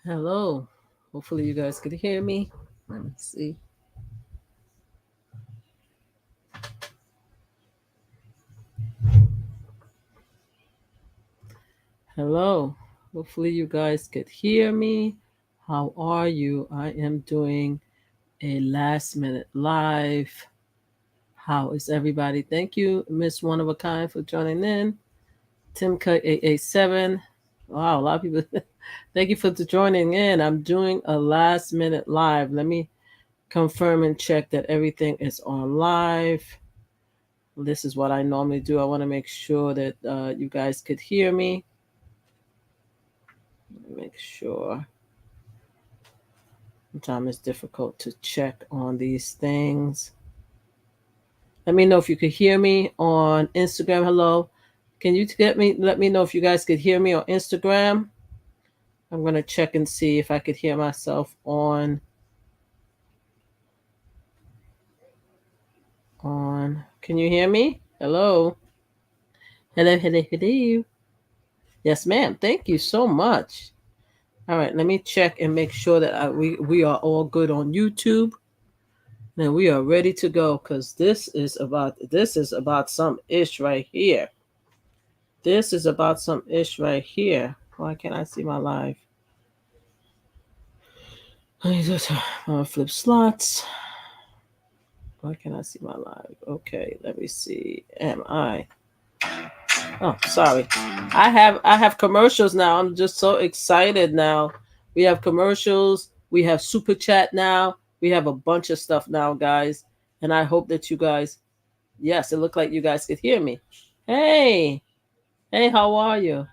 Hello. Hopefully you guys could hear me. Let me see. Hello. Hopefully you guys could hear me. How are you? I am doing a last minute live. How is everybody? Thank you, Miss One of a Kind, for joining in. Tim Cut 887. Wow, a lot of people. Thank you for joining in. I'm doing a last minute live. Let me confirm and check that everything is on live. This is what I normally do. I want to make sure that you guys could hear me. Make sure. Sometimes it's difficult to check on these things. Let me know if you could hear me on Instagram. Hello. Can you let me know if you guys could hear me on Instagram? I'm gonna check and see if I could hear myself on. Can you hear me? Hello. Hello, hello, hello. Yes, ma'am. Thank you so much. All right, let me check and make sure that we are all good on YouTube. Then we are ready to go because this is about some ish right here. This is about some ish right here. Why can't I see my live? Let me just flip slots. Why can't I see my live? Okay, let me see. Am I? Oh, sorry. I have commercials now. I'm just so excited now. We have commercials. We have super chat now. We have a bunch of stuff now, guys. And I hope that you guys, yes, it looked like you guys could hear me. Hey, hey, how are you?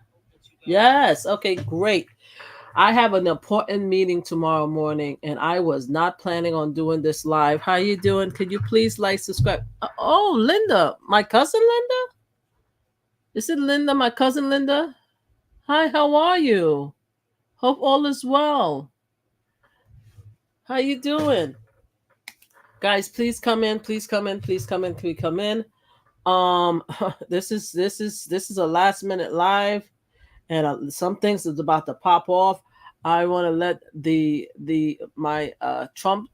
Yes, okay, great. I have an important meeting tomorrow morning, and I was not planning on doing this live. How you doing? Could you please like, subscribe? Oh, Linda, my cousin Linda. Is it Linda, my cousin Linda? Hi, how are you? Hope all is well. How you doing? Guys, please come in, please come in, please come in, please come in. Um this is a last minute live, and some things is about to pop off. I want to let the my Trump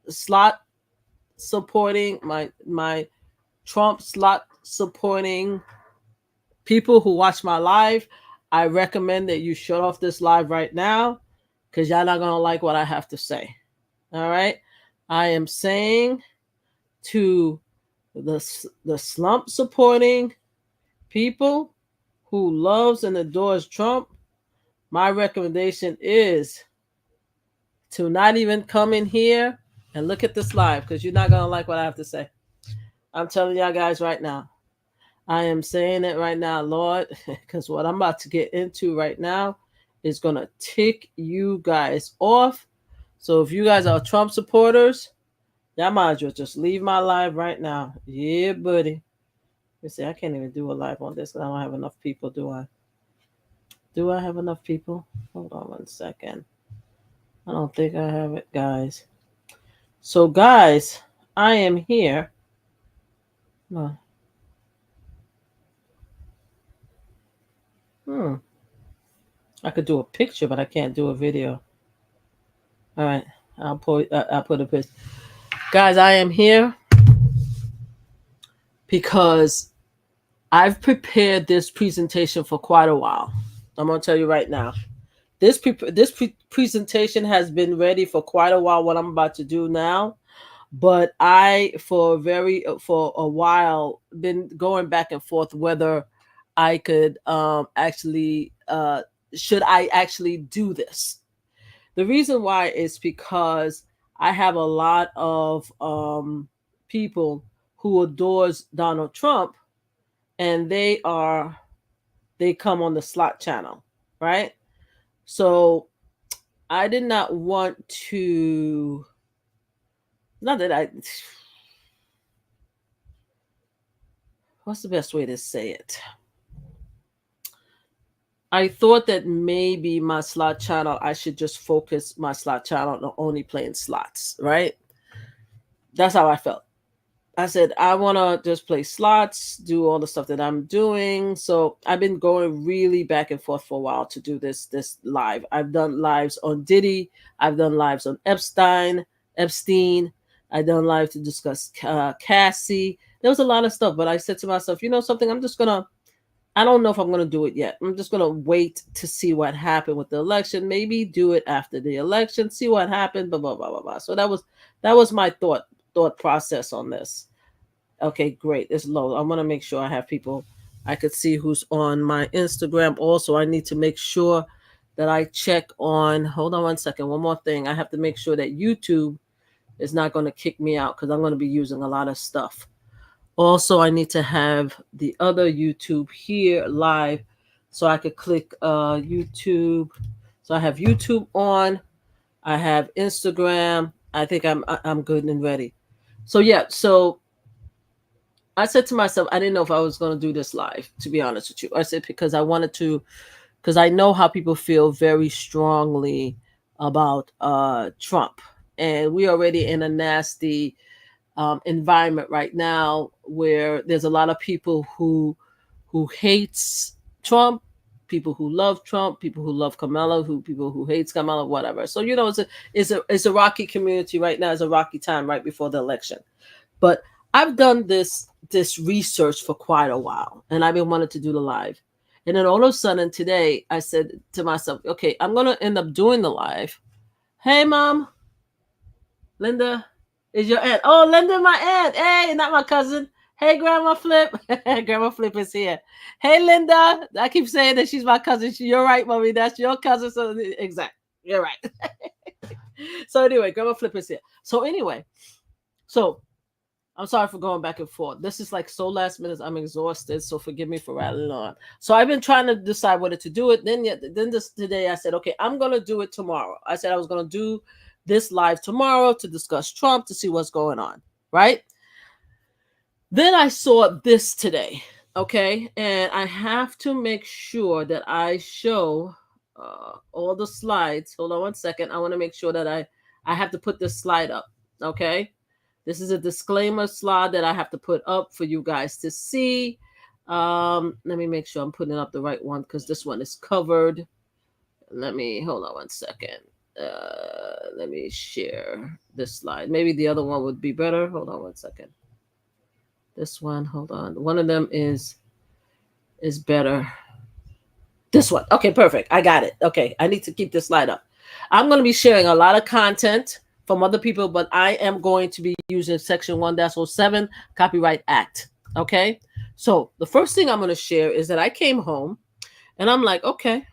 slot supporting my Trump slot supporting people who watch my live. I recommend that you shut off this live right now because y'all not gonna like what I have to say. All right, I am saying to the slump supporting people who loves and adores Trump, my recommendation is to not even come in here and look at this live because you're not gonna like what I have to say. I'm telling y'all guys right now. I am saying it right now, Lord, because what I'm about to get into right now is gonna tick you guys off. So if you guys are Trump supporters, y'all might as well just leave my live right now. Yeah, buddy. You see, I can't even do a live on this because I don't have enough people, do I? Do I have enough people? Hold on 1 second. I don't think I have it, guys. So, guys, I am here. No. I could do a picture, but I can't do a video. All right, I'll put a picture. Guys, I am here because I've prepared this presentation for quite a while. I'm gonna tell you right now. This presentation has been ready for quite a while. What I'm about to do now, but I for a while been going back and forth whether I could actually should I actually do this. The reason why is because I have a lot of people who adores Donald Trump, and they come on the slot channel, right? So I did not want to, not that I, what's the best way to say it? I thought that maybe my slot channel, I should just focus my slot channel on only playing slots, right? That's how I felt. I said, I want to just play slots, do all the stuff that I'm doing. So I've been going really back and forth for a while to do this live. I've done lives on Diddy. I've done lives on Epstein. I've done live to discuss Cassie. There was a lot of stuff, but I said to myself, you know something, I don't know if I'm going to do it yet. I'm just going to wait to see what happened with the election. Maybe do it after the election, see what happened, blah, blah, blah, blah, blah. So that was my thought process on this. Okay, great. It's low. I want to make sure I have people. I could see who's on my Instagram. Also, I need to make sure that I check on. Hold on one second. One more thing. I have to make sure that YouTube is not going to kick me out because I'm going to be using a lot of stuff. Also, I need to have the other YouTube here live so I could click YouTube. So I have YouTube on. I have Instagram. I think I'm good and ready. So yeah, so I said to myself, I didn't know if I was going to do this live, to be honest with you. I said because I wanted to, because I know how people feel very strongly about Trump. And we already in a nasty environment right now where there's a lot of people who hates Trump, people who love Trump, people who love Kamala, people who hates Kamala, whatever. So you know, it's a rocky community right now. It's a rocky time right before the election. But I've done this research for quite a while, and I've been wanting to do the live. And then all of a sudden today, I said to myself, okay, I'm going to end up doing the live. Hey, Mom. Linda is your aunt. Oh, Linda, my aunt. Hey, not my cousin. Hey, GrandmaFlip. GrandmaFlip is here. Hey, Linda. I keep saying that she's my cousin. You're right, Mommy. That's your cousin. So exactly. You're right. So anyway, GrandmaFlip is here. So anyway, so I'm sorry for going back and forth. This is like so last minute. I'm exhausted, so forgive me for rattling on. So I've been trying to decide whether to do it. Then today I said, okay, I'm gonna do it tomorrow. I said I was gonna do this live tomorrow to discuss Trump to see what's going on, right? Then I saw this today, okay, and I have to make sure that I show all the slides. Hold on one second. I want to make sure that I have to put this slide up, okay. This is a disclaimer slide that I have to put up for you guys to see. Let me make sure I'm putting up the right one because this one is covered. Hold on one second. Let me share this slide. Maybe the other one would be better. Hold on one second. This one, hold on. One of them is better. This one. Okay, perfect. I got it. Okay, I need to keep this slide up. I'm going to be sharing a lot of content from other people, but I am going to be using Section 1-07 Copyright Act. Okay, so the first thing I'm going to share is that I came home and I'm like, okay,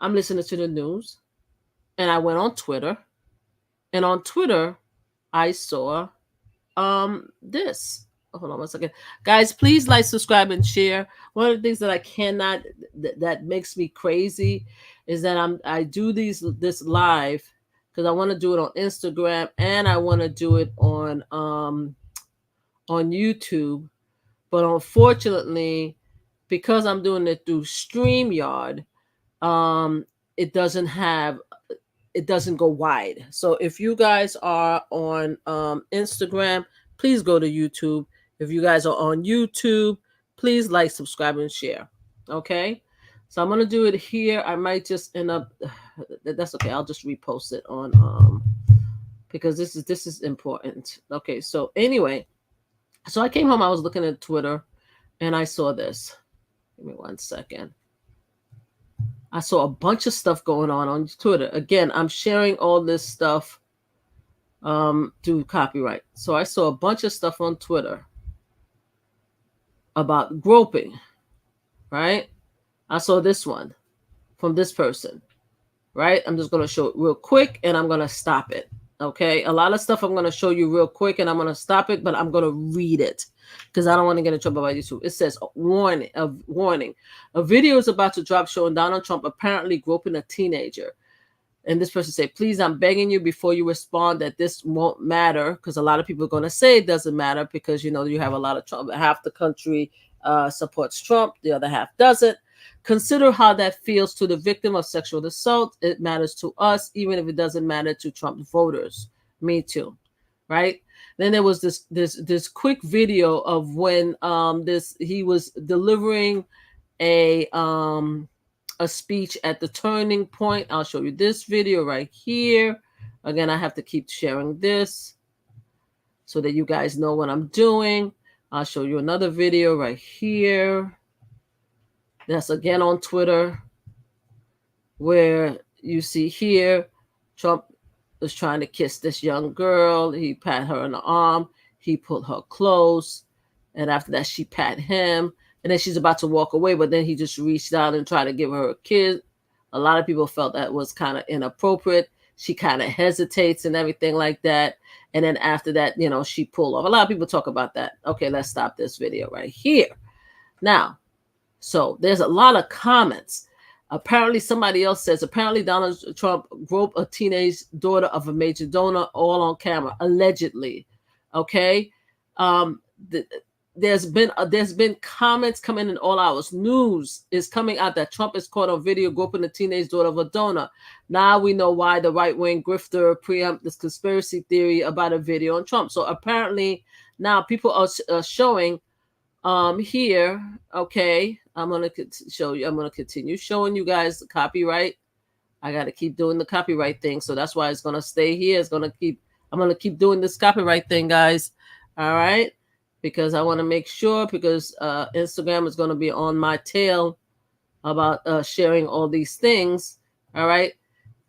I'm listening to the news, and I went on Twitter, and on Twitter I saw this. Hold on one second, guys. Please like, subscribe, and share. One of the things that I cannot that makes me crazy is that I do this live because I want to do it on Instagram and I want to do it on YouTube. But unfortunately, because I'm doing it through StreamYard, it doesn't go wide. So if you guys are on Instagram, please go to YouTube. If you guys are on YouTube, please like, subscribe, and share. Okay. So I'm going to do it here. I might just end up, that's okay. I'll just repost it on, because this is important. Okay. So anyway, so I came home, I was looking at Twitter and I saw this. Give me one second. I saw a bunch of stuff going on Twitter. Again, I'm sharing all this stuff through copyright. So I saw a bunch of stuff on Twitter about groping, right? I saw this one from this person, right? I'm just going to show it real quick and I'm going to stop it. Okay. A lot of stuff I'm going to show you real quick and I'm going to stop it, but I'm going to read it because I don't want to get in trouble by YouTube. It says, warning. A video is about to drop showing Donald Trump apparently groping a teenager. And this person said, please, I'm begging you before you respond that this won't matter, because a lot of people are going to say it doesn't matter because, you know, you have a lot of Trump. Half the country supports Trump. The other half doesn't. Consider how that feels to the victim of sexual assault. It matters to us, even if it doesn't matter to Trump voters. Me too. Right. Then there was this quick video of when he was delivering a speech at the turning point. I'll show you this video right here. Again, I have to keep sharing this so that you guys know what I'm doing. I'll show you another video right here. That's again on Twitter, where you see here, Trump was trying to kiss this young girl. He pat her on the arm. He pulled her close. And after that, she pat him. And then she's about to walk away, but then he just reached out and tried to give her a kiss. A lot of people felt that was kind of inappropriate. She kind of hesitates and everything like that. And then after that, you know, she pulled off. A lot of people talk about that. Okay, let's stop this video right here. Now, so there's a lot of comments. Apparently, somebody else says, apparently Donald Trump groped a teenage daughter of a major donor, all on camera, allegedly. Okay. There's been comments coming in all hours. News is coming out that Trump is caught on video groping a teenage daughter of a donor. Now we know why the right-wing grifter preempt this conspiracy theory about a video on Trump. So apparently now people are showing here. Okay, I'm gonna show you. I'm gonna continue showing you guys the copyright. I got to keep doing the copyright thing, so that's why it's gonna stay here. I'm gonna keep doing this copyright thing, guys. All right, because I want to make sure, because Instagram is gonna be on my tail about sharing all these things. All right.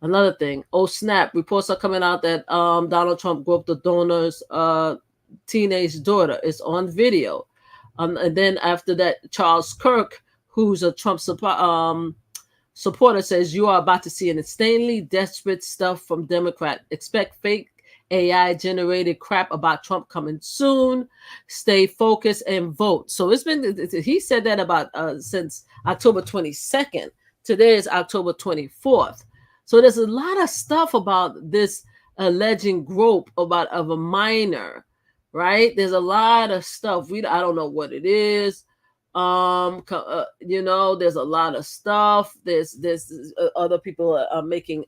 Another thing. Oh snap! Reports are coming out that Donald Trump groped the donor's teenage daughter. It's on video. And then after that, Charles Kirk, who's a Trump supporter, says you are about to see an insanely desperate stuff from Democrat. Expect fake AI generated crap about Trump coming soon. Stay focused and vote. So it's been, he said that about since October 22nd. Today is October 24th. So there's a lot of stuff about this alleged grope of a minor. Right, there's a lot of stuff. I don't know what it is. You know, there's a lot of stuff. There's other people are making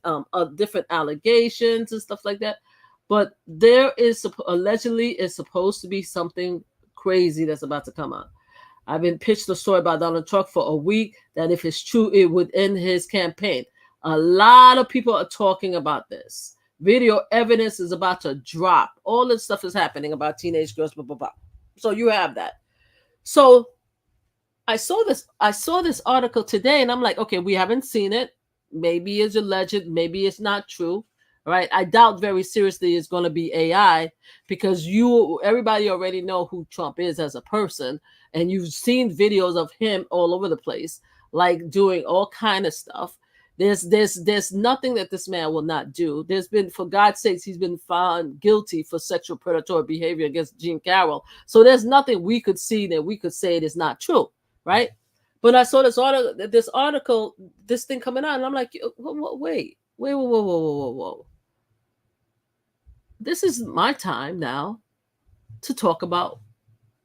different allegations and stuff like that. But there is allegedly is supposed to be something crazy that's about to come out. I've been pitched a story about Donald Trump for a week that if it's true, it would end his campaign. A lot of people are talking about this. Video evidence is about to drop. All this stuff is happening about teenage girls, blah, blah, blah. So you have that. So I saw this article today, and I'm like, okay, we haven't seen it. Maybe it's alleged. Maybe it's not true. Right? I doubt very seriously it's going to be AI, because everybody already know who Trump is as a person, and you've seen videos of him all over the place, like doing all kind of stuff. There's nothing that this man will not do. There's been, for God's sakes, he's been found guilty for sexual predatory behavior against Jean Carroll. So there's nothing we could see that we could say it is not true, right? But I saw this article, this thing coming out, and I'm like, wait. Whoa. This is my time now to talk about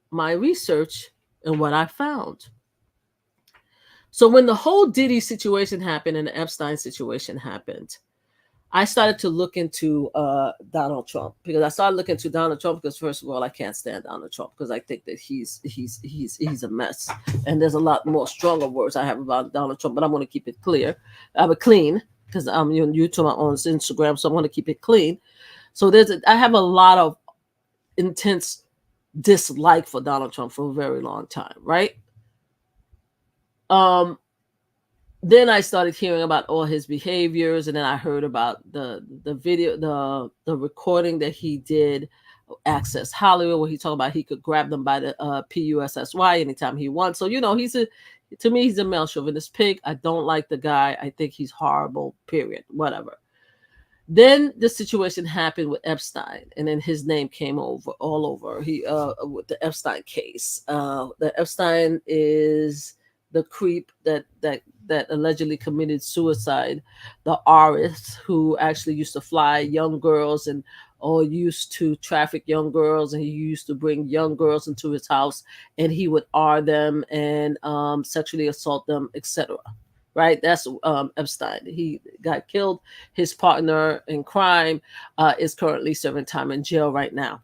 my research and what I found. So when the whole Diddy situation happened and the Epstein situation happened, I started to look into Donald Trump, because I started looking into Donald Trump because, first of all, I can't stand Donald Trump because I think that he's a mess. And there's a lot more stronger words I have about Donald Trump, but I'm going to keep it clear. Clean, because I'm new to my own Instagram, so I'm going to keep it clean. So I have a lot of intense dislike for Donald Trump for a very long time, right? Then I started hearing about all his behaviors, and then I heard about the video, the recording that he did, Access Hollywood, where he talked about he could grab them by the PUSSY anytime he wants. So, you know, to me, he's a male chauvinist pig. I don't like the guy. I think he's horrible, period, whatever. Then the situation happened with Epstein, and then his name came all over. With the Epstein case. The Epstein is the creep that allegedly committed suicide, the artist who actually used to fly young girls and used to traffic young girls, and he used to bring young girls into his house, and he would R them and sexually assault them, etc. Right? That's Epstein. He got killed. His partner in crime is currently serving time in jail right now.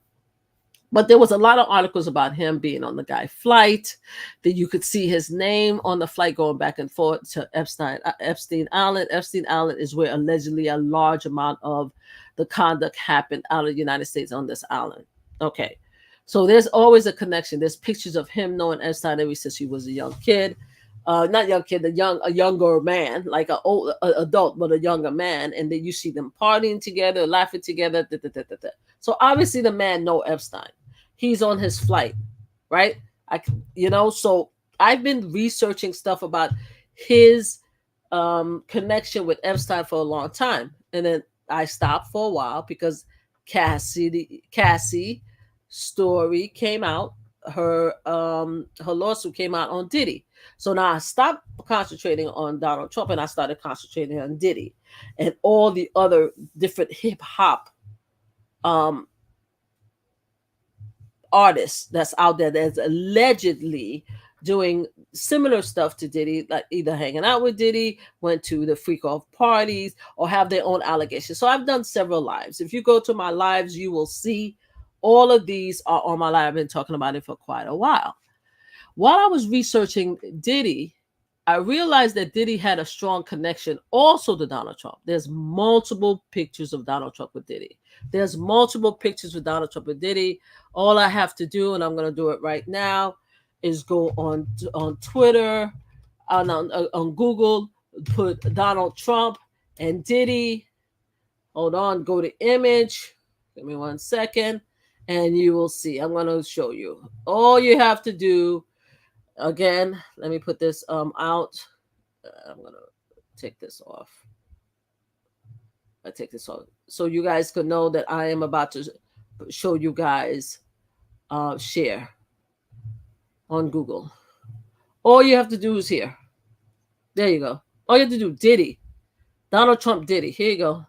But there was a lot of articles about him being on the guy flight, that you could see his name on the flight going back and forth to Epstein Island. Epstein Island is where allegedly a large amount of the conduct happened out of the United States on this island. Okay. So there's always a connection. There's pictures of him knowing Epstein ever since he was a young kid. Not young kid, a younger man, like an old adult, but a younger man. And then you see them partying together, laughing together. Da, da, da, da, da. So obviously the man know Epstein. He's on his flight, right? So I've been researching stuff about his connection with Epstein for a long time. And then I stopped for a while because Cassie story came out. Her lawsuit came out on Diddy. So now I stopped concentrating on Donald Trump and I started concentrating on Diddy and all the other different hip hop artists that's out there that's allegedly doing similar stuff to Diddy, like either hanging out with Diddy, went to the freak off parties, or have their own allegations. So I've done several lives. If you go to my lives, you will see all of these are on my live. I've been talking about it for quite a while. While I was researching Diddy, I realized that Diddy had a strong connection also to Donald Trump. There's multiple pictures of Donald Trump with Diddy. There's multiple pictures with Donald Trump with Diddy. All I have to do, and I'm going to do it right now, is go on Twitter, on Google, put Donald Trump and Diddy. Hold on, go to image. Give me 1 second, and you will see. I'm going to show you. All you have to do, again, let me put this out. I'm going to take this off. I take this off so you guys could know that I am about to show you guys share on Google. All you have to do is here. There you go. All you have to do, Diddy. Donald Trump Diddy. Here you go.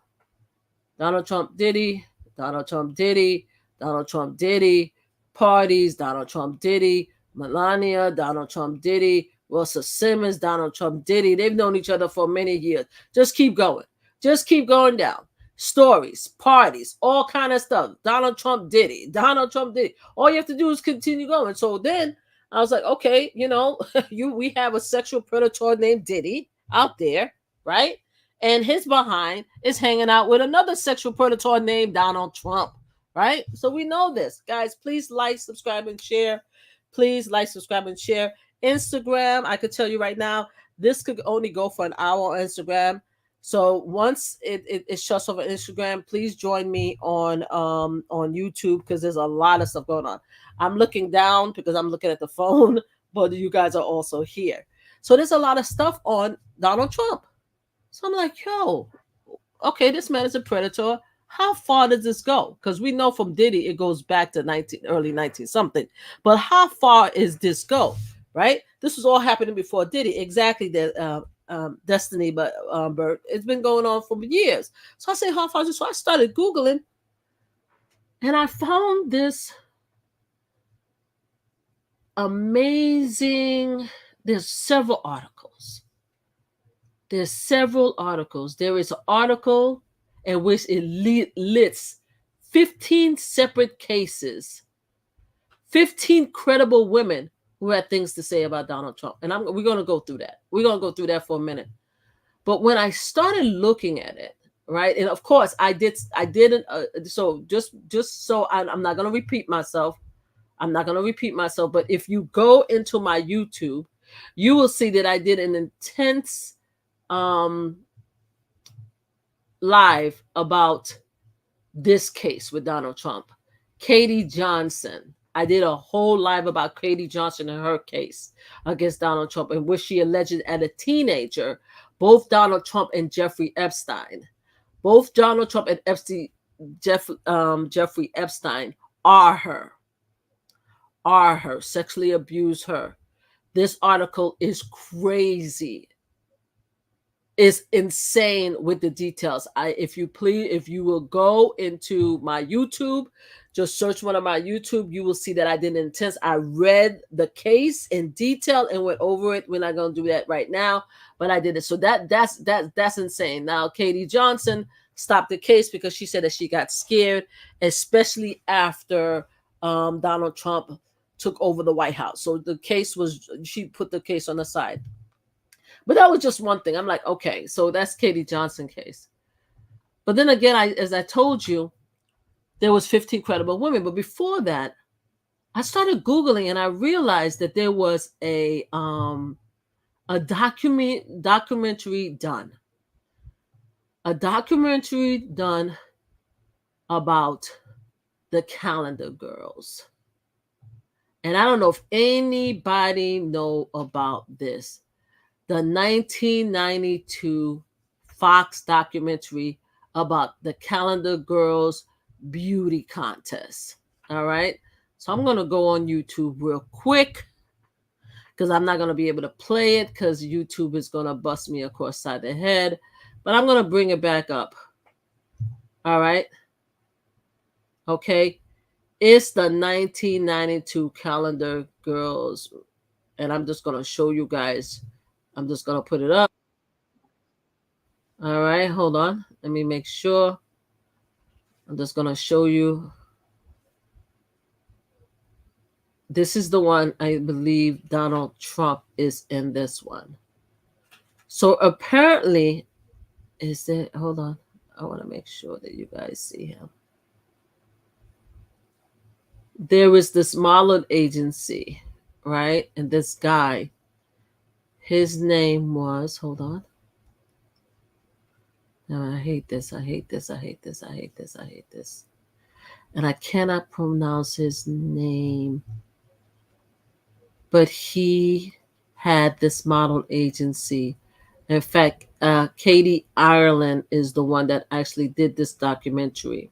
Donald Trump Diddy. Donald Trump Diddy. Donald Trump Diddy. Parties. Donald Trump Diddy. Melania. Donald Trump Diddy. Russell Simmons. Donald Trump Diddy. They've known each other for many years. Just keep going. Just keep going down. Stories, parties, all kind of stuff. Donald Trump Diddy. Donald Trump Diddy. All you have to do is continue going. So then I was like, okay, we have a sexual predator named Diddy out there, right? And his behind is hanging out with another sexual predator named Donald Trump, right? So we know this. Guys, please like, subscribe, and share. Please like, subscribe, and share. Instagram, I could tell you right now, this could only go for an hour on Instagram. So once it shuts off on Instagram, please join me on YouTube because there's a lot of stuff going on. I'm looking down because I'm looking at the phone, but you guys are also here. So there's a lot of stuff on Donald Trump. So I'm like, yo, okay, this man is a predator. How far does this go? Because we know from Diddy, it goes back to early 19 something. But how far is this go? Right? This was all happening before Diddy. Exactly that. Destiny, but Bird, it's been going on for years. So I say, how far is it? So I started Googling and I found this amazing. There's several articles. There is an article in which it lists 15 separate cases, 15 credible women who had things to say about Donald Trump. And we're going to go through that. We're going to go through that for a minute. But when I started looking at it, right, and of course I didn't, so just so I'm not going to repeat myself. But if you go into my YouTube, you will see that I did an intense live about this case with Donald Trump. Katie Johnson. I did a whole live about Katie Johnson and her case against Donald Trump, in which she alleged as a teenager, both Donald Trump and Jeffrey Epstein, Jeffrey Epstein are her, sexually abused her. This article is crazy. It's insane with the details. If you will go into my YouTube, just search one of my YouTube, you will see that I did an intense. I read the case in detail and went over it. We're not going to do that right now, but I did it. So that's insane. Now, Katie Johnson stopped the case because she said that she got scared, especially after Donald Trump took over the White House. So the case was, she put the case on the side. But that was just one thing. I'm like, okay, so that's Katie Johnson case. But then again, as I told you, there was 15 credible women. But before that, I started Googling and I realized that there was a documentary done. A documentary done about the Calendar Girls. And I don't know if anybody know about this. The 1992 Fox documentary about the Calendar Girls beauty contest. All right. So I'm going to go on YouTube real quick because I'm not going to be able to play it because YouTube is going to bust me across the side of the head. But I'm going to bring it back up. All right. Okay. It's the 1992 Calendar Girls. And I'm just going to show you guys. I'm just going to put it up. All right. Hold on. Let me make sure. I'm just going to show you. This is the one I believe Donald Trump is in this one. So apparently, is it? Hold on. I want to make sure that you guys see him. There was this modeling agency, right? And this guy, his name was, hold on. No, I hate this. I hate this. I hate this. I hate this. I hate this. And I cannot pronounce his name. But he had this model agency. In fact, Katie Ireland is the one that actually did this documentary.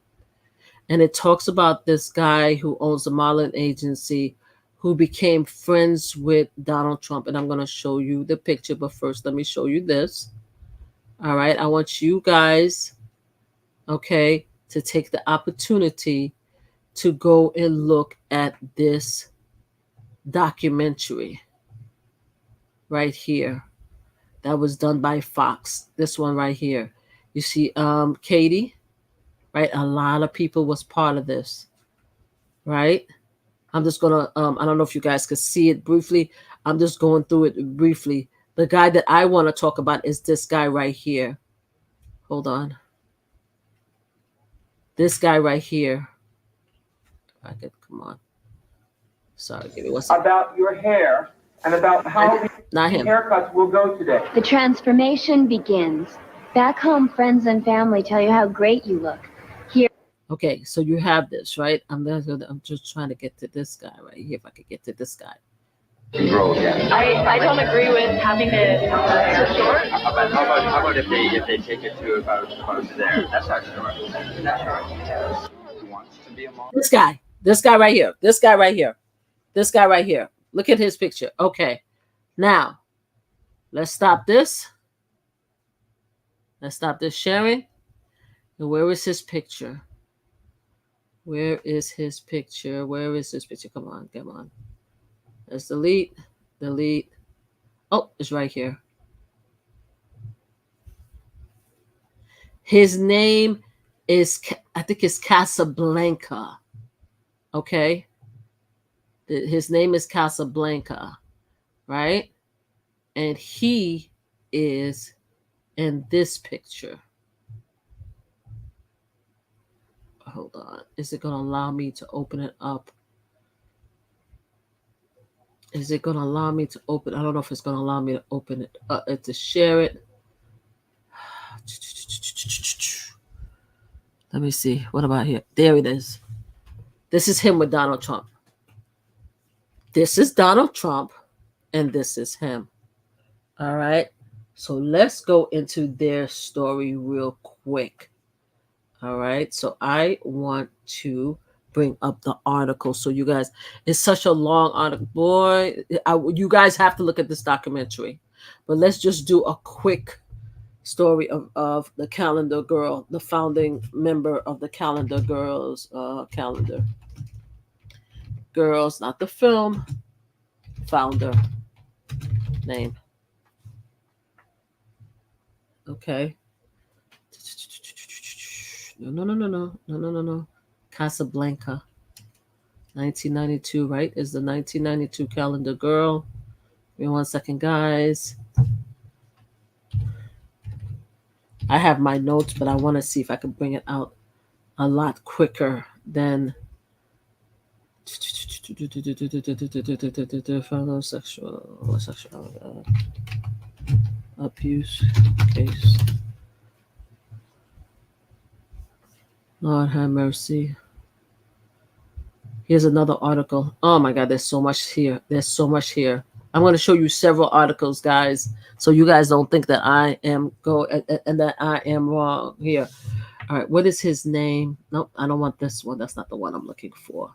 And it talks about this guy who owns a modeling agency who became friends with Donald Trump. And I'm going to show you the picture. But first, let me show you this. All right. I want you guys, okay, to take the opportunity to go and look at this documentary right here that was done by Fox. This one right here. You see Katie, right? A lot of people was part of this, right? I'm just gonna I don't know if you guys could see it briefly. I'm just going through it briefly. The guy that I want to talk about is this guy right here. Hold on. This guy right here. If I could, come on. Sorry, give me one second. About your hair and about how the haircuts will go today. The transformation begins. Back home, friends and family tell you how great you look. Here. Okay, so you have this, right? I'm just trying to get to this guy right here. If I could get to this guy. I don't agree with having it so short. How about if they take it to about there? That's not short. That's short. He wants to be a model. This guy right here. This guy right here. This guy right here. Look at his picture. Okay. Now, let's stop this. Let's stop this sharing. And where is his picture? Where is his picture? Where is his picture? Come on, come on. Let's delete. Delete. Oh, it's right here. His name is, I think it's Casablanca. Okay. His name is Casablanca, right? And he is in this picture. Hold on. Is it going to allow me to open it up? Is it going to allow me to open? I don't know if it's going to allow me to open it, to share it. Let me see. What about here? There it is. This is him with Donald Trump. This is Donald Trump, and this is him. All right. So let's go into their story real quick. All right. So I want to bring up the article. So you guys, it's such a long article. Boy, you guys have to look at this documentary. But let's just do a quick story of the Calendar Girl, the founding member of the Calendar Girls, Calendar Girls, not the film, founder name. Okay. No. Casablanca. 1992, right? Is the 1992 calendar girl. Give me 1 second, guys. I have my notes, but I want to see if I can bring it out a lot quicker than sexual abuse case. Lord have mercy. Here's another article. Oh my God, there's so much here. There's so much here. I'm going to show you several articles, guys, so you guys don't think that I am and that I am wrong here. All right, what is his name? Nope, I don't want this one. That's not the one I'm looking for.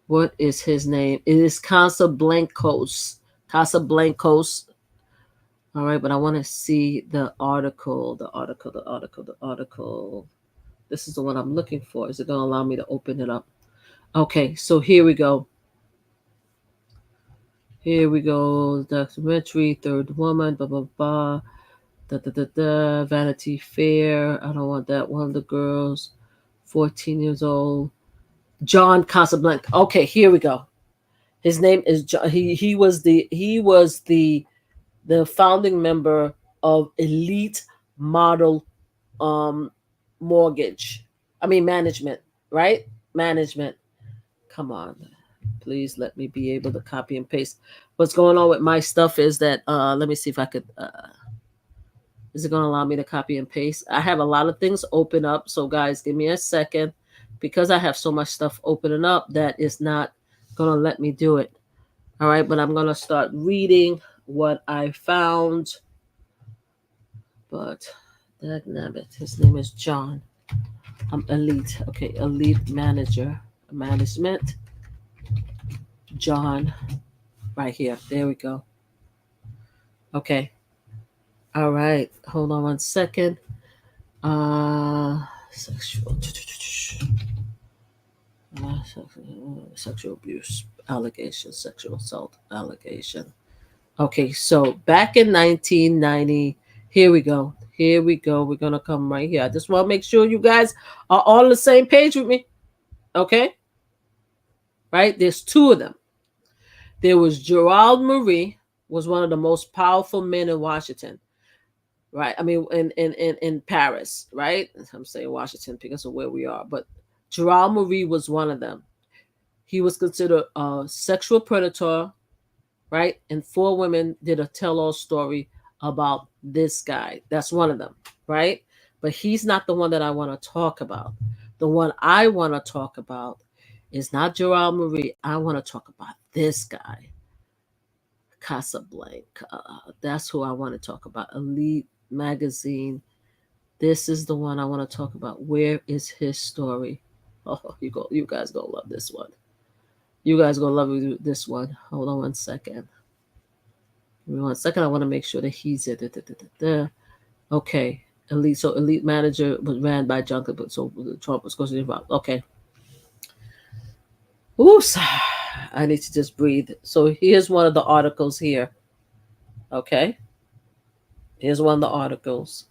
What is his name? It is Casablancos. Casablancos. All right, but I want to see the article. The article. This is the one I'm looking for. Is it going to allow me to open it up? Okay, so here we go. Here we go. Documentary, third woman, blah, blah, blah. Vanity Fair. I don't want that one. The girls, 14 years old. John Casablanca. Okay, here we go. His name is John. He was the founding member of Elite Model Mortgage. I mean management, right? Management. Come on. Please let me be able to copy and paste. What's going on with my stuff is that let me see if I could is it going to allow me to copy and paste? I have a lot of things open up, so guys, give me a second because I have so much stuff opening up that is not going to let me do it. All right, but I'm going to start reading what I found. But dagnabbit, his name is John. I'm Elite. Okay, Elite Manager. Management. John. Right here. There we go. Okay. All right. Hold on 1 second. Sexual abuse allegation, sexual assault allegation. Okay, so back in 1990, here we go. Here we go. We're going to come right here. I just want to make sure you guys are all on the same page with me. Okay? Right? There's two of them. There was Gerald Murray, was one of the most powerful men in Washington. Right? I mean, in Paris, right? I'm saying Washington because of where we are. But Gerald Murray was one of them. He was considered a sexual predator, right? And 4 women did a tell-all story about this guy. That's one of them, right? But he's not the one that I want to talk about. The one I want to talk about is not Gerald Murray. I want to talk about this guy, Casablanca. That's who I want to talk about. Elite Magazine. This is the one I want to talk about. Where is his story? Oh, you guys gonna love this one. You guys gonna love this one. Hold on 1 second. Give me 1 second. I want to make sure that he's it. Okay. Elite. So Elite Manager was ran by Junker, but so Trump was supposed to be involved. Okay. Oops. I need to just breathe. So here's one of the articles here. Okay. Here's one of the articles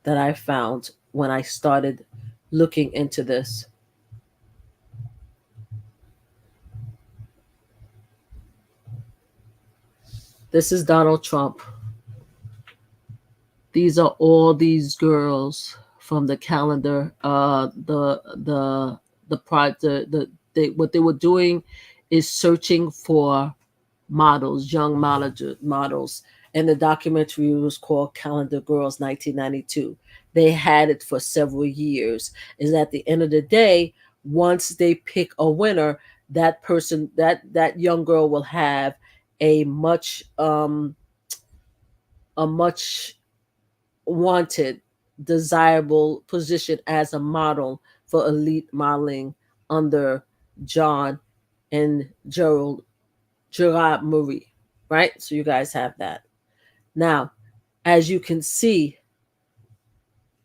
that I found when I started looking into this. This is Donald Trump. These are all these girls from the calendar. What they were doing is searching for models, young models, and the documentary was called Calendar Girls 1992. They had it for several years. Is at the end of the day, once they pick a winner, that person, that young girl will have a much wanted, desirable position as a model for Elite Modeling under John and Gerald Murray, right? So you guys have that. Now, as you can see,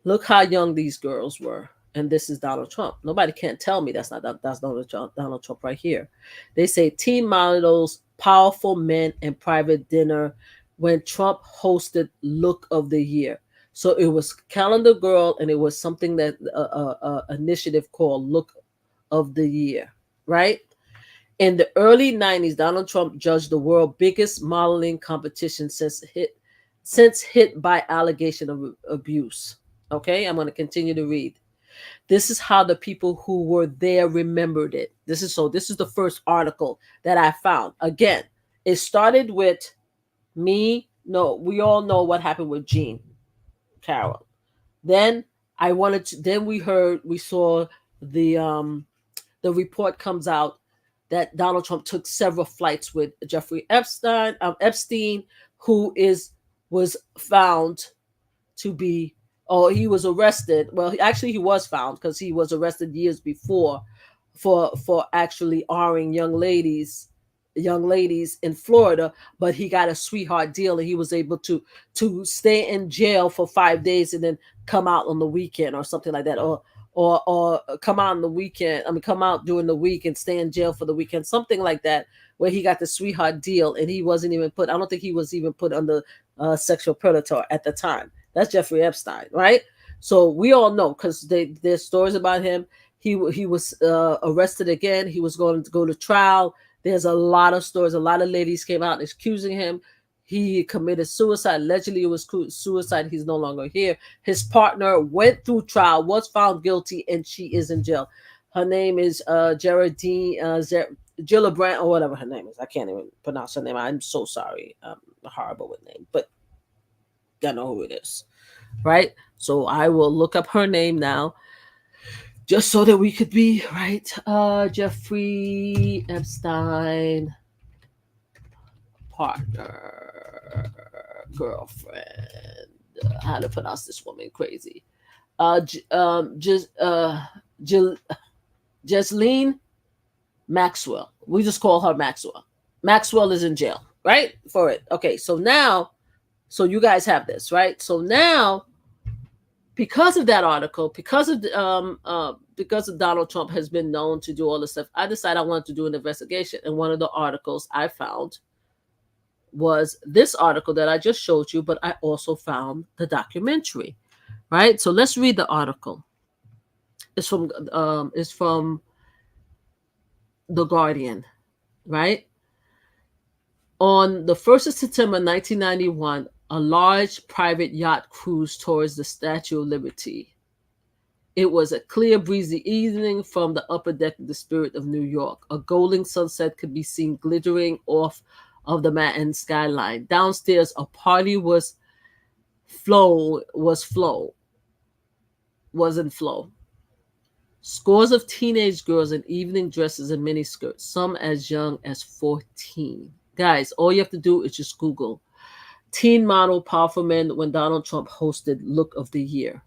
look how young these girls were. And this is Donald Trump. Nobody can't tell me that's Donald Trump right here. They say teen models, powerful men, and private dinner when Trump hosted Look of the Year. So it was Calendar Girl, and it was something that initiative called Look of the Year, right? In the early 90s, Donald Trump judged the world's biggest modeling competition since hit by allegation of abuse. Okay, I'm going to continue to read. This is how the people who were there remembered it. This is the first article that I found. Again, it started with me. No, we all know what happened with Jean Carroll. Then we saw the report comes out that Donald Trump took several flights with Jeffrey Epstein, who was found to be, he was arrested. Well, actually, he was found because he was arrested years before for actually R-ing young ladies in Florida, but he got a sweetheart deal and he was able to stay in jail for 5 days and then come out on the weekend or something like that, or come out on the weekend. I mean, come out during the week and stay in jail for the weekend, something like that, where he got the sweetheart deal and he wasn't even put. I don't think he was even put under sexual predator at the time. That's Jeffrey Epstein, right? So we all know because there's stories about him. He was arrested again. He was going to go to trial. There's a lot of stories. A lot of ladies came out accusing him. He committed suicide. Allegedly, it was suicide. He's no longer here. His partner went through trial, was found guilty, and she is in jail. Her name is Geraldine Gillibrand, or whatever her name is. I can't even pronounce her name. I'm so sorry. I'm horrible with names, but I know who it is, right? So I will look up her name now, just so that we could be right. Jeffrey Epstein, partner, girlfriend. How to pronounce this woman? Crazy. Jesleen Maxwell. We just call her Maxwell. Maxwell is in jail, right? For it. Okay, so now, so you guys have this, right? So now, because of that article, because of Donald Trump has been known to do all this stuff, I decided I wanted to do an investigation. And one of the articles I found was this article that I just showed you, but I also found the documentary, right? So let's read the article. It's from The Guardian, right? On the 1st of September 1991, a large private yacht cruised towards the Statue of Liberty. It was a clear, breezy evening from the upper deck of the Spirit of New York. A golden sunset could be seen glittering off of the Manhattan skyline. Downstairs, a party was in flow. Scores of teenage girls in evening dresses and miniskirts, some as young as 14. Guys, all you have to do is just Google teen model powerful men when Donald Trump hosted Look of the Year.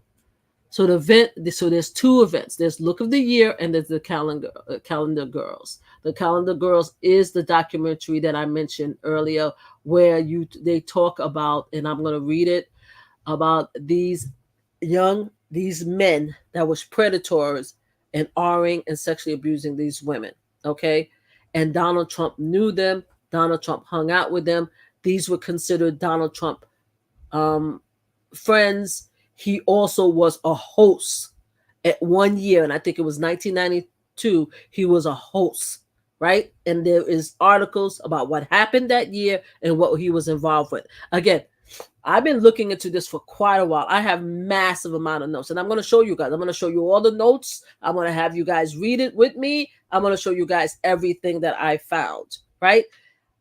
So there's two events. There's Look of the Year and there's the Calendar Girls. The Calendar Girls is the documentary that I mentioned earlier, where they talk about, and I'm going to read it, about these men that was predators and R-ing and sexually abusing these women. Okay, and Donald Trump knew them. Donald Trump hung out with them. These were considered Donald Trump friends. He also was a host at 1 year, and I think it was 1992. He was a host, right? And there is articles about what happened that year and what he was involved with. Again, I've been looking into this for quite a while. I have massive amount of notes, and I'm going to show you guys. I'm going to show you all the notes. I'm going to have you guys read it with me. I'm going to show you guys everything that I found, right?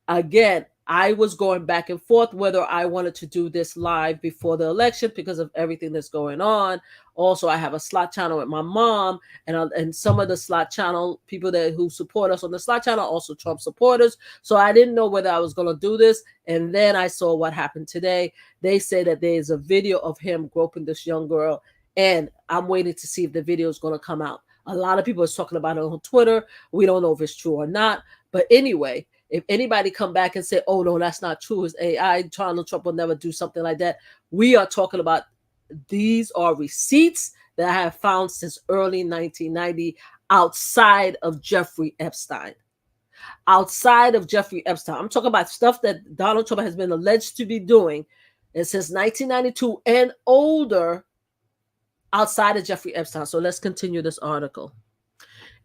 Again, I was going back and forth whether I wanted to do this live before the election because of everything that's going on. Also, I have a slot channel with my mom, and some of the slot channel people who support us on the slot channel also Trump supporters. So I didn't know whether I was going to do this. And then I saw what happened today. They say that there is a video of him groping this young girl, and I'm waiting to see if the video is going to come out. A lot of people are talking about it on Twitter. We don't know if it's true or not. But anyway, if anybody come back and say, oh, no, that's not true, it's AI, Donald Trump will never do something like that. We are talking about, these are receipts that I have found since early 1990 outside of Jeffrey Epstein. Outside of Jeffrey Epstein. I'm talking about stuff that Donald Trump has been alleged to be doing and since 1992 and older outside of Jeffrey Epstein. So let's continue this article.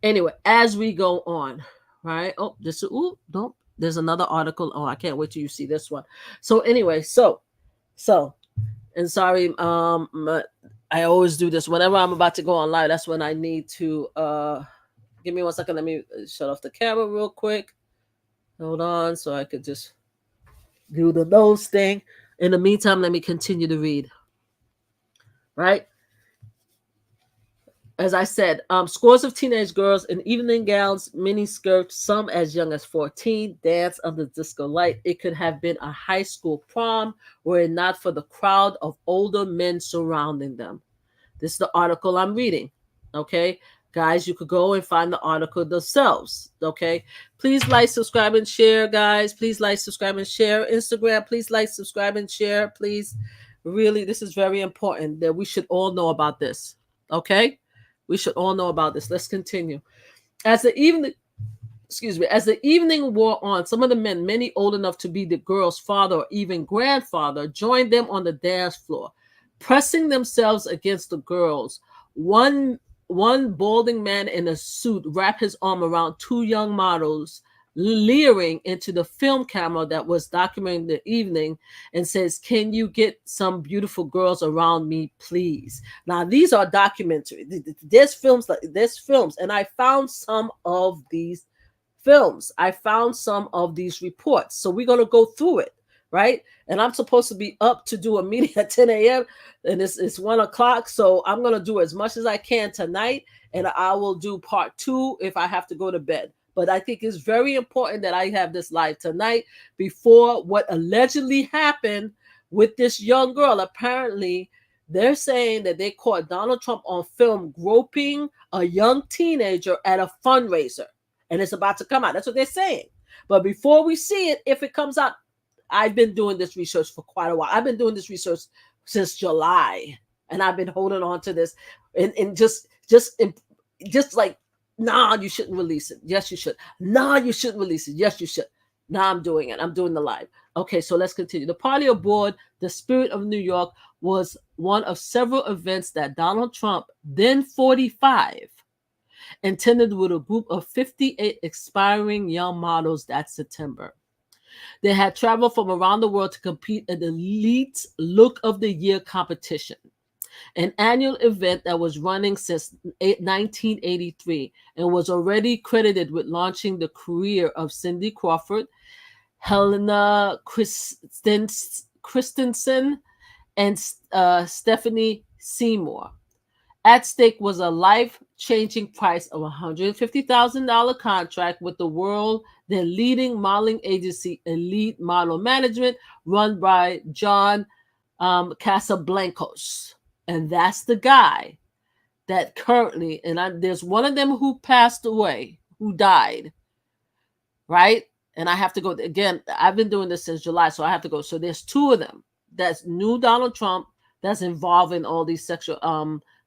Anyway, as we go on, right? Oh, don't. There's another article. Oh, I can't wait till you see this one. So anyway, so, and sorry, I always do this whenever I'm about to go on live. That's when I need to give me 1 second. Let me shut off the camera real quick. Hold on, so I could just do the nose thing. In the meantime, let me continue to read. Right? As I said, scores of teenage girls in evening gowns, mini skirts, some as young as 14, dance under disco light. It could have been a high school prom were it not for the crowd of older men surrounding them. This is the article I'm reading. Okay, guys, you could go and find the article themselves. Okay, please like, subscribe, and share, guys. Please like, subscribe, and share. Instagram, please like, subscribe, and share. Please, really, this is very important that we should all know about this. Okay, we should all know about this. Let's continue. As the evening wore on, some of the men, many old enough to be the girl's father or even grandfather, joined them on the dance floor, pressing themselves against the girls. One balding man in a suit wrapped his arm around two young models, leering into the film camera that was documenting the evening, and says, "Can you get some beautiful girls around me, please?" Now, these are documentary. There's films, and I found some of these films. I found some of these reports. So we're going to go through it, right? And I'm supposed to be up to do a meeting at 10 a.m. and it's 1 o'clock. So I'm going to do as much as I can tonight. And I will do part 2 if I have to go to bed. But I think it's very important that I have this live tonight before what allegedly happened with this young girl. Apparently, they're saying that they caught Donald Trump on film groping a young teenager at a fundraiser. And it's about to come out. That's what they're saying. But before we see it, if it comes out, I've been doing this research for quite a while. I've been doing this research since July. And I've been holding on to this. And just like, nah, you shouldn't release it. Yes, you should. Nah, you shouldn't release it. Yes, you should. Nah, I'm doing it. I'm doing the live. Okay, so let's continue. The party aboard the Spirit of New York was one of several events that Donald Trump, then 45, attended with a group of 58 aspiring young models that September. They had traveled from around the world to compete in the Elite Look of the Year competition, an annual event that was running since 1983 and was already credited with launching the career of Cindy Crawford, Helena Christensen, and Stephanie Seymour. At stake was a life-changing price of a $150,000 contract with the world, their leading modeling agency, Elite Model Management, run by John Casablancos. And that's the guy that currently, and there's one of them who passed away, who died, right? And I have to go, again, I've been doing this since July, so I have to go. So there's 2 of them that's new Donald Trump that's involved in all these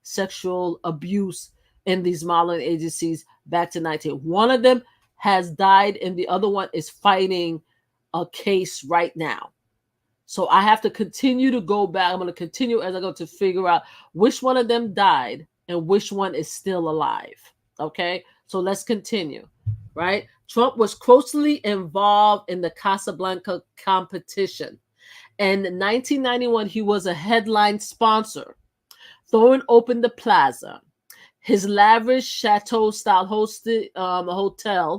sexual abuse in these modeling agencies back to 19. One of them has died and the other one is fighting a case right now. So I have to continue to go back. I'm going to continue as I go to figure out which one of them died and which one is still alive. Okay, so let's continue, right? Trump was closely involved in the Casablanca competition. And in 1991, he was a headline sponsor, throwing open the plaza. His lavish chateau-style hotel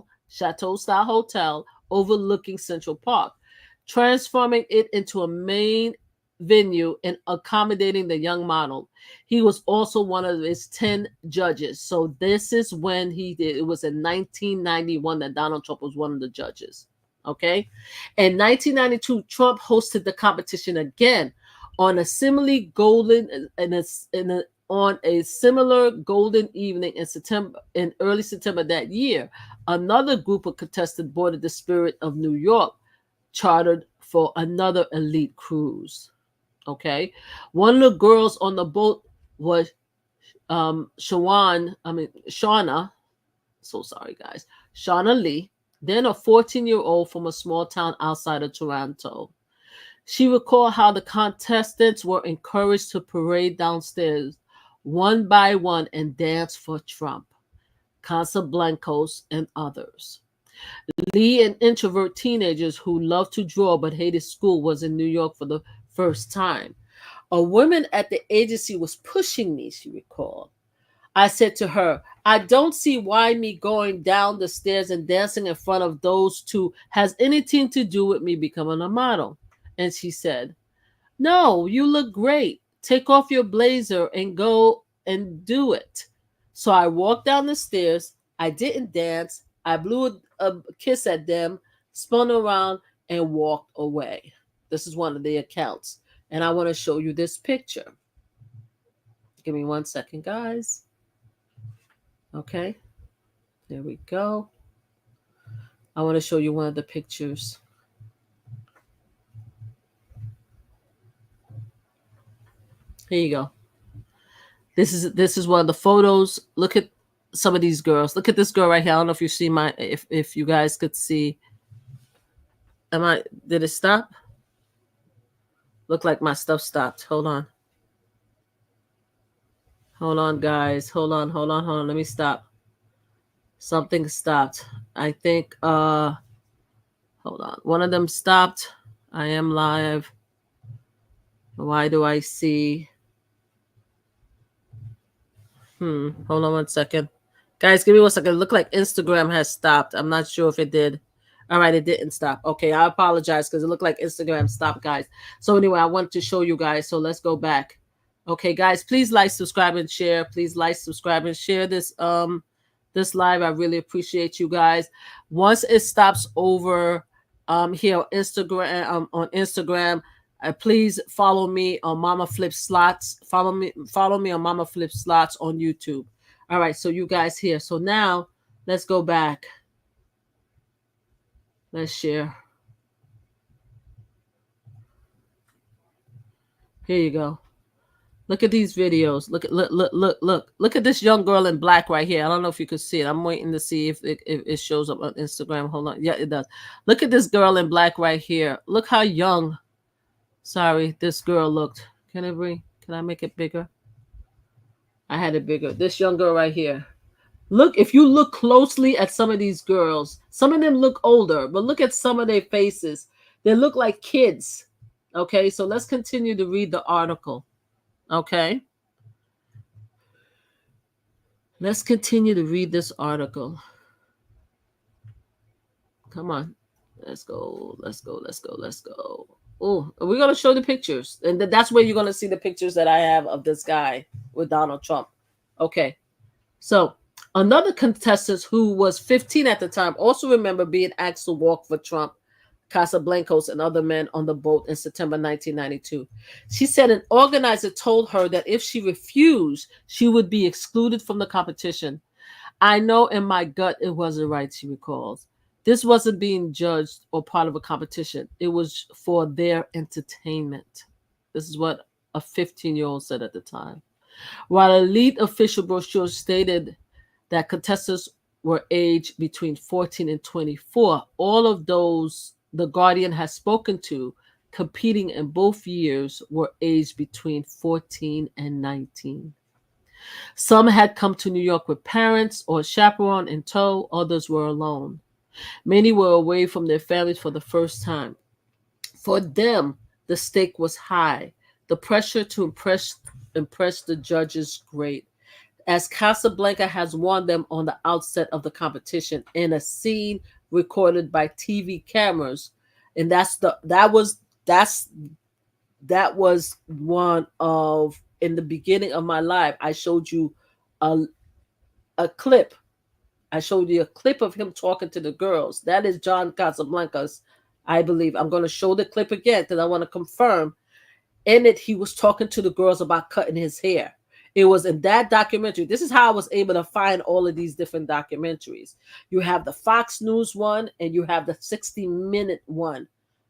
overlooking Central Park, transforming it into a main venue and accommodating the young model. He was also one of his 10 judges. So this is when he did. It was in 1991 that Donald Trump was one of the judges. Okay. In 1992, Trump hosted the competition again on a similar golden evening in early September that year. Another group of contestants boarded the Spirit of New York, chartered for another elite cruise. Okay, one of the girls on the boat was Shauna. So sorry, guys. Shauna Lee, then a 14-year-old from a small town outside of Toronto. She recalled how the contestants were encouraged to parade downstairs one by one and dance for Trump. Casablancos, and others. Lee, an introvert teenager who loved to draw but hated school, was in New York for the first time. A woman at the agency was pushing me, she recalled. I said to her, I don't see why me going down the stairs and dancing in front of those two has anything to do with me becoming a model. And she said, no, you look great. Take off your blazer and go and do it. So I walked down the stairs. I didn't dance. I blew a kiss at them, spun around, and walked away. This is one of the accounts. And I want to show you this picture. Give me 1 second, guys. Okay. There we go. I want to show you one of the pictures. Here you go. This is one of the photos. Look at some of these girls. Look at this girl right here. I don't know if you see if you guys could see. Did it stop? Look like my stuff stopped. Hold on. Hold on, guys. Hold on. Let me stop. Something stopped. I think hold on. One of them stopped. I am live. Why do I see? Hold on 1 second. Guys, give me 1 second. It looked like Instagram has stopped. I'm not sure if it did. All right, it didn't stop. Okay, I apologize because it looked like Instagram stopped, guys. So anyway, I wanted to show you guys. So let's go back. Okay, guys, please like, subscribe, and share. Please like, subscribe, and share this this live. I really appreciate you guys. Once it stops over here on Instagram, please follow me on MamaFlip Slots. Follow me on MamaFlip Slots on YouTube. All right, so you guys here. So now let's go back. Let's share. Here you go. Look at these videos. Look at this young girl in black right here. I don't know if you could see it. I'm waiting to see if it shows up on Instagram. Hold on. Yeah, it does. Look at this girl in black right here. Look how young. Sorry, this girl looked. Can I make it bigger? I had it bigger. This young girl right here. Look, if you look closely at some of these girls, some of them look older, but look at some of their faces. They look like kids. Okay, so let's continue to read the article. Okay. Let's continue to read this article. Come on. Let's go. Oh, we're going to show the pictures. And that's where you're going to see the pictures that I have of this guy with Donald Trump. Okay. So another contestant who was 15 at the time also remember being asked to walk for Trump, Casablancos, and other men on the boat in September 1992. She said an organizer told her that if she refused, she would be excluded from the competition. I know in my gut it wasn't right, she recalls. This wasn't being judged or part of a competition. It was for their entertainment. This is what a 15-year-old said at the time. While elite official brochures stated that contestants were aged between 14 and 24, all of those The Guardian has spoken to competing in both years were aged between 14 and 19. Some had come to New York with parents or a chaperone in tow. Others were alone. Many were away from their families for the first time. For them, the stake was high. The pressure to impress the judges great, as Casablanca has warned them on the outset of the competition in a scene recorded by TV cameras. And that was one of, in the beginning of my life, I showed you a clip. I showed you a clip of him talking to the girls. That is John Casablancas, I believe. I'm going to show the clip again because I want to confirm. In it, he was talking to the girls about cutting his hair. It was in that documentary. This is how I was able to find all of these different documentaries. You have the Fox News one and you have the 60-minute one.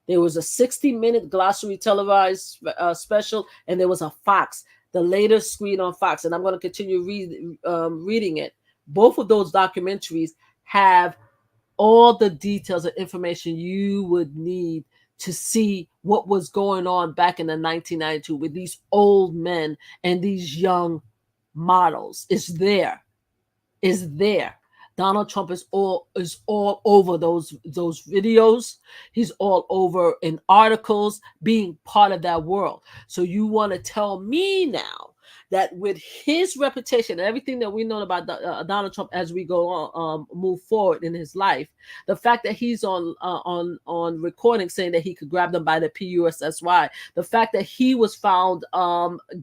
There was a 60-minute glossary televised special, and there was a Fox, the later screen on Fox. And I'm going to continue reading it. Both of those documentaries have all the details and information you would need to see what was going on back in the 1992 with these old men and these young models. It's there. Donald Trump is all over those videos. He's all over in articles, being part of that world. So you want to tell me now that with his reputation and everything that we know about Donald Trump as we go on, move forward in his life, the fact that he's on recording saying that he could grab them by the PUSSY, the fact that he was found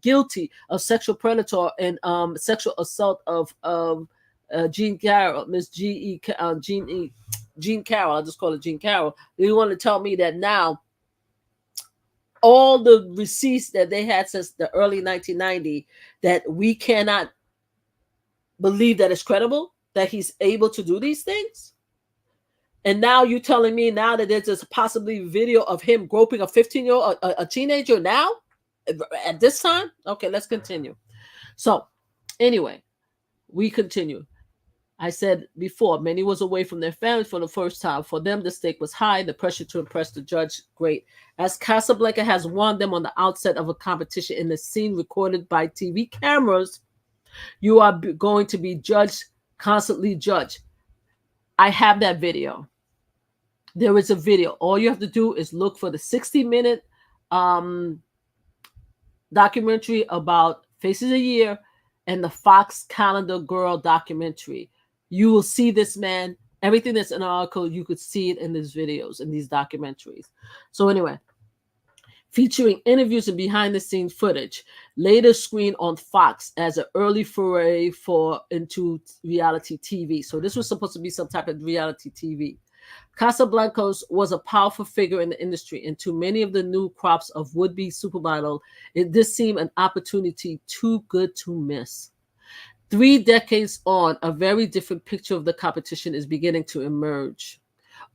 guilty of sexual predator and sexual assault of Jean Carroll, Miss Jean Carroll. I just call it Jean Carroll. You want to tell me that now all the receipts that they had since the early 1990s, that we cannot believe that it's credible that he's able to do these things? And now you're telling me now that there's a possibly video of him groping a 15-year-old, a teenager now at this time? Okay, let's continue. So anyway, we continue. I said before, many was away from their families for the first time. For them, the stake was high, the pressure to impress the judge great. As Casablanca has warned them on the outset of a competition in the scene recorded by TV cameras, you are going to be judged, constantly judged. I have that video. There is a video. All you have to do is look for the 60-minute documentary about Faces a Year and the Fox Calendar Girl documentary. You will see this man. Everything that's in the article, you could see it in these videos, in these documentaries. So anyway, featuring interviews and behind-the-scenes footage, later screened on Fox as an early foray into reality TV. So this was supposed to be some type of reality TV. Casablancas was a powerful figure in the industry, and to many of the new crops of would-be supermodel, this seemed an opportunity too good to miss. 3 decades on, a very different picture of the competition is beginning to emerge.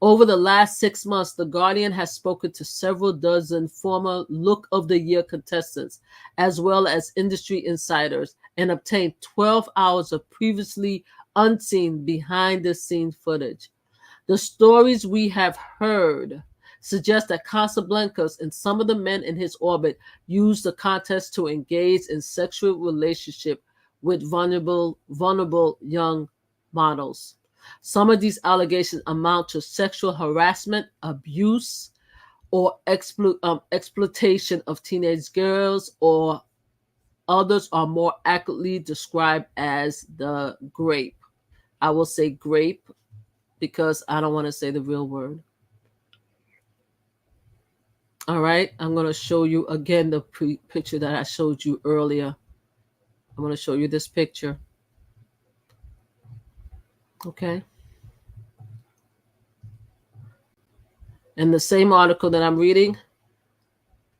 Over the last 6 months, The Guardian has spoken to several dozen former Look of the Year contestants, as well as industry insiders, and obtained 12 hours of previously unseen behind-the-scenes footage. The stories we have heard suggest that Casablancas and some of the men in his orbit used the contest to engage in sexual relationship with vulnerable young models. Some of these allegations amount to sexual harassment, abuse, or exploitation of teenage girls, or others are more accurately described as the grape. I will say grape because I don't want to say the real word. All right, I'm going to show you again the picture that I showed you earlier. I'm going to show you this picture. Okay. In the same article that I'm reading,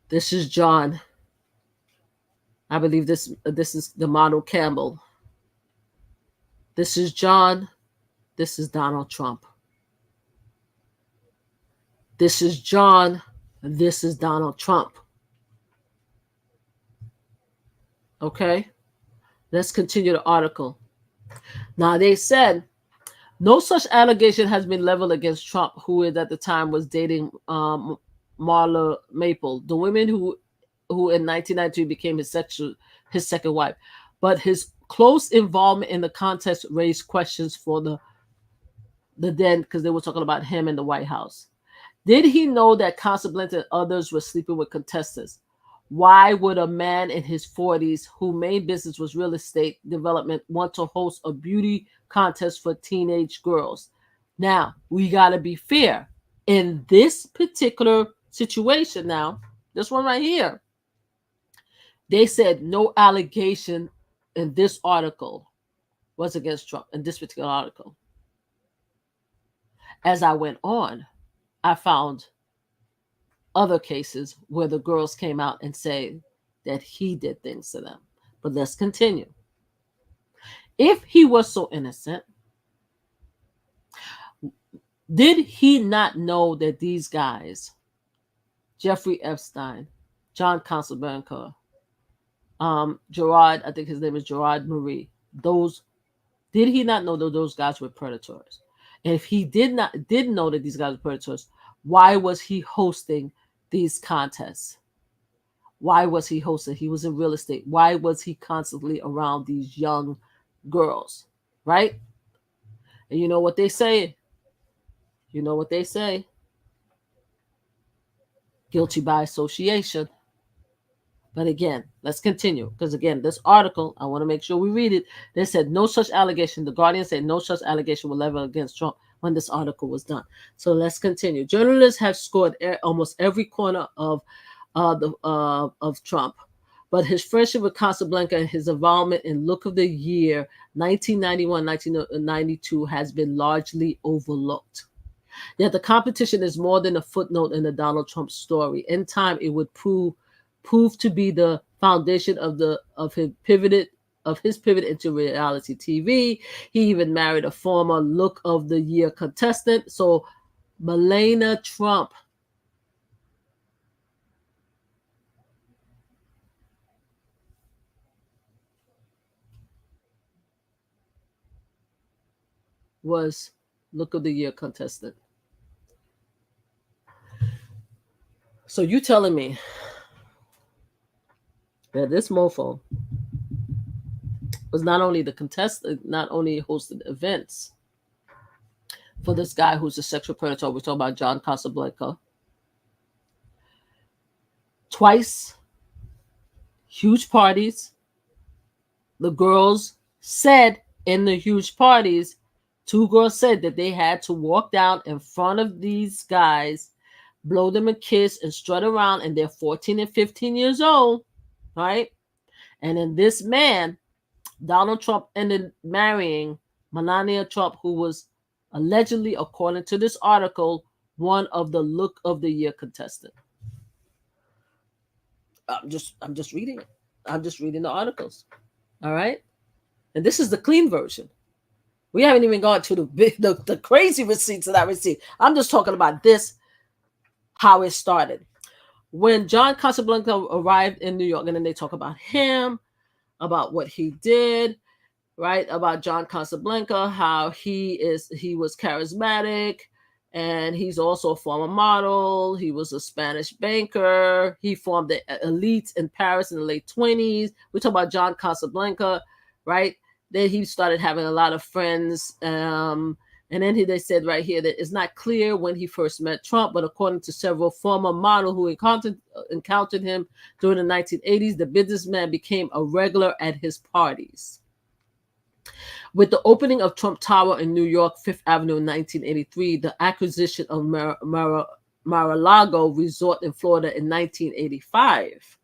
this is John. I believe this is the model Campbell. This is John. This is Donald Trump. This is John. This is Donald Trump. Okay? Let's continue the article. Now, they said no such allegation has been leveled against Trump, who at the time was dating Marla Maple, the woman who in 1992 became his second wife. But his close involvement in the contest raised questions for the then, because they were talking about him in the White House. Did he know that Casablanca and others were sleeping with contestants? Why would a man in his 40s, whose main business was real estate development, want to host a beauty contest for teenage girls? Now, we got to be fair. In this particular situation now, this one right here, they said no allegation in this article was against Trump, in this particular article. As I went on, I found other cases where the girls came out and say that he did things to them. But let's continue. If he was so innocent, did he not know that these guys, Jeffrey Epstein, John Casablanca, Gerard, I think his name is Gerard Marie, did he not know that those guys were predators? And if he didn't know that these guys were predators, why was he hosting these contests? Why was he hosting? He was in real estate. Why was he constantly around these young girls? Right? And you know what they say? You know what they say? Guilty by association. But again, let's continue. Because again, this article, I want to make sure we read it. They said no such allegation. The Guardian said no such allegation was leveled against Trump when this article was done. So let's continue. Journalists have scored almost every corner of Trump. But his friendship with Casablanca and his involvement in Look of the Year 1991, 1992 has been largely overlooked. Yet the competition is more than a footnote in the Donald Trump story. In time, it would prove to be the foundation of his pivot into reality TV. He even married a former Look of the Year contestant. So Melania Trump was Look of the Year contestant. So you telling me that this mofo was not only the contestant, not only hosted events for this guy who's a sexual predator, we're talking about John Casablanca, twice, huge parties. The girls said in the huge parties, 2 girls said that they had to walk down in front of these guys, blow them a kiss, and strut around, and they're 14 and 15 years old, right? And then this man, Donald Trump, ended marrying Melania Trump, who was allegedly, according to this article, one of the Look of the Year contestants. I'm just reading it. I'm just reading the articles. All right. And this is the clean version. We haven't even gone to the crazy receipts that I received. I'm just talking about this, how it started. When John Casablanca arrived in New York, and then they talk about him, about what he did, right? About John Casablanca, how he was charismatic, and he's also a former model. He was a Spanish banker. He formed the elite in Paris in the late 20s. We talk about John Casablanca, right? Then he started having a lot of friends. And then they said right here that it's not clear when he first met Trump, but according to several former models who encountered him during the 1980s, the businessman became a regular at his parties. With the opening of Trump Tower in New York, 5th Avenue in 1983, the acquisition of Mar-a-Lago Resort in Florida in 1985.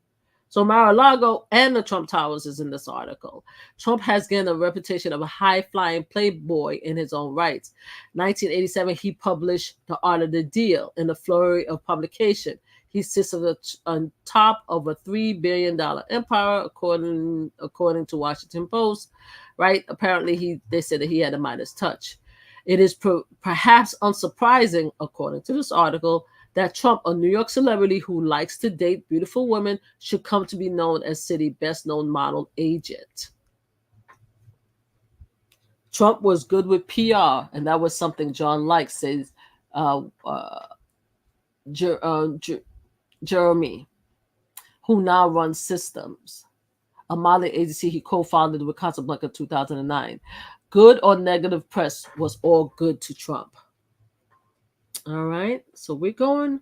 So Mar-a-Lago and the Trump Towers is in this article. Trump has gained a reputation of a high-flying playboy in his own rights. 1987, he published The Art of the Deal in a flurry of publication. He sits on top of a $3 billion empire, according to Washington Post, right? Apparently, they said that he had a Midas touch. It is perhaps unsurprising, according to this article, that Trump, a New York celebrity who likes to date beautiful women, should come to be known as city best-known model agent. Trump was good with PR, and that was something John likes, says Jeremy, who now runs Systems, a modeling agency he co-founded with Casablanca in 2009. Good or negative press was all good to Trump. All right, so we're going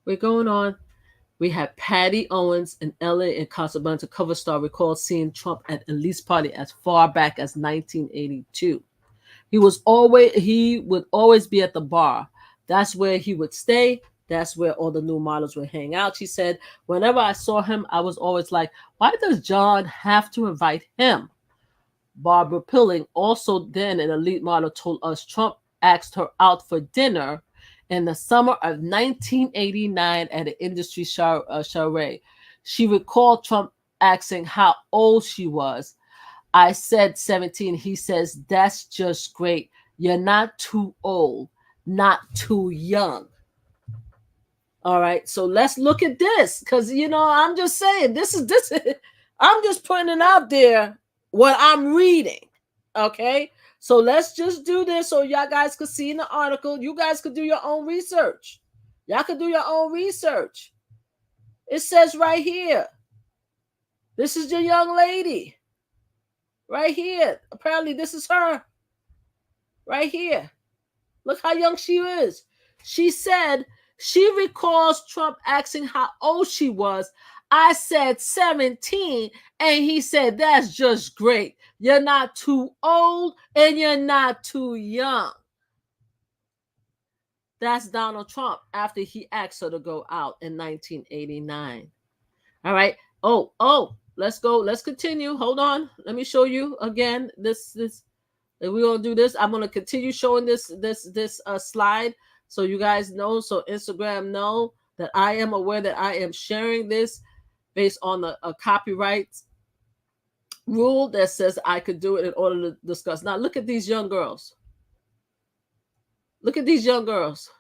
on. We have Patty Owens in LA and Casablanca cover star recalled seeing Trump at Elise party as far back as 1982. He would always be at the bar. That's where he would stay. That's where all the new models would hang out. She said, whenever I saw him, I was always like, why does John have to invite him? Barbara Pilling, also then an elite model, told us Trump asked her out for dinner in the summer of 1989 at an industry soiree. She recalled Trump asking how old she was. I said 17. He says, that's just great. You're not too old, not too young. All right, so let's look at this, because I'm just saying this is I'm just putting it out there what I'm reading. Okay, so let's just do this so y'all guys could see in the article. You guys could do your own research. Y'all could do your own research. It says right here, this is the young lady right here. Apparently this is her. Right here. Look how young she is. She said she recalls Trump asking how old she was. I said 17, and he said, that's just great. You're not too old, and you're not too young. That's Donald Trump after he asked her to go out in 1989. All right. Let's go. Let's continue. Hold on. Let me show you again. This. We're gonna do this. I'm gonna continue showing this slide so you guys know, so Instagram know that I am aware that I am sharing this based on a copyright rule that says I could do it in order to discuss. Now look at these young girls. Look at these young girls.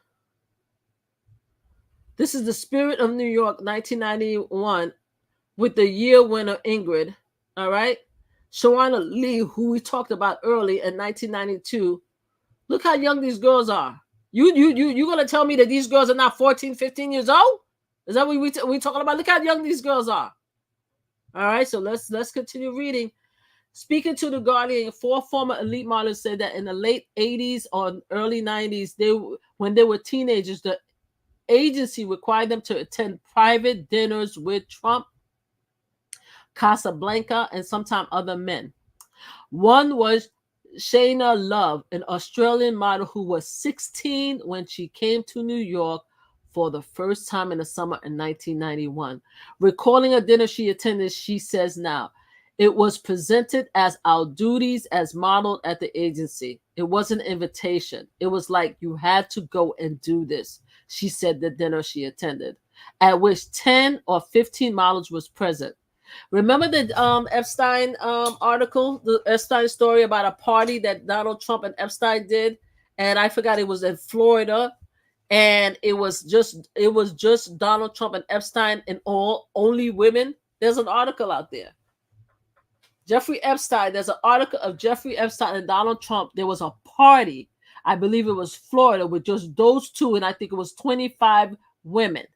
This is the Spirit of New York, 1991, with the year winner Ingrid. All right, Shawana Lee, who we talked about early in 1992. Look how young these girls are. You gonna tell me that these girls are not 14, 15 years old? Is that what we talking about? Look how young these girls are. All right, so let's continue reading. Speaking to The Guardian, 4 former elite models said that in the late 80s or early 90s, when they were teenagers, the agency required them to attend private dinners with Trump, Casablanca, and sometimes other men. One was Shayna Love, an Australian model who was 16 when she came to New York for the first time in the summer in 1991. Recalling a dinner she attended, she says now, it was presented as our duties as modeled at the agency. It wasn't an invitation. It was like you had to go and do this, she said the dinner she attended, at which 10 or 15 models was present. Remember the Epstein article, the Epstein story about a party that Donald Trump and Epstein did, and I forgot it was in Florida, and it was just Donald Trump and Epstein and only women. There's an article out there. Jeffrey Epstein. There's an article of Jeffrey Epstein and Donald Trump. There was a party, I believe it was Florida, with just those two, and I think it was 25 women.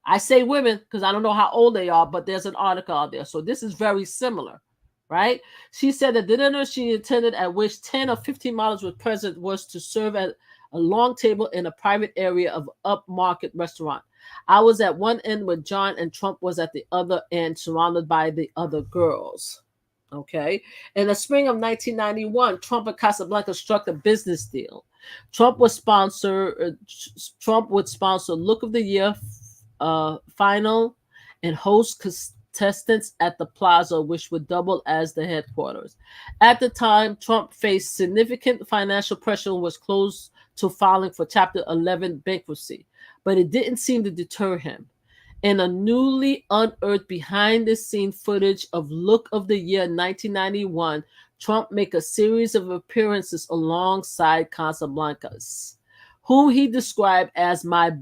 I say women because I don't know how old they are, but there's an article out there. So this is very similar, right? She said that the dinner she attended, at which 10 or 15 models were present, was to serve at a long table in a private area of upmarket restaurant. I was at one end with John, and Trump was at the other end, surrounded by the other girls. Okay. In the spring of 1991, Trump and Casablanca struck a business deal. Trump would sponsor Look of the Year final and host contestants at the plaza, which would double as the headquarters. At the time, Trump faced significant financial pressure and was close to filing for Chapter 11 bankruptcy, but it didn't seem to deter him. In a newly unearthed behind-the-scenes footage of Look of the Year 1991, Trump made a series of appearances alongside Casablancas, whom he described as my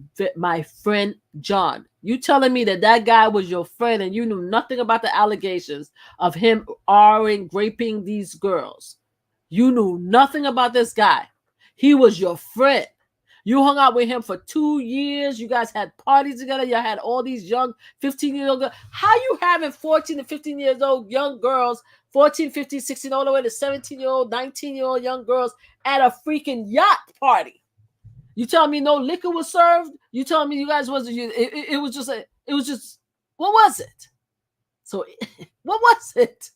friend John. You telling me that guy was your friend and you knew nothing about the allegations of him raping these girls? You knew nothing about this guy. He was your friend. You hung out with him for 2 years. You guys had parties together. You had all these young 15-year-old girls. How you having 14 to 15 years old young girls, 14, 15, 16, all the way to 17-year-old, 19-year-old young girls at a freaking yacht party? You tell me no liquor was served? You tell me you guys it was just what was it? So what was it?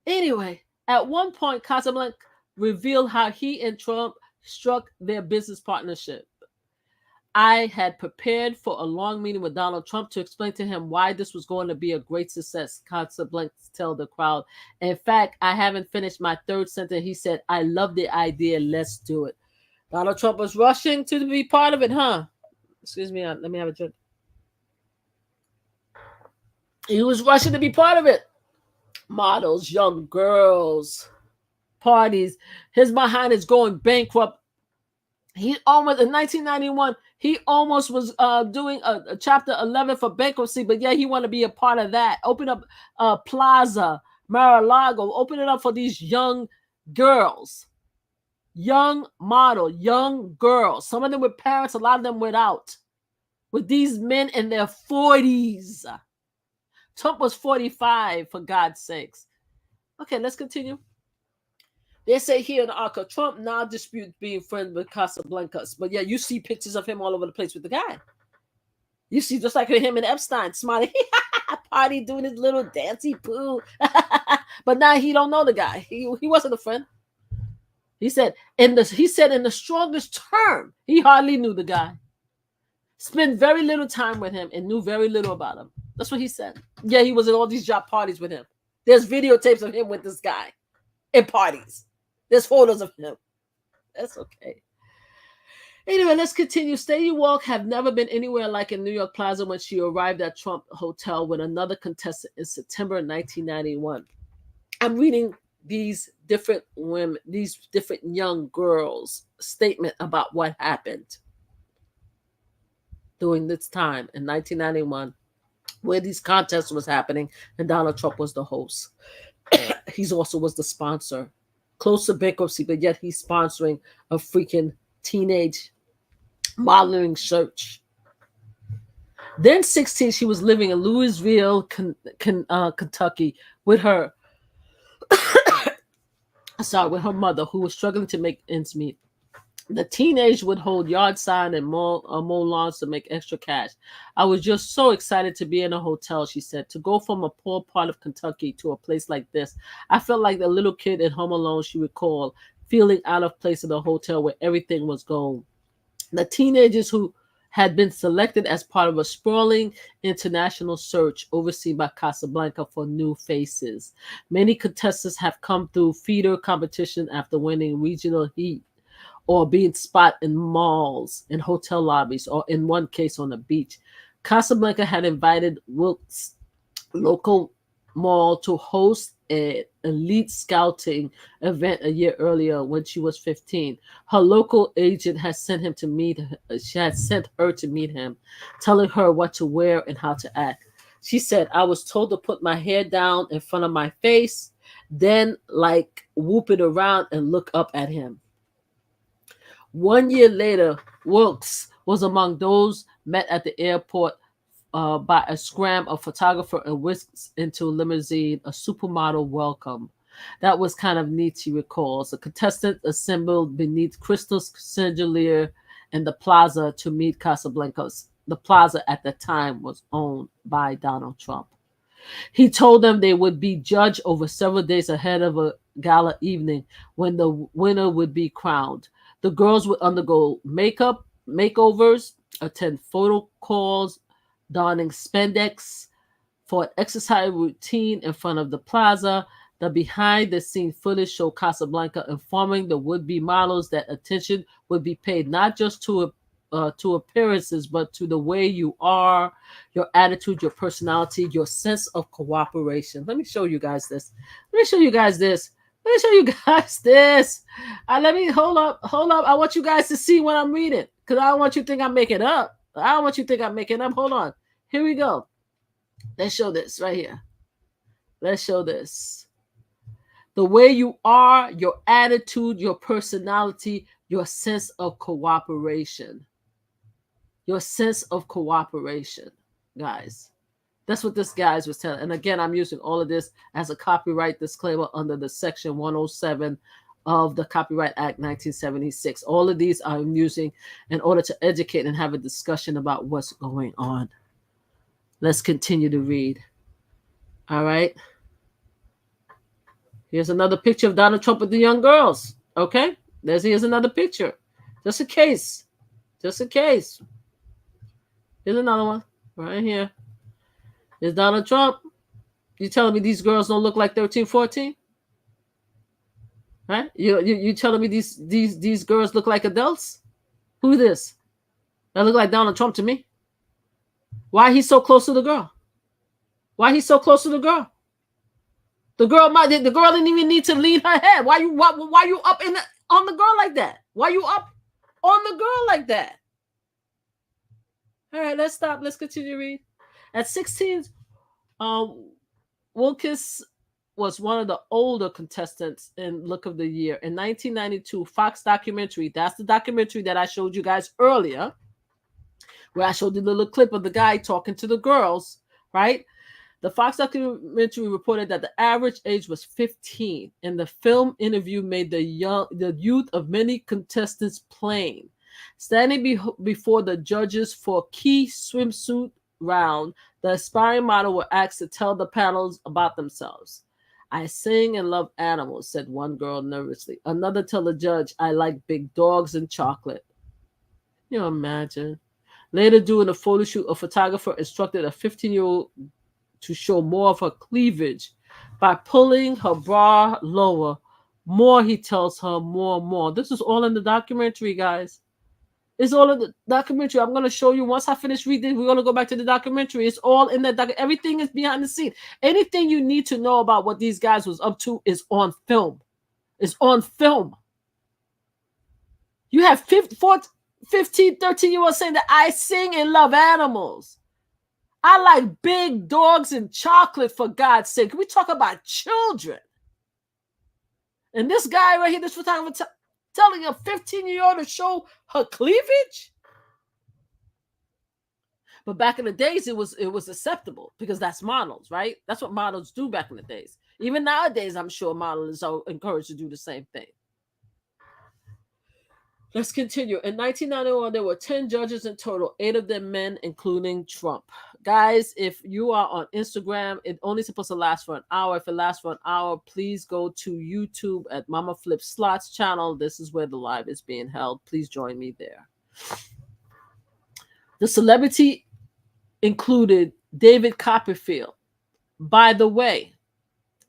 Anyway, at one point, Casablanca revealed how he and Trump struck their business partnership. I had prepared for a long meeting with Donald Trump to explain to him why this was going to be a great success, Casablanca told the crowd. In fact, I haven't finished my third sentence. He said, I love the idea. Let's do it. Donald Trump was rushing to be part of it, huh? Excuse me. Let me have a drink. He was rushing to be part of it. Models, young girls, parties. His behind is going bankrupt. He almost, in 1991, he almost was doing a Chapter 11 for bankruptcy, but yeah, he wanted to be a part of that. Open up Plaza, Mar-a-Lago, open it up for these young girls. Young model, young girls. Some of them with parents, a lot of them without. With these men in their 40s. Trump was 45, for God's sakes. Okay, let's continue. They say here in the article, Trump now disputes being friends with Casablancas. But yeah, you see pictures of him all over the place with the guy. You see just like him and Epstein smiling, party doing his little dancey poo. But now he don't know the guy. He wasn't a friend. He said in the strongest term, he hardly knew the guy. Spent very little time with him and knew very little about him. That's what he said. Yeah, he was at all these job parties with him. There's videotapes of him with this guy at parties. There's photos of him. That's okay. Anyway, let's continue. Stacey Walk have never been anywhere like in New York Plaza when she arrived at Trump Hotel with another contestant in September 1991. I'm reading these different women, these different young girls' statement about what happened during this time in 1991, where these contests was happening, and Donald Trump was the host. He also was the sponsor. Close to bankruptcy, but yet he's sponsoring a freaking teenage modeling search. Then 16, she was living in Louisville, Kentucky, with her with her mother, who was struggling to make ends meet. The teenage would hold yard sign and mow lawns to make extra cash. I was just so excited to be in a hotel, she said. To go from a poor part of Kentucky to a place like this, I felt like the little kid at Home Alone, she recalled, feeling out of place in the hotel where everything was gold. The teenagers who had been selected as part of a sprawling international search overseen by Casablanca for new faces. Many contestants have come through feeder competition after winning regional heat, or being spotted in malls, in hotel lobbies, or in one case on the beach. Casablanca had invited Wilkes' local mall to host an elite scouting event a year earlier when she was 15. Her local agent had sent her to meet him, telling her what to wear and how to act. She said, I was told to put my hair down in front of my face, then whoop it around and look up at him. 1 year later, Wilkes was among those met at the airport by a scram of photographer and whisked into a limousine, a supermodel welcome. That was kind of neat, she recalls. The contestant assembled beneath crystal chandelier in the plaza to meet Casablancas. The plaza at the time was owned by Donald Trump. He told them they would be judged over several days ahead of a gala evening when the winner would be crowned. The girls would undergo makeup, makeovers, attend photo calls, donning spandex for an exercise routine in front of the plaza. The behind-the-scenes footage showed Casablanca informing the would-be models that attention would be paid not just to appearances, but to the way you are, your attitude, your personality, your sense of cooperation. Let me show you guys this. Let me show you guys this. Let me hold up. I want you guys to see what I'm reading, because I don't want you to think I'm making up. Hold on. Here we go. Let's show this right here. Let's show this. The way you are, your attitude, your personality, your sense of cooperation. Your sense of cooperation, guys. That's what this guy was telling. And again, I'm using all of this as a copyright disclaimer under the Section 107 of the Copyright Act 1976. All of these I'm using in order to educate and have a discussion about what's going on. Let's continue to read. All right. Here's another picture of Donald Trump with the young girls. Okay. Here's another picture. Just in case. Here's another one right here. Is Donald Trump. You telling me these girls don't look like 13, 14? Right? You telling me these girls look like adults? Who this? That look like Donald Trump to me. Why he so close to the girl? The girl didn't even need to lean her head. Why you up on the girl like that? Why you up on the girl like that? All right, let's stop. Let's continue to read. At 16, Wilkes was one of the older contestants in Look of the Year. In 1992, Fox documentary, that's the documentary that I showed you guys earlier, where I showed you the little clip of the guy talking to the girls, right? The Fox documentary reported that the average age was 15, and the film interview made the youth of many contestants plain. Standing before the judges for a key swimsuit round, the aspiring model were asked to tell the panels about themselves. I sing and love animals, said one girl nervously. Another told the judge, I like big dogs and chocolate. You know, imagine. Later, during a photo shoot, a photographer instructed a 15-year-old to show more of her cleavage by pulling her bra lower. More, he tells her, more and more. This is all in the documentary, guys. It's all in the documentary. I'm going to show you once I finish reading. We're going to go back to the documentary. It's all in that documentary. Everything is behind the scene. Anything you need to know about what these guys was up to is on film. It's on film. You have 15, 13-year-olds saying that I sing and love animals. I like big dogs and chocolate, for God's sake. Can we talk about children? And this guy right here, this photographer, telling a 15-year-old to show her cleavage? But back in the days, it was acceptable because that's models, right? That's what models do back in the days. Even nowadays, I'm sure models are encouraged to do the same thing. Let's continue. In 1991, there were 10 judges in total, 8 of them men, including Trump. Guys, if you are on Instagram, it's only supposed to last for an hour. If it lasts for an hour, please go to YouTube at MamaFlip Slots channel. This is where the live is being held. Please join me there. The celebrity included David Copperfield. By the way,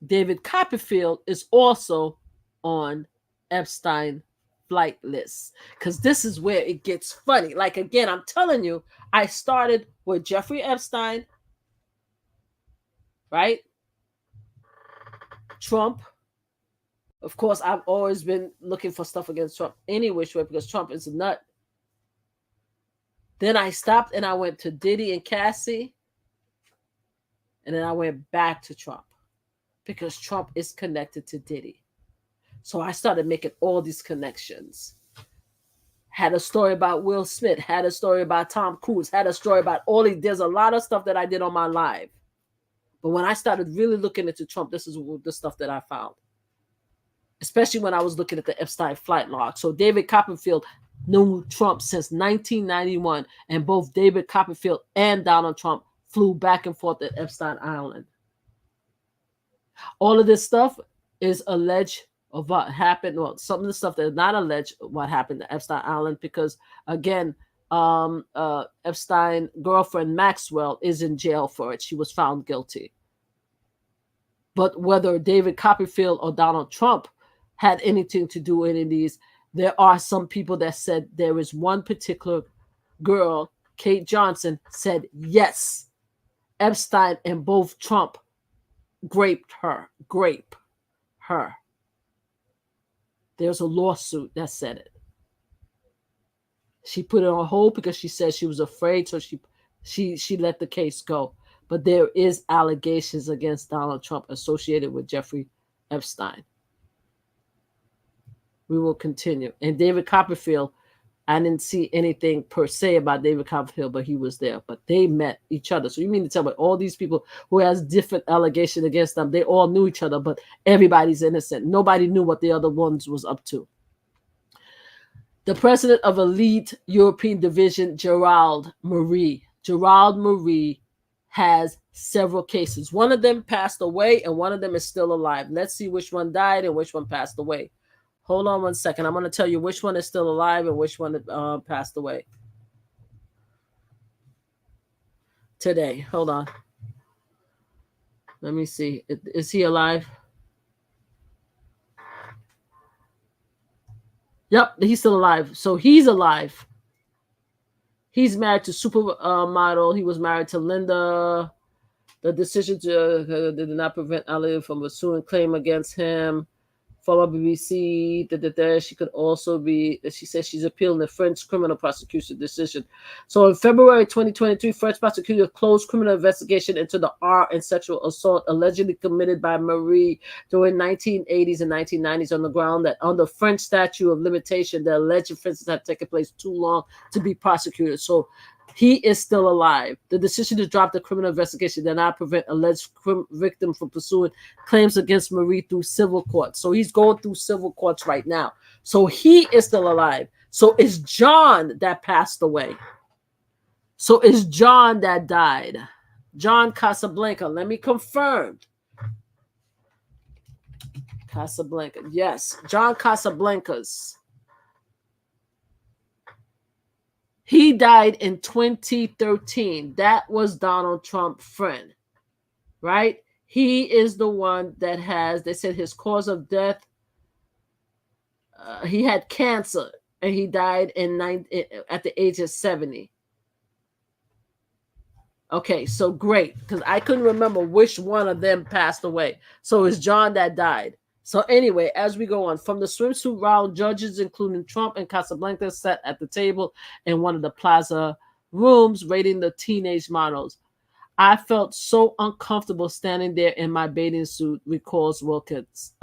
David Copperfield is also on Epstein flight lists, because this is where it gets funny. Like, again, I'm telling you, I started with Jeffrey Epstein, right? Trump. Of course, I've always been looking for stuff against Trump any which way because Trump is a nut. Then I stopped and I went to Diddy and Cassie, and then I went back to Trump because Trump is connected to Diddy. So I started making all these connections. Had a story about Will Smith, had a story about Tom Cruise, had a story about all these. There's a lot of stuff that I did on my live. But when I started really looking into Trump, this is the stuff that I found. Especially when I was looking at the Epstein flight log. So David Copperfield knew Trump since 1991. And both David Copperfield and Donald Trump flew back and forth at Epstein Island. All of this stuff is alleged of what happened. Well, some of the stuff that is not alleged what happened to Epstein Island, because again, Epstein girlfriend Maxwell is in jail for it. She was found guilty. But whether David Copperfield or Donald Trump had anything to do with any of these, there are some people that said there is one particular girl, Kate Johnson, said yes, Epstein and both Trump grape her. There's a lawsuit that said it. She put it on hold because she said she was afraid, so she let the case go. But there is allegations against Donald Trump associated with Jeffrey Epstein. We will continue. And David Copperfield, I didn't see anything per se about David Copperfield, but he was there. But they met each other. So you mean to tell me all these people who has different allegations against them, they all knew each other, but everybody's innocent. Nobody knew what the other ones was up to. The president of Elite European Division, Gerald Marie has several cases. One of them passed away and one of them is still alive. Let's see which one died and which one passed away. Hold on one second. I'm going to tell you which one is still alive and which one passed away today. Hold on. Let me see. Is he alive? Yep, he's still alive. So he's alive. He's married to supermodel. He was married to Linda. The decision did not prevent Ali from pursuing claim against him. Former BBC, she could also be, she says she's appealing the French criminal prosecution decision. So in February 2023, French prosecutors closed criminal investigation into the art and sexual assault allegedly committed by Marie during 1980s and 1990s on the ground that under French statute of limitation, the alleged offenses had taken place too long to be prosecuted. So He is still alive. The decision to drop the criminal investigation did not prevent alleged victim from pursuing claims against Marie through civil courts. So he's going through civil courts right now. So he is still alive. So it's John that passed away. So it's John that died. John Casablanca. Let me confirm. Casablanca. Yes, John Casablancas. He died in 2013. That was Donald Trump's friend, right? He is the one that has, they said his cause of death, he had cancer and he died at the age of 70. Okay, so great, because I couldn't remember which one of them passed away. So it's John that died. So anyway, as we go on, from the swimsuit round, judges, including Trump and Casablanca, sat at the table in one of the plaza rooms, rating the teenage models. I felt so uncomfortable standing there in my bathing suit, recalls Wilkes.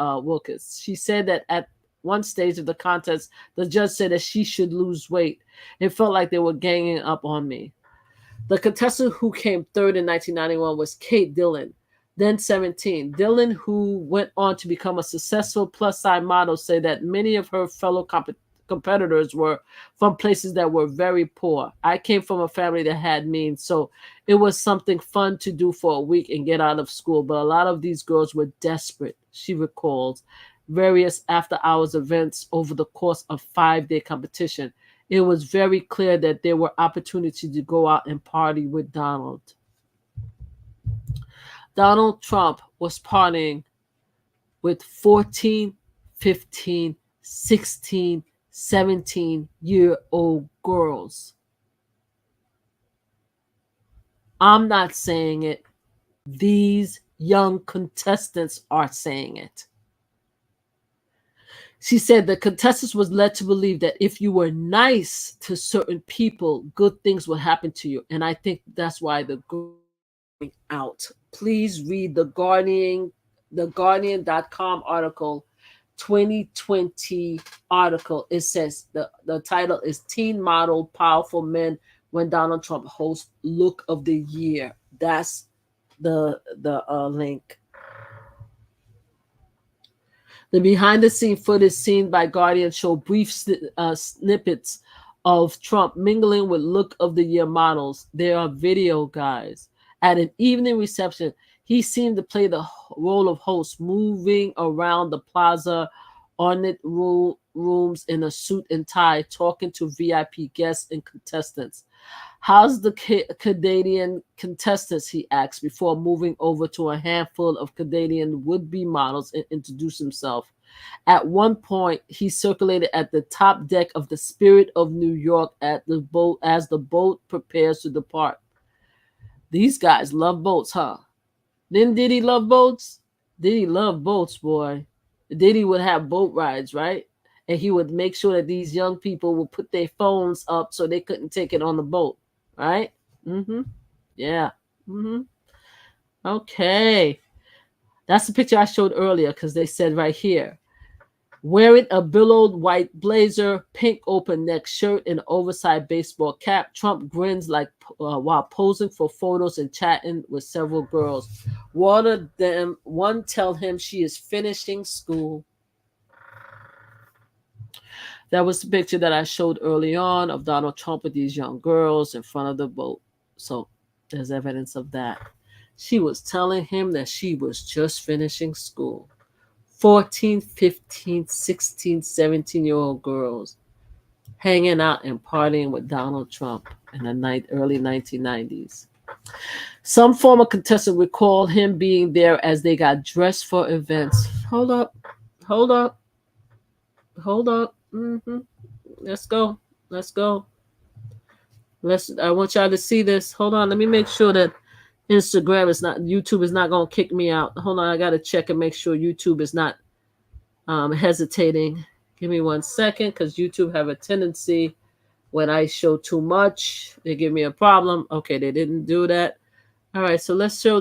She said that at one stage of the contest, the judge said that she should lose weight. It felt like they were ganging up on me. The contestant who came third in 1991 was Kate Dillon, then 17. Dillon, who went on to become a successful plus-size model, said that many of her fellow competitors were from places that were very poor. I came from a family that had means, so it was something fun to do for a week and get out of school, but a lot of these girls were desperate, she recalls. Various after-hours events over the course of 5-day competition. It was very clear that there were opportunities to go out and party with Donald. Donald Trump was partying with 14, 15, 16, 17-year-old girls. I'm not saying it. These young contestants are saying it. She said the contestants was led to believe that if you were nice to certain people, good things would happen to you. And I think that's why the girls are going out. Please read the Guardian.com article, 2020 article. It says the title is Teen Model Powerful Men When Donald Trump Hosts Look of the Year. That's the link. The behind-the-scene footage seen by Guardian showed brief snippets of Trump mingling with Look of the Year models. There are video, guys. At an evening reception, he seemed to play the role of host, moving around the plaza ornate rooms in a suit and tie, talking to VIP guests and contestants. How's the Canadian contestants, he asked, before moving over to a handful of Canadian would-be models and introduced himself. At one point, he circulated at the top deck of the Spirit of New York at the boat as the boat prepares to depart. These guys love boats, huh? Then Diddy love boats? Diddy loved boats, boy. Diddy would have boat rides, right? And he would make sure that these young people would put their phones up so they couldn't take it on the boat, right? Yeah. Okay. That's the picture I showed earlier because they said right here, wearing a billowed white blazer, pink open neck shirt, and oversized baseball cap, Trump grins like while posing for photos and chatting with several girls. One tell him she is finishing school. That was the picture that I showed early on of Donald Trump with these young girls in front of the boat. So there's evidence of that. She was telling him that she was just finishing school. 14, 15, 16, 17-year-old girls hanging out and partying with Donald Trump in the early 1990s. Some former contestants recall him being there as they got dressed for events. Hold up. Let's go. I want y'all to see this. Hold on. Let me make sure that YouTube is not going to kick me out. Hold on. I got to check and make sure YouTube is not hesitating. Give me 1 second because YouTube have a tendency when I show too much, they give me a problem. Okay, they didn't do that. All right, so let's show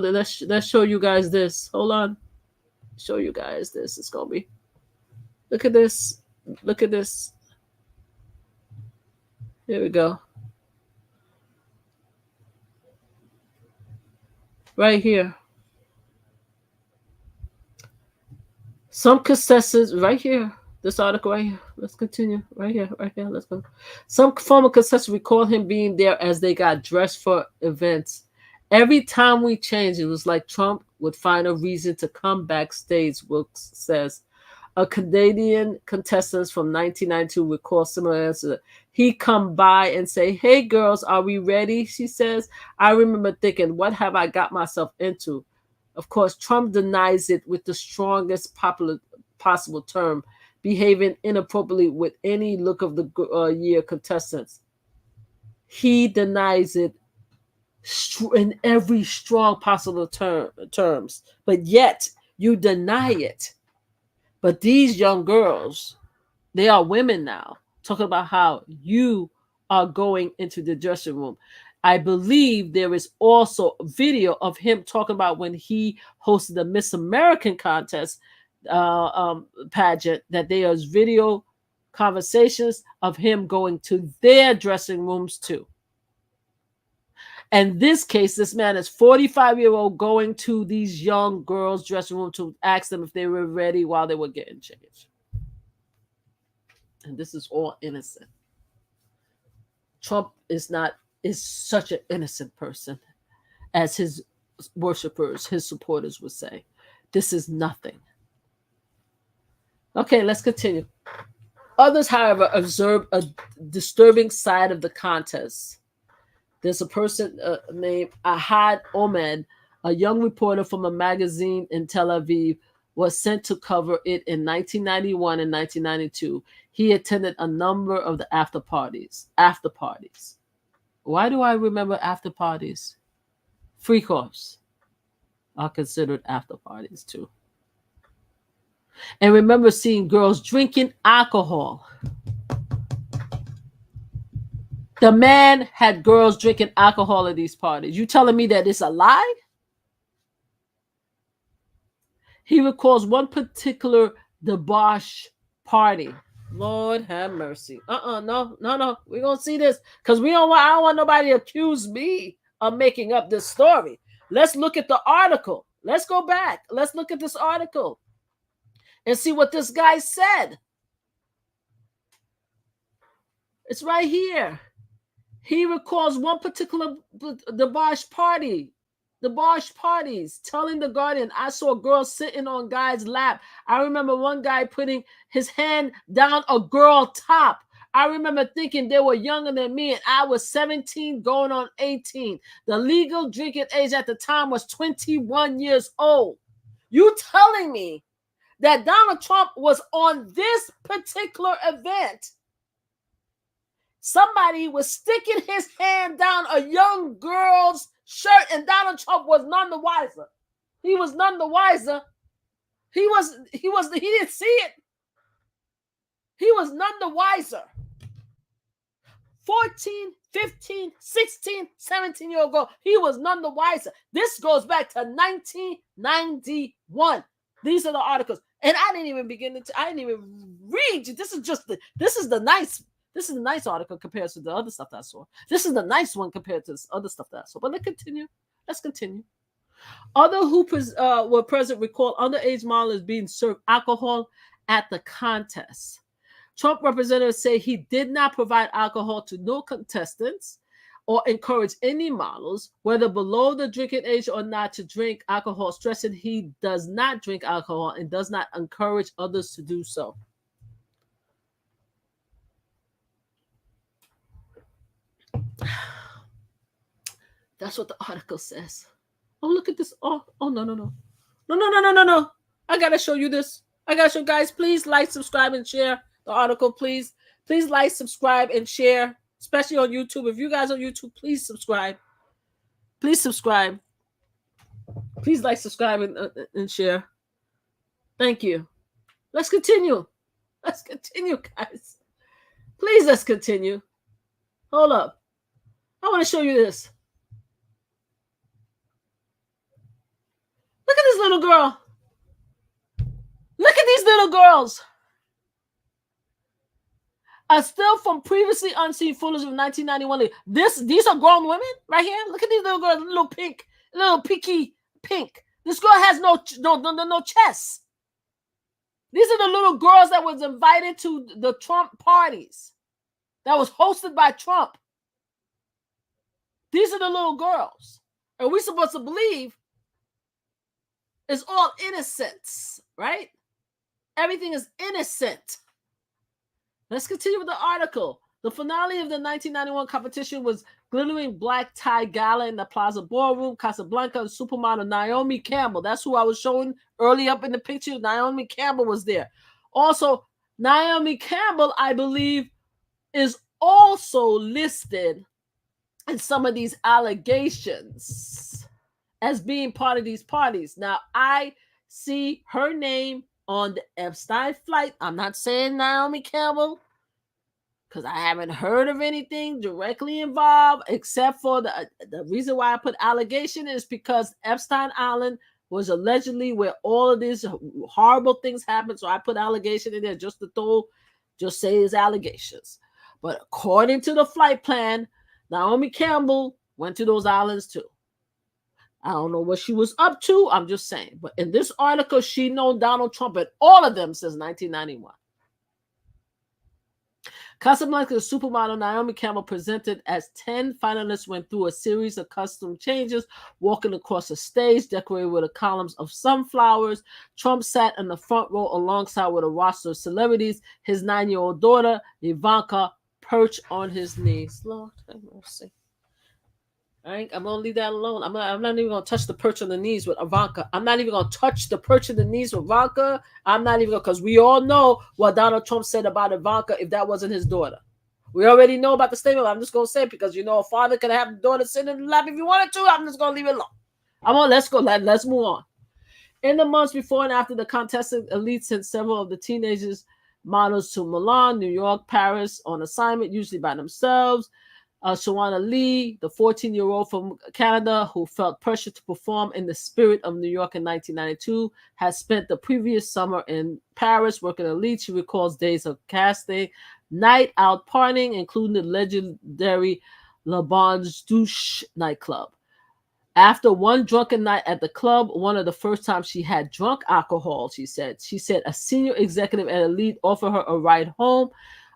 you guys this. Hold on. Show you guys this. It's going to be. Look at this. Here we go. right here. Some contestants, right here. This article right here. Let's continue. Right here, right here. Let's go. Some former contestants recall him being there as they got dressed for events. Every time we changed, it was like Trump would find a reason to come backstage, Wilkes says. A Canadian contestant from 1992 recalls similar answer. He come by and say, "Hey girls, are we ready?" She says. I remember thinking, what have I got myself into? Of course, Trump denies it with the strongest possible term, behaving inappropriately with any look of the year contestants. He denies it in every strong possible terms, but yet you deny it. But these young girls, they are women now, talking about how you are going into the dressing room. I believe there is also a video of him talking about when he hosted the Miss American contest pageant, that there's video conversations of him going to their dressing rooms too. And this case, this man is 45-year-old going to these young girls' dressing room to ask them if they were ready while they were getting changed. And this is all innocent. Trump is such an innocent person, as his worshipers, his supporters would say. This is nothing. Okay, let's continue. Others, however, observed a disturbing side of the contest. There's a person named Ahad Omed, a young reporter from a magazine in Tel Aviv, was sent to cover it in 1991 and 1992. He attended a number of the after parties. Why do I remember after parties? Freak-offs are considered after parties too. And remember seeing girls drinking alcohol. The man had girls drinking alcohol at these parties. You telling me that it's a lie? He recalls one particular debauch party. Lord have mercy. No. We're going to see this because I don't want nobody to accuse me of making up this story. Let's look at the article. Let's go back. Let's look at this article and see what this guy said. It's right here. He recalls one particular debauch parties, telling The Guardian, I saw girls sitting on guys' lap. I remember one guy putting his hand down a girl top. I remember thinking they were younger than me, and I was 17 going on 18. The legal drinking age at the time was 21 years old. You telling me that Donald Trump was on this particular event? Somebody was sticking his hand down a young girl's shirt, and Donald Trump was none the wiser. He was none the wiser. He didn't see it. He was none the wiser. 14, 15, 16, 17-year-old girl. He was none the wiser. This goes back to 1991. These are the articles. And I didn't even read. This is the nice article compared to the other stuff that I saw. This is the nice one compared to this other stuff that I saw. But let's continue. Other who were present recall underage models being served alcohol at the contest. Trump representatives say he did not provide alcohol to no contestants or encourage any models, whether below the drinking age or not, to drink alcohol, stressing he does not drink alcohol and does not encourage others to do so. That's what the article says. Oh, look at this. Oh, no. No. I got to show you this. I got to show guys, please like, subscribe, and share the article, please. Please like, subscribe, and share, especially on YouTube. If you guys on YouTube, please subscribe. Please subscribe. Please like, subscribe, and share. Thank you. Let's continue. Let's continue, guys. Please, let's continue. Hold up. I want to show you this. Look at this little girl. Look at these little girls. A still from previously unseen footage of 1991. These are grown women right here. Look at these little girls, little pink little peaky pink. This girl has no chest. These are the little girls that was invited to the Trump parties that was hosted by Trump. These are the little girls. And we're supposed to believe it's all innocence, right? Everything is innocent. Let's continue with the article. The finale of the 1991 competition was glittering black tie gala in the Plaza Ballroom, Casablanca, and supermodel Naomi Campbell. That's who I was showing early up in the picture. Naomi Campbell was there. Also, Naomi Campbell, I believe, is also listed in some of these allegations as being part of these parties. Now, I see her name on the Epstein flight. I'm not saying Naomi Campbell, because I haven't heard of anything directly involved, except for the reason why I put allegation is because Epstein Island was allegedly where all of these horrible things happened. So I put allegation in there just say it's allegations. But according to the flight plan, Naomi Campbell went to those islands too. I don't know what she was up to. I'm just saying. But in this article, she known Donald Trump at all of them since 1991. Casablanca's supermodel Naomi Campbell, presented as 10 finalists, went through a series of costume changes, walking across a stage decorated with columns of sunflowers. Trump sat in the front row alongside with a roster of celebrities. His 9-year-old daughter, Ivanka, perched on his knees. Lord have mercy. I'm going to leave that alone. I'm not even going to touch the perch on the knees with Ivanka. I'm not even going to touch the perch on the knees with Ivanka. I'm not even going to, because we all know what Donald Trump said about Ivanka if that wasn't his daughter. We already know about the statement. I'm just going to say it because, a father could have the daughter sit in the lap if you wanted to. I'm just going to leave it alone. Let's go. Let's move on. In the months before and after, the contestant elite sent several of the teenagers models to Milan, New York, Paris on assignment, usually by themselves. Shawana Lee, the 14-year-old from Canada who felt pressure to perform in the spirit of New York in 1992, had spent the previous summer in Paris working elite. She recalls days of casting, night out partying, including the legendary Le Bon Douche nightclub. After one drunken night at the club, one of the first times she had drunk alcohol, she said a senior executive at Elite offered her a ride home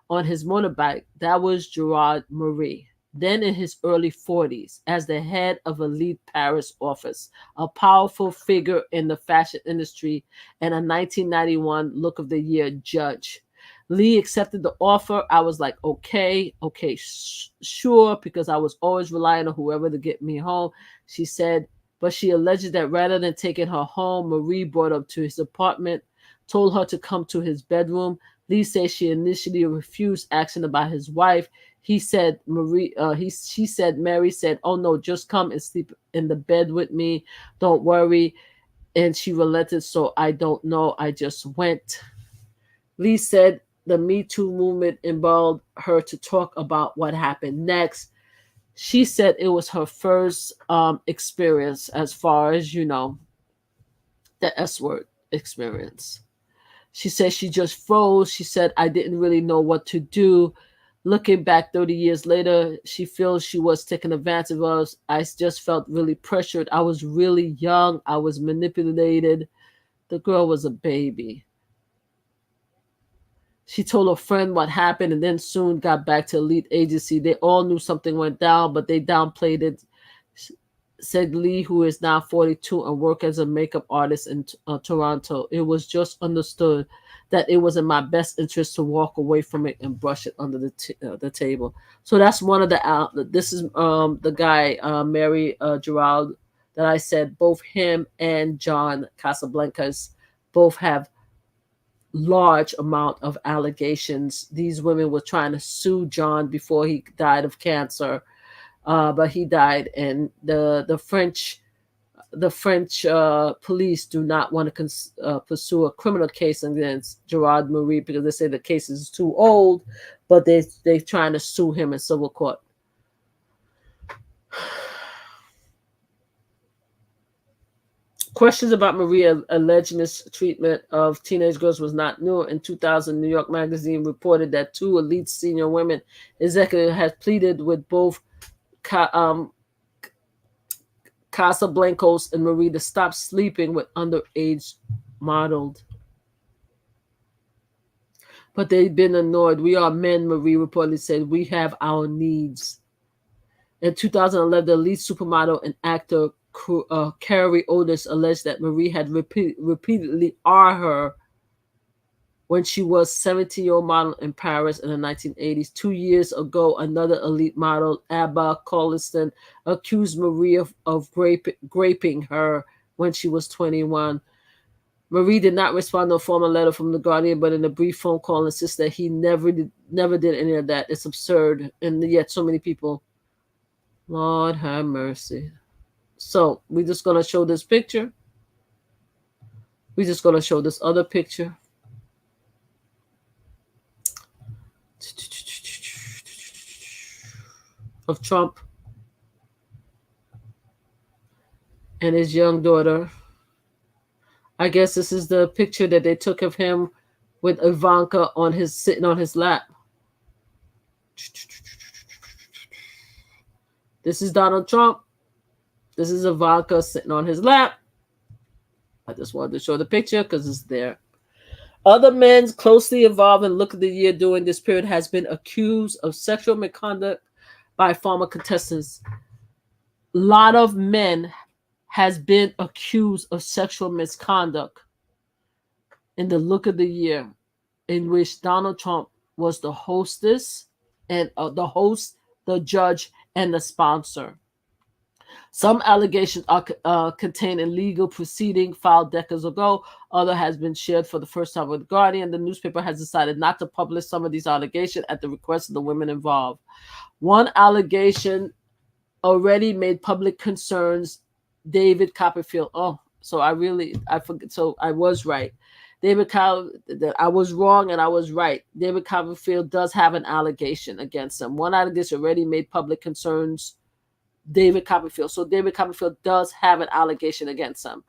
on his motorbike. That was Gerard Marie, then in his early 40s, as the head of Elite Paris office, a powerful figure in the fashion industry and a 1991 Look of the Year judge. Lee accepted the offer. I was like, okay, sure, because I was always relying on whoever to get me home. She said, but she alleged that rather than taking her home, Marie brought her to his apartment, told her to come to his bedroom. Lee says she initially refused asking about his wife. She said, Mary said, oh no, just come and sleep in the bed with me. Don't worry. And she relented. So I don't know. I just went. Lee said the Me Too movement involved her to talk about what happened next. She said it was her first experience as far as, the S word experience. She said she just froze. She said, I didn't really know what to do. Looking back 30 years later, she feels she was taken advantage of us. I just felt really pressured. I was really young. I was manipulated. The girl was a baby. She told a friend what happened and then soon got back to Elite Agency. They all knew something went down, but they downplayed it, said Lee, who is now 42 and works as a makeup artist in Toronto. It was just understood that it was in my best interest to walk away from it and brush it under the table. So that's one of the this is the guy, Mary Gerald, that I said both him and John Casablancas both have large amount of allegations. These women were trying to sue John before he died of cancer. But he died, and the French police do not want to pursue a criminal case against Gerard Marie because they say the case is too old, but they're trying to sue him in civil court. Questions about Maria's alleged mistreatment of teenage girls was not new. In 2000, New York Magazine reported that 2 elite senior women executives had pleaded with both Casablancos and Marie to stop sleeping with underage models. But they've been annoyed. We are men, Marie reportedly said. We have our needs. In 2011, the lead supermodel and actor Carrie Otis alleged that Marie had repeatedly argued her when she was 17-year-old model in Paris in the 1980s. 2 years ago, another elite model, Abba Colliston, accused Marie of raping her when she was 21. Marie did not respond to a formal letter from The Guardian, but in a brief phone call insisted that he never did any of that. It's absurd. And yet so many people, Lord have mercy. So we're just going to show this picture. We're just going to show this other picture. Of Trump and his young daughter. I guess this is the picture that they took of him with Ivanka sitting on his lap. This is Donald Trump. This is Ivanka sitting on his lap. I just wanted to show the picture because it's there. Other men closely involved in Look of the Year during this period has been accused of sexual misconduct by former contestants. A lot of men has been accused of sexual misconduct in the Look of the Year, in which Donald Trump was the hostess and the host, the judge, and the sponsor. Some allegations are contained in legal proceeding filed decades ago. Other has been shared for the first time with The Guardian. The newspaper has decided not to publish some of these allegations at the request of the women involved. One allegation already made public concerns David Copperfield. Oh, so I forget. So I was right. I was wrong and I was right. David Copperfield does have an allegation against him. One allegation already made public concerns David Copperfield. So David Copperfield does have an allegation against him.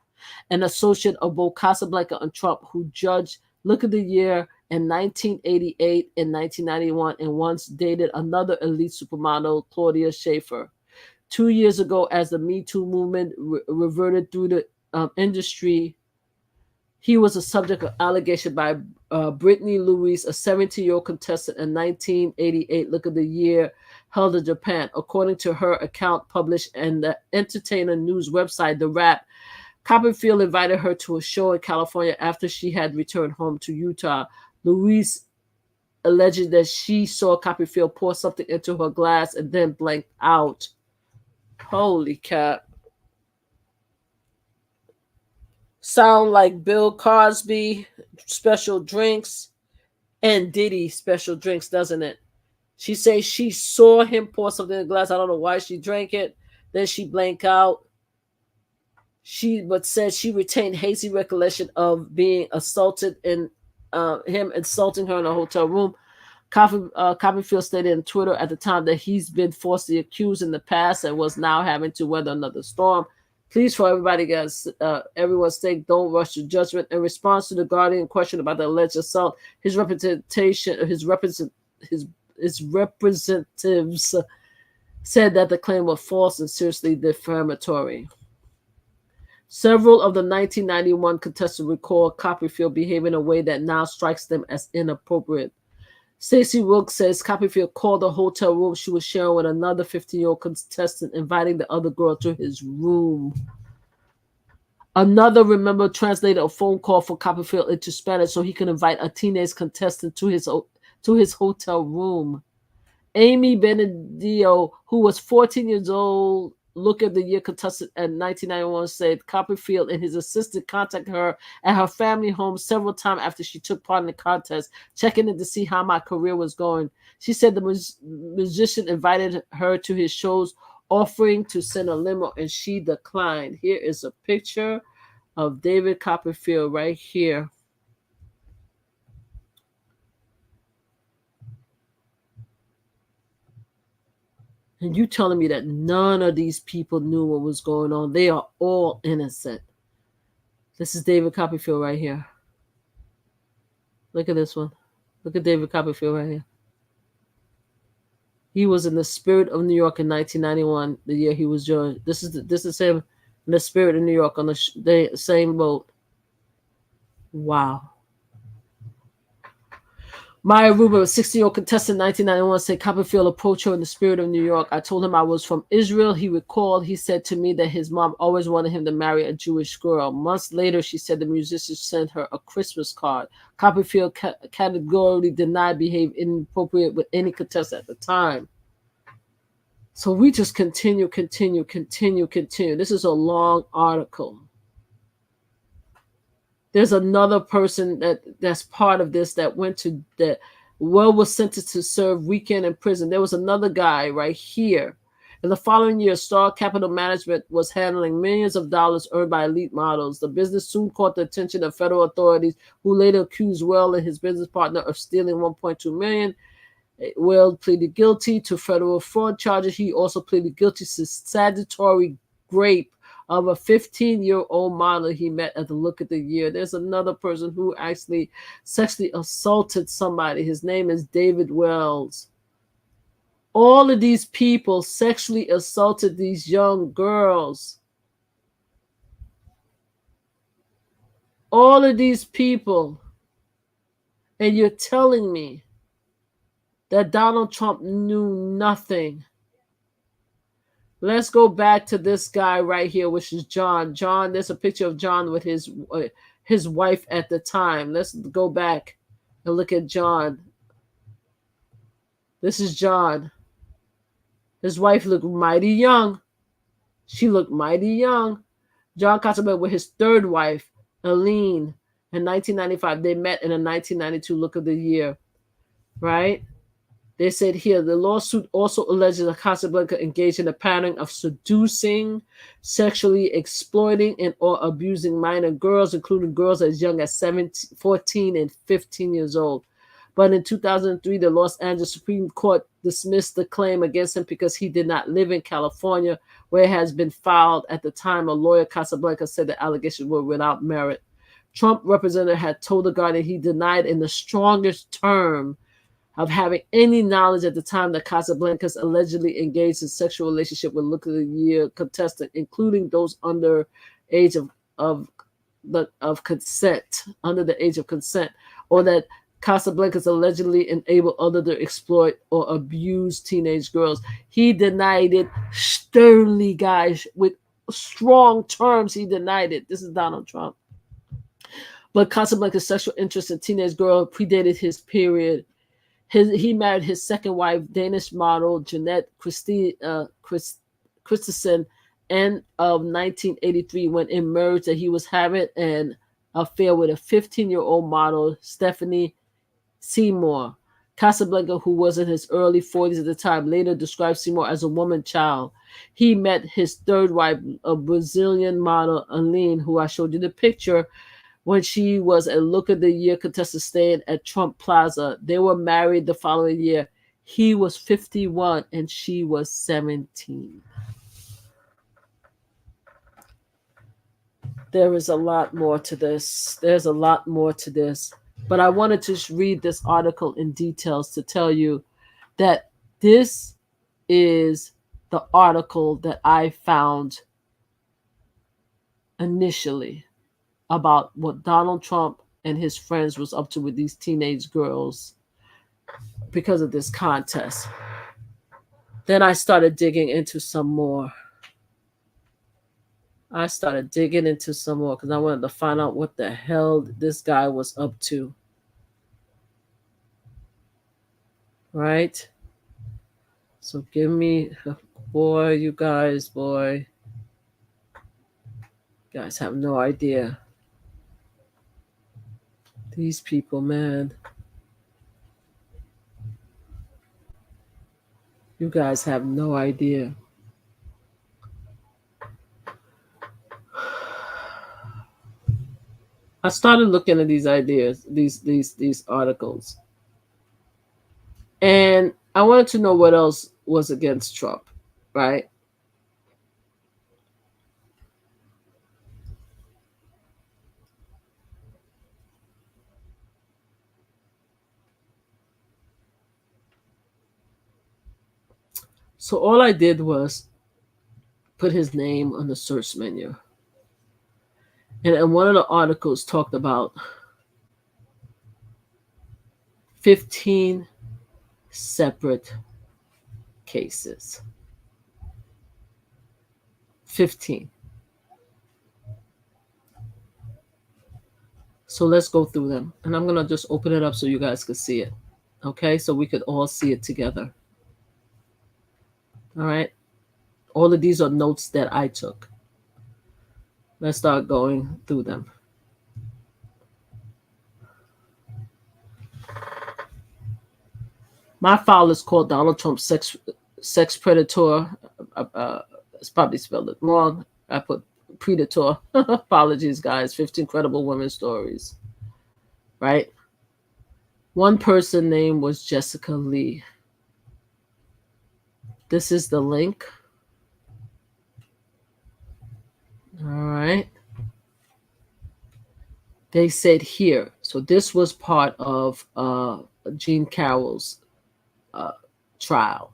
An associate of both Casablanca and Trump, who judged Look of the Year in 1988 and 1991 and once dated another elite supermodel, Claudia Schiffer. 2 years ago, as the Me Too movement reverted through the industry, he was a subject of allegation by Brittany Louise, a 17-year-old contestant in 1988 Look of the Year held in Japan. According to her account published in the entertainer news website, The Wrap, Copperfield invited her to a show in California after she had returned home to Utah. Louise alleged that she saw Copperfield pour something into her glass and then blanked out. Holy crap. Sound like Bill Cosby special drinks and Diddy special drinks, doesn't it? She says she saw him pour something in a glass. I don't know why she drank it. Then she blanked out. But said she retained hazy recollection of being assaulted and him insulting her in a hotel room. Copperfield stated on Twitter at the time that he's been falsely accused in the past and was now having to weather another storm. Please, for everybody, guys, everyone's sake, don't rush to judgment. In response to the Guardian question about the alleged assault, his representatives said that the claim was false and seriously defamatory. Several of the 1991 contestants recall Copperfield behaving in a way that now strikes them as inappropriate. Stacey Wilkes says Copperfield called the hotel room she was sharing with another 15-year-old contestant, inviting the other girl to his room. Another member translated a phone call for Copperfield into Spanish so he could invite a teenage contestant to his hotel room. Amy Benedito, who was 14 years old, Look at the Year contestant at 1991, said Copperfield and his assistant contacted her at her family home several times after she took part in the contest, checking in to see how my career was going. She said the musician invited her to his shows, offering to send a limo, and she declined. Here is a picture of David Copperfield right here. And you telling me that none of these people knew what was going on? They are all innocent. This is David Copperfield right here. Look at this one. Look at David Copperfield right here. He was in the Spirit of New York in 1991, the year he was judged. This is him The Spirit of New York on the same boat. Wow. Maya Rubin, a 16-year-old contestant in 1991, said Copperfield approached her in the Spirit of New York. I told him I was from Israel. He recalled he said to me that his mom always wanted him to marry a Jewish girl. Months later, she said the musician sent her a Christmas card. Copperfield categorically denied behavior inappropriate with any contestant at the time. So we just continue. This is a long article. There's another person that's part of this that went to that was sentenced to serve weekend in prison. There was another guy right here. In the following year, Star Capital Management was handling millions of dollars earned by elite models. The business soon caught the attention of federal authorities, who later accused Well and his business partner of stealing $1.2 million. Well pleaded guilty to federal fraud charges. He also pleaded guilty to statutory rape of a 15-year-old model he met at the Look at the Year. There's another person who actually sexually assaulted somebody. His name is David Wells. All of these people sexually assaulted these young girls. All of these people. And you're telling me that Donald Trump knew nothing. Let's go back to this guy right here, which is John. John, there's a picture of John with his wife at the time. Let's go back and look at John. This is John. His wife looked mighty young. She looked mighty young. John Casablanca with his third wife, Aline, in 1995. They met in a 1992 Look of the Year, right? They said here, the lawsuit also alleges that Casablanca engaged in a pattern of seducing, sexually exploiting, and or abusing minor girls, including girls as young as 14 and 15 years old. But in 2003, the Los Angeles Supreme Court dismissed the claim against him because he did not live in California, where it has been filed. At the time, a lawyer, Casablanca, said the allegations were without merit. Trump representative had told the Guardian he denied in the strongest term of having any knowledge at the time that Casablancas allegedly engaged in sexual relationship with Look of the Year contestant, including those under age of consent, under the age of consent, or that Casablancas allegedly enabled others to exploit or abuse teenage girls. He denied it sternly, guys, with strong terms. He denied it. This is Donald Trump. But Casablanca's sexual interest in teenage girls predated his period. He married his second wife, Danish model Jeanette Christensen, end of 1983, when it emerged that he was having an affair with a 15-year-old model, Stephanie Seymour. Casablanca, who was in his early 40s at the time, later described Seymour as a woman child. He met his third wife, a Brazilian model, Aline, who I showed you the picture, when she was a Look of the Year contestant staying at Trump Plaza. They were married the following year. He was 51 and she was 17. There is a lot more to this. There's a lot more to this. But I wanted to read this article in details to tell you that this is the article that I found initially about what Donald Trump and his friends was up to with these teenage girls because of this contest. Then I started digging into some more. because I wanted to find out what the hell this guy was up to. Right? So give me, boy, you guys have no idea. These people, man. You guys have no idea. I started looking at these ideas, these articles. And I wanted to know what else was against Trump, right? So all I did was put his name on the search menu. And one of the articles talked about 15 separate cases. 15. So let's go through them. And I'm going to just open it up so you guys can see it. Okay, so we could all see it together. All right. All of these are notes that I took. Let's start going through them. My file is called Donald Trump sex predator. It's probably spelled it wrong. I put predator. Apologies, guys. 15 credible women stories. Right? One person name was Jessica Lee. This is the link. All right. They said here. So this was part of Jean Carroll's trial.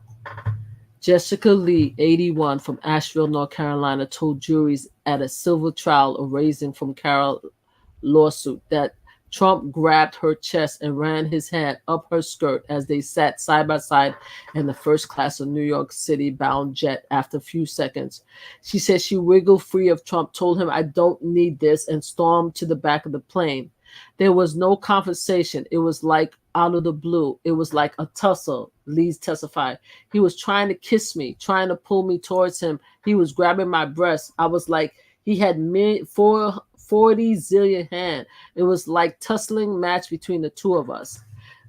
Jessica Lee, 81, from Asheville, North Carolina, told juries at a civil trial arising from Carroll lawsuit that Trump grabbed her chest and ran his hand up her skirt as they sat side by side in the first class of New York City bound jet. After a few seconds, she said she wiggled free of Trump, told him, "I don't need this," and stormed to the back of the plane. There was no conversation. It was like out of the blue. It was like a tussle, Lee testified. He was trying to kiss me, trying to pull me towards him. He was grabbing my breast. I was like, he had 40 zillion hands. It was like tussling match between the two of us.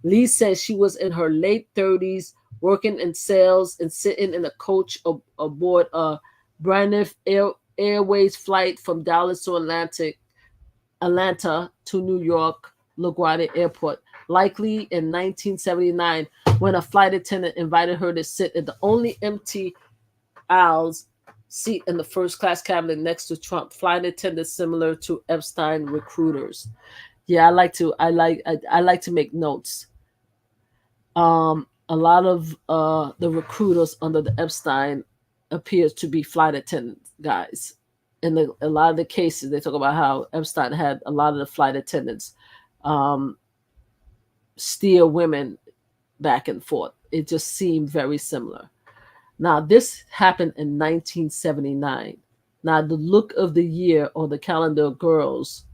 Lee said she was in her late 30s, working in sales and sitting in a coach aboard a Braniff Airways flight from Dallas to Atlanta to New York LaGuardia Airport, likely in 1979, when a flight attendant invited her to sit in the only empty aisles seat in the first class cabin next to Trump. Flight attendants similar to Epstein recruiters. Yeah, I like to make notes. A lot of the recruiters under the Epstein appears to be flight attendant guys. In a lot of the cases, they talk about how Epstein had a lot of the flight attendants steer women back and forth. It just seemed very similar. Now, this happened in 1979. Now, the look of the year or the calendar girls,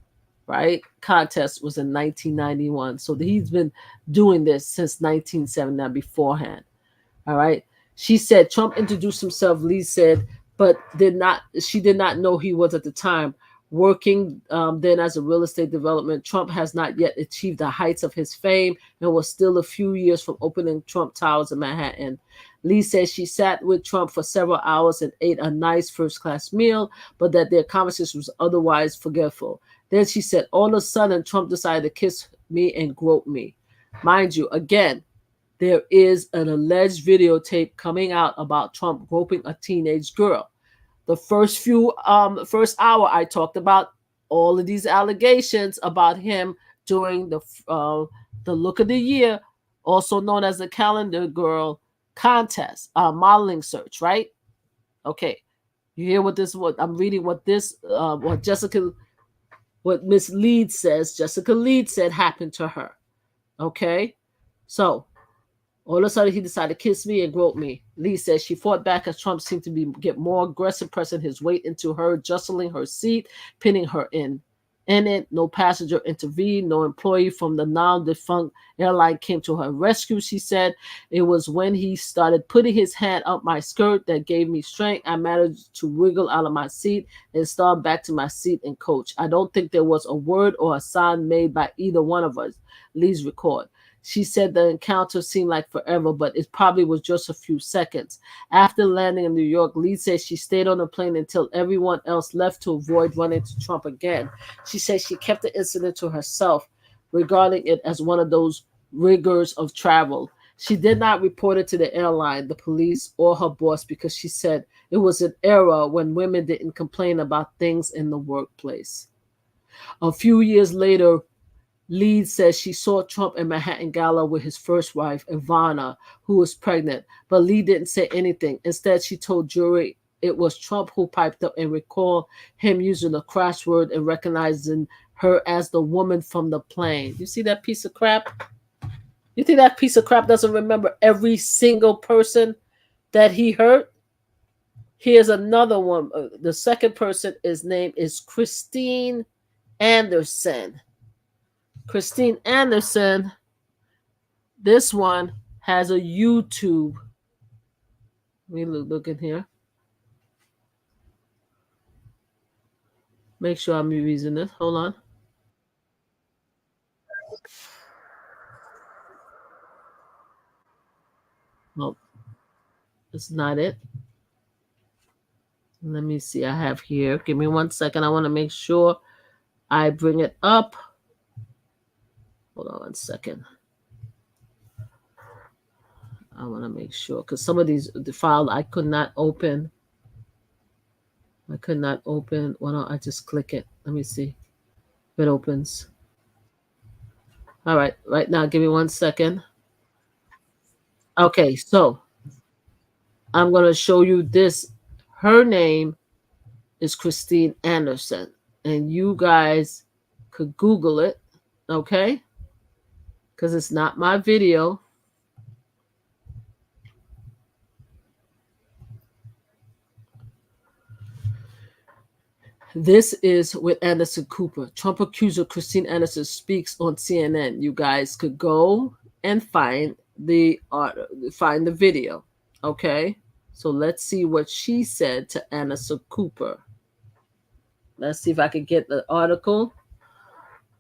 right, contest was in 1991. So he's been doing this since 1979 beforehand. All right. She said Trump introduced himself, Lee said, but she did not know he was at the time working then as a real estate development. Trump has not yet achieved the heights of his fame and was still a few years from opening Trump Towers in Manhattan. Lee says she sat with Trump for several hours and ate a nice first-class meal, but that their conversation was otherwise forgetful. Then she said, all of a sudden, Trump decided to kiss me and grope me. Mind you, again, there is an alleged videotape coming out about Trump groping a teenage girl. The first hour, I talked about all of these allegations about him during the look of the year, also known as the calendar girl contest, modeling search, right? Okay, you hear what I'm reading? What Miss Lead says. Jessica Lead said happened to her. Okay, so. All of a sudden, he decided to kiss me and grope me. Lee says she fought back as Trump seemed to get more aggressive, pressing his weight into her, jostling her seat, pinning her in it. No passenger intervened. No employee from the now-defunct airline came to her rescue, she said. It was when he started putting his hand up my skirt that gave me strength. I managed to wiggle out of my seat and start back to my seat and coach. I don't think there was a word or a sign made by either one of us, Lee's record. She said the encounter seemed like forever, but it probably was just a few seconds. After landing in New York, Lee said she stayed on the plane until everyone else left to avoid running into Trump again. She said she kept the incident to herself, regarding it as one of those rigors of travel. She did not report it to the airline, the police, or her boss because she said it was an era when women didn't complain about things in the workplace. A few years later, Lee says she saw Trump in Manhattan Gala with his first wife, Ivana, who was pregnant, but Lee didn't say anything. Instead, she told jury it was Trump who piped up and recalled him using the crash word and recognizing her as the woman from the plane. You see that piece of crap? You think that piece of crap doesn't remember every single person that he hurt? Here's another one. The second person, his name is Christine Anderson. Christine Anderson, this one has a YouTube. Let me look in here. Make sure I'm using this. Hold on. Nope. That's not it. Let me see. I have here. Give me 1 second. I want to make sure I bring it up. Hold on 1 second. I want to make sure because some of the file I could not open. Why don't I just click it? Let me see if it opens. All right. Right now, give me 1 second. Okay. So I'm going to show you this. Her name is Christine Anderson. And you guys could Google it. Okay. Because it's not my video. This is with Anderson Cooper. Trump accuser Christine Anderson speaks on CNN. You guys could go and find the video. Okay, so let's see what she said to Anderson Cooper. Let's see if I can get the article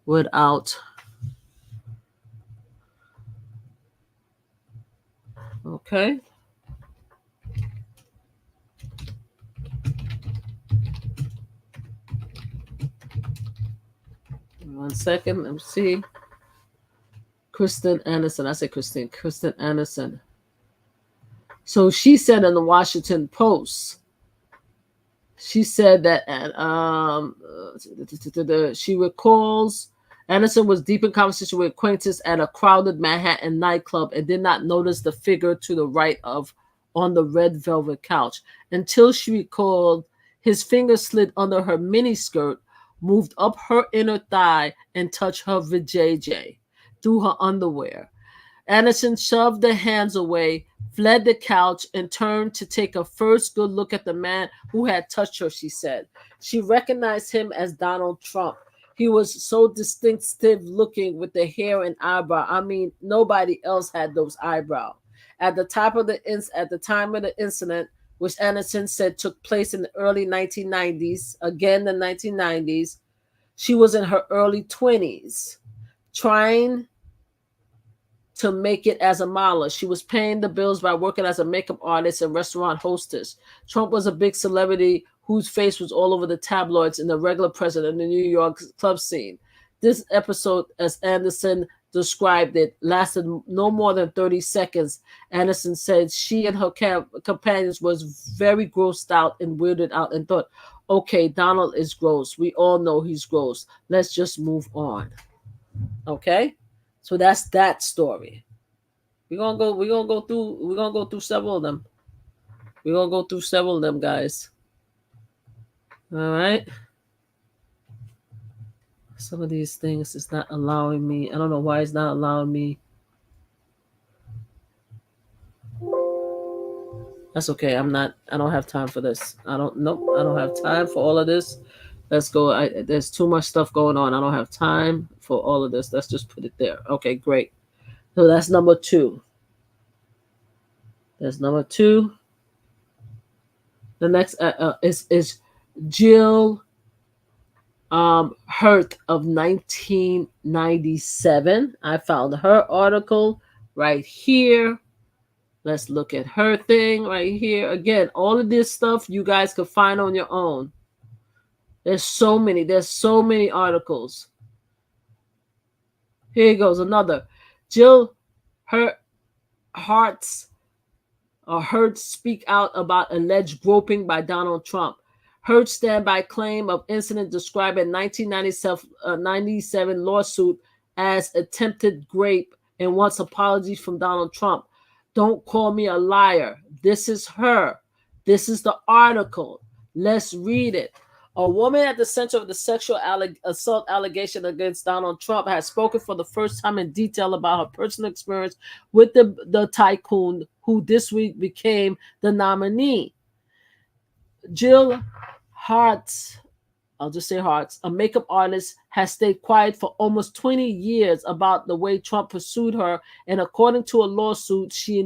without. Okay. 1 second. Let me see. Kristen Anderson. I said Christine. Kristen Anderson. So she said in the Washington Post, she said that she recalls Anderson was deep in conversation with acquaintances at a crowded Manhattan nightclub and did not notice the figure to the right of on the red velvet couch until she recalled his finger slid under her miniskirt, moved up her inner thigh, and touched her vajayjay through her underwear. Anderson shoved the hands away, fled the couch, and turned to take a first good look at the man who had touched her, she said. She recognized him as Donald Trump. He was so distinctive looking with the hair and eyebrow. I mean, nobody else had those eyebrows. At the time of the incident, which Anderson said took place in the early 1990s, again the 1990s, she was in her early 20s, trying to make it as a model. She was paying the bills by working as a makeup artist and restaurant hostess. Trump was a big celebrity whose face was all over the tabloids and the regular president of the New York club scene. This episode, as Anderson described it, lasted no more than 30 seconds. Anderson said she and her companions was very grossed out and weirded out and thought, okay, Donald is gross. We all know he's gross. Let's just move on. Okay? So that's that story. We're gonna go through several of them. We're gonna go through several of them, guys. All right. Some of these things is not allowing me. I don't know why it's not allowing me. That's okay. I don't have time for this. I don't have time for all of this. Let's go. There's too much stuff going on. I don't have time for all of this. Let's just put it there. Okay, great. So that's number 2. There's number 2. The next is Jill Hurt of 1997. I found her article right here. Let's look at her thing right here. Again, all of this stuff you guys could find on your own. There's so many articles. Here goes another. Jill Hurt speak out about alleged groping by Donald Trump. Hurt standby claim of incident described in 1997 lawsuit as attempted rape and wants apologies from Donald Trump. Don't call me a liar. This is her. This is the article. Let's read it. A woman at the center of the sexual assault allegation against Donald Trump has spoken for the first time in detail about her personal experience with the tycoon who this week became the nominee. Jill Hartz, I'll just say Hartz, a makeup artist, has stayed quiet for almost 20 years about the way Trump pursued her, and according to a lawsuit she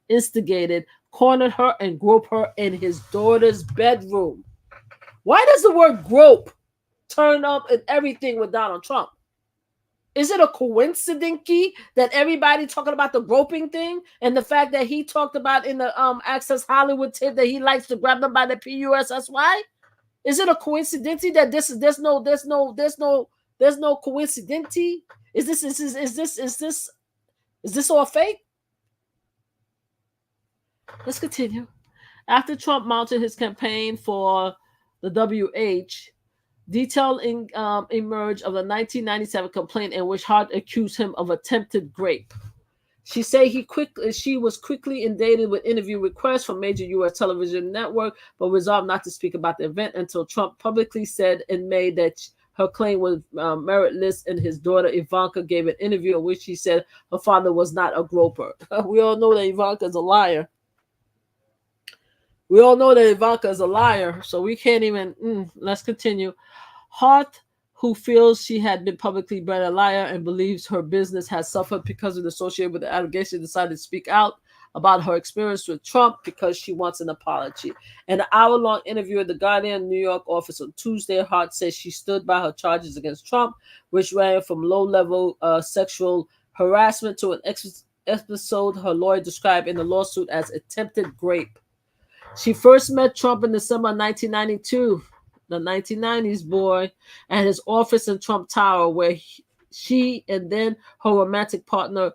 instigated, cornered her and groped her in his daughter's bedroom. Why does the word grope turn up in everything with Donald Trump? Is it a coincidence that everybody talking about the groping thing and the fact that he talked about in the Access Hollywood tip that he likes to grab them by the PUSSY? Is it a coincidence that there's no coincidence? Is this all fake? Let's continue. After Trump mounted his campaign for the WH, detail emerged of the 1997 complaint in which Hart accused him of attempted rape. She said she was quickly inundated with interview requests from major U.S. television network, but resolved not to speak about the event until Trump publicly said in May that her claim was meritless, and his daughter Ivanka gave an interview in which she said her father was not a groper. We all know that Ivanka is a liar. We all know that Ivanka is a liar, so we can't even. Let's continue. Hart, who feels she had been publicly branded a liar and believes her business has suffered because of the associated with the allegation, decided to speak out about her experience with Trump because she wants an apology. In an hour-long interview at the Guardian New York office on Tuesday, Hart says she stood by her charges against Trump, which ran from low-level sexual harassment to an episode her lawyer described in the lawsuit as attempted rape. She first met Trump in December 1992, the 1990s boy, at his office in Trump Tower, where she and then her romantic partner,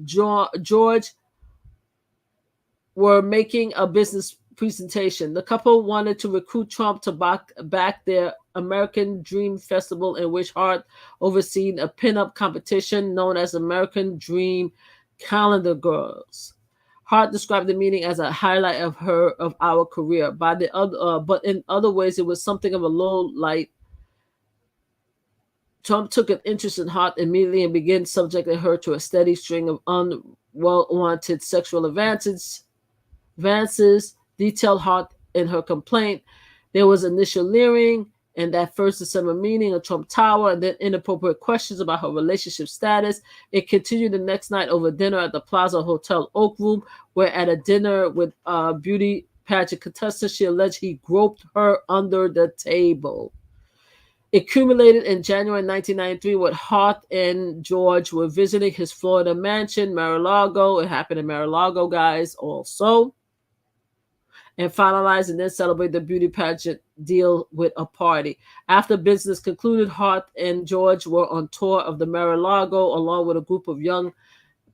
George, were making a business presentation. The couple wanted to recruit Trump to back their American Dream Festival, in which Hart overseen a pinup competition known as American Dream Calendar Girls. Hart described the meeting as a highlight of our career. But in other ways, it was something of a low light. Trump took an interest in Hart immediately and began subjecting her to a steady string of unwanted sexual advances. Detailed Hart in her complaint. There was initial leering in that first December meeting at Trump Tower, and then inappropriate questions about her relationship status. It continued the next night over dinner at the Plaza Hotel Oak Room, where at a dinner with beauty pageant contestants, she alleged he groped her under the table. It culminated in January 1993 when Hart and George were visiting his Florida mansion, Mar-a-Lago. It happened in Mar-a-Lago, guys, also. And finalized and then celebrate the beauty pageant deal with a party. After business concluded, Hart and George were on tour of the Mar-a-Lago along with a group of young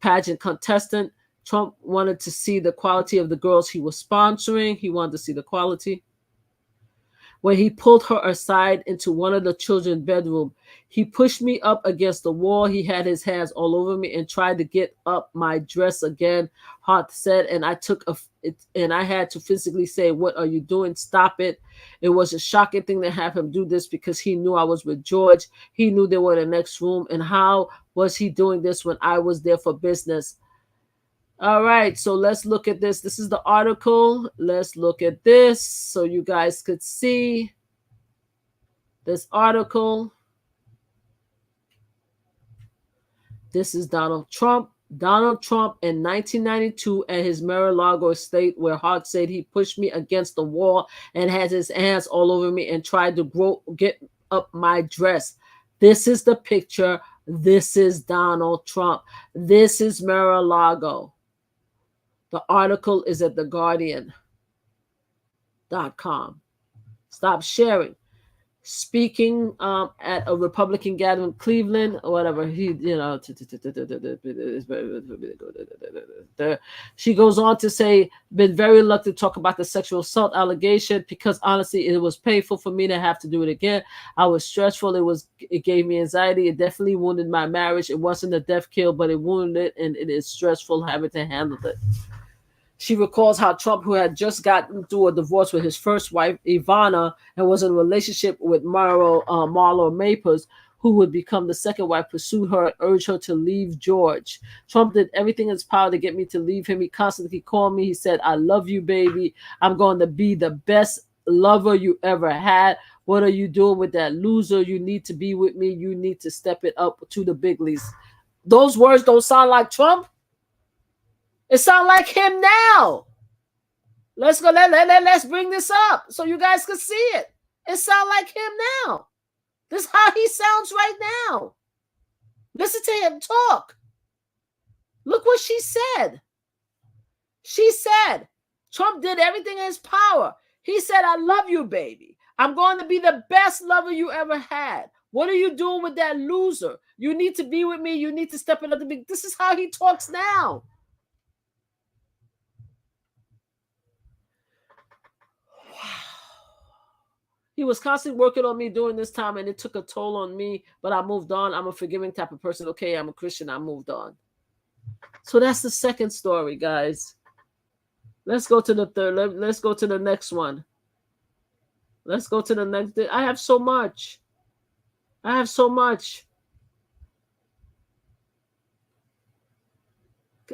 pageant contestants. Trump wanted to see the quality of the girls he was sponsoring. He wanted to see the quality. When he pulled her aside into one of the children's bedroom, he pushed me up against the wall. He had his hands all over me and tried to get up my dress again, Hart said, and I had to physically say, "What are you doing? Stop it." It was a shocking thing to have him do this because he knew I was with George. He knew they were in the next room, and how was he doing this when I was there for business? All right, so let's look at this. This is the article. Let's look at this so you guys could see this article. This is Donald Trump. Donald Trump in 1992 at his Mar-a-Lago estate, where Hart said he pushed me against the wall and had his hands all over me and tried to get up my dress. This is the picture. This is Donald Trump. This is Mar-a-Lago. The article is at theguardian.com. Stop sharing. Speaking at a Republican gathering in Cleveland or whatever, she goes on to say, been very reluctant to talk about the sexual assault allegation because honestly, it was painful for me to have to do it again. I was stressful. It gave me anxiety. It definitely wounded my marriage. It wasn't a death kill, but it wounded it, and it is stressful having to handle it. She recalls how Trump, who had just gotten through a divorce with his first wife, Ivana, and was in a relationship with Marlo Maples, who would become the second wife, pursued her and urged her to leave George. Trump did everything in his power to get me to leave him. He constantly called me. He said, I love you, baby. I'm going to be the best lover you ever had. What are you doing with that loser? You need to be with me. You need to step it up to the big leagues. Those words don't sound like Trump. It sounds like him now. Let's go. Let's bring this up so you guys can see it. It sounds like him now. This is how he sounds right now. Listen to him talk. Look what she said. She said, Trump did everything in his power. He said, I love you, baby. I'm going to be the best lover you ever had. What are you doing with that loser? You need to be with me. You need to step it up to me. This is how he talks now. He was constantly working on me during this time, and it took a toll on me, but I moved on. I'm a forgiving type of person. Okay, I'm a Christian. I moved on. So that's the second story, guys. Let's go to the third. Let's go to the next one. Let's go to the next. I have so much. I have so much.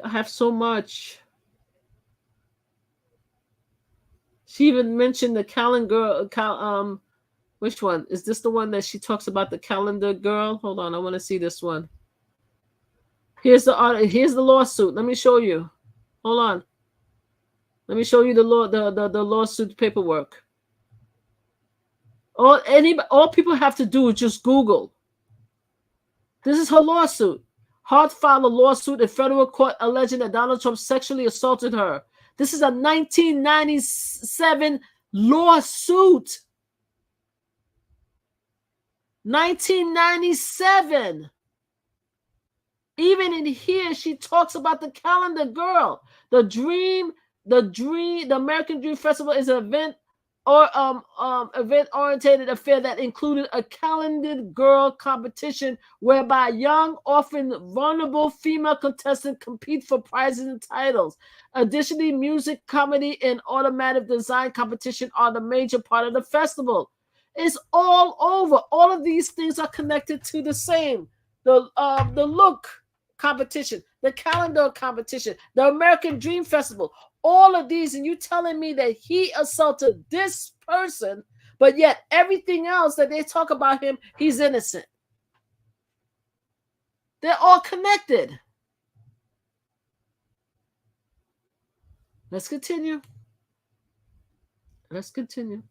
I have so much. She even mentioned the calendar. Which one? Is this the one that she talks about the calendar girl? Hold on, I want to see this one. Here's the lawsuit. Let me show you. Hold on. Let me show you the lawsuit paperwork. All people have to do is just Google. This is her lawsuit. Hart filed a lawsuit in federal court alleging that Donald Trump sexually assaulted her. This is a 1997 lawsuit. 1997. Even in here, she talks about the calendar girl. The American Dream Festival is an event or event-oriented affair that included a calendar girl competition whereby young, often vulnerable female contestants compete for prizes and titles. Additionally, music, comedy, and automotive design competition are the major part of the festival. It's all over. All of these things are connected to the same. The look competition, the calendar competition, the American Dream Festival. All of these, and you telling me that he assaulted this person, but yet everything else that they talk about him, he's innocent. They're all connected. Let's continue. Let's continue.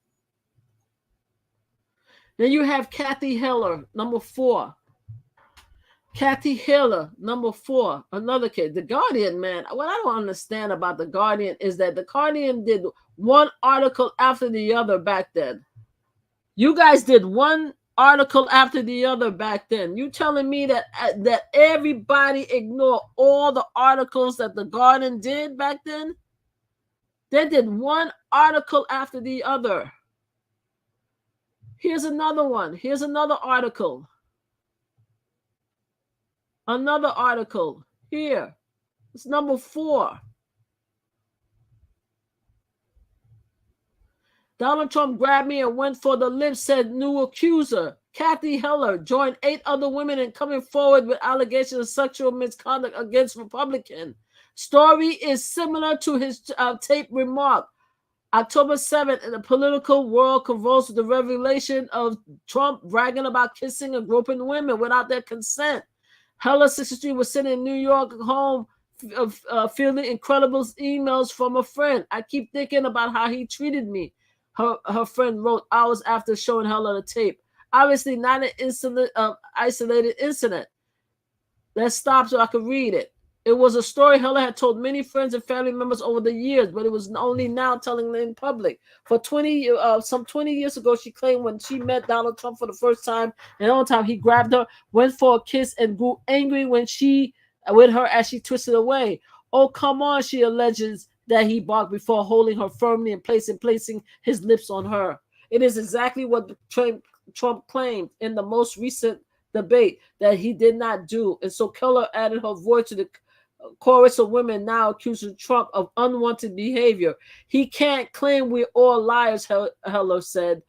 Then you have Kathy Heller, number 4. Kathy Heller, number 4, another kid. The Guardian, man, what I don't understand about The Guardian is that The Guardian did one article after the other back then. You guys did one article after the other back then. You telling me that everybody ignored all the articles that The Guardian did back then? They did one article after the other. Here's another one. Here's another article. Another article here. It's number 4. Donald Trump grabbed me and went for the lips, said new accuser. Kathy Heller joined 8 other women in coming forward with allegations of sexual misconduct against Republican. Story is similar to his tape remark. October 7th, in the political world convulsed with the revelation of Trump bragging about kissing and groping women without their consent. Heller, 63, was sitting in New York home, feeling incredible emails from a friend. I keep thinking about how he treated me, her friend wrote hours after showing Heller the tape. Obviously not an isolated incident. Let's stop so I can read it. It was a story Heller had told many friends and family members over the years, but it was only now telling it in public. For some 20 years ago, she claimed when she met Donald Trump for the first time, and on time he grabbed her, went for a kiss, and grew angry with her as she twisted away. Oh, come on, she alleges that he barked before holding her firmly and placing his lips on her. It is exactly what Trump claimed in the most recent debate that he did not do. And so Keller added her voice to the chorus of women now accusing Trump of unwanted behavior. He can't claim we're all liars, Heller said.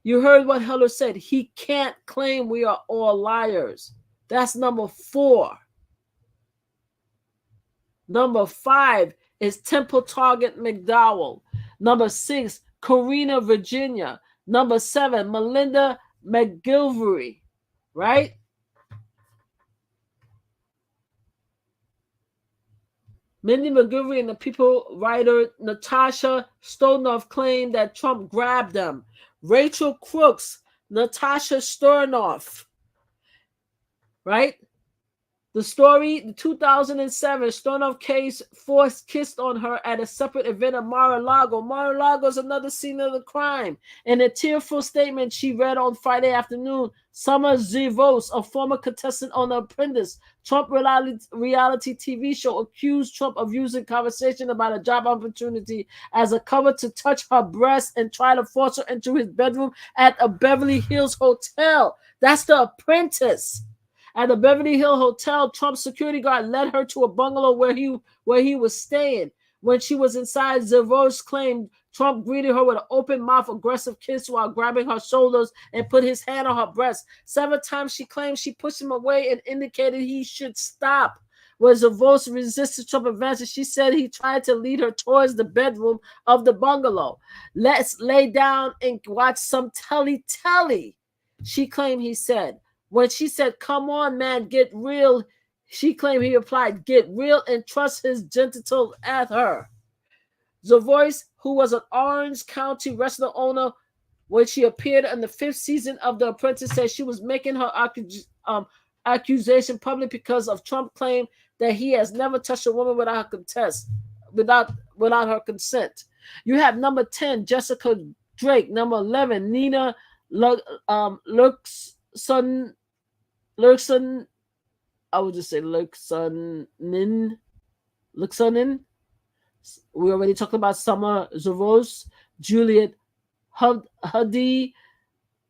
You heard what Heller said. He can't claim we are all liars. That's number 4. Number 5 is Temple Target McDowell. Number 6, Karina Virginia. Number 7, Melinda McGilvery. Right? Mindy McGilvery and the People writer Natasha Stonoff claimed that Trump grabbed them. Rachel Crooks, Natasha Stonoff. Right? The story, the 2007 Stonoff case, forced kissed on her at a separate event at Mar-a-Lago. Mar-a-Lago is another scene of the crime. In a tearful statement she read on Friday afternoon, Summer Zivos, a former contestant on The Apprentice, Trump reality TV show, accused Trump of using conversation about a job opportunity as a cover to touch her breast and try to force her into his bedroom at a Beverly Hills hotel. That's The Apprentice. At the Beverly Hills Hotel, Trump's security guard led her to a bungalow where he was staying. When she was inside, Zavos claimed Trump greeted her with an open mouth, aggressive kiss while grabbing her shoulders and put his hand on her breast. 7 times she claimed she pushed him away and indicated he should stop. When Zavos resisted Trump advances, she said he tried to lead her towards the bedroom of the bungalow. Let's lay down and watch some telly. She claimed he said. When she said, come on, man, get real, she claimed he replied, get real and trust his genitals at her. Zavois, who was an Orange County restaurant owner when she appeared in the 5th season of The Apprentice, said she was making her accusation public because of Trump's claim that he has never touched a woman without her consent. You have number 10, Jessica Drake. Number 11, Nina Lurkson. I would just say Lurksonin. We already talked about Summer Zavos, Juliet Huddy,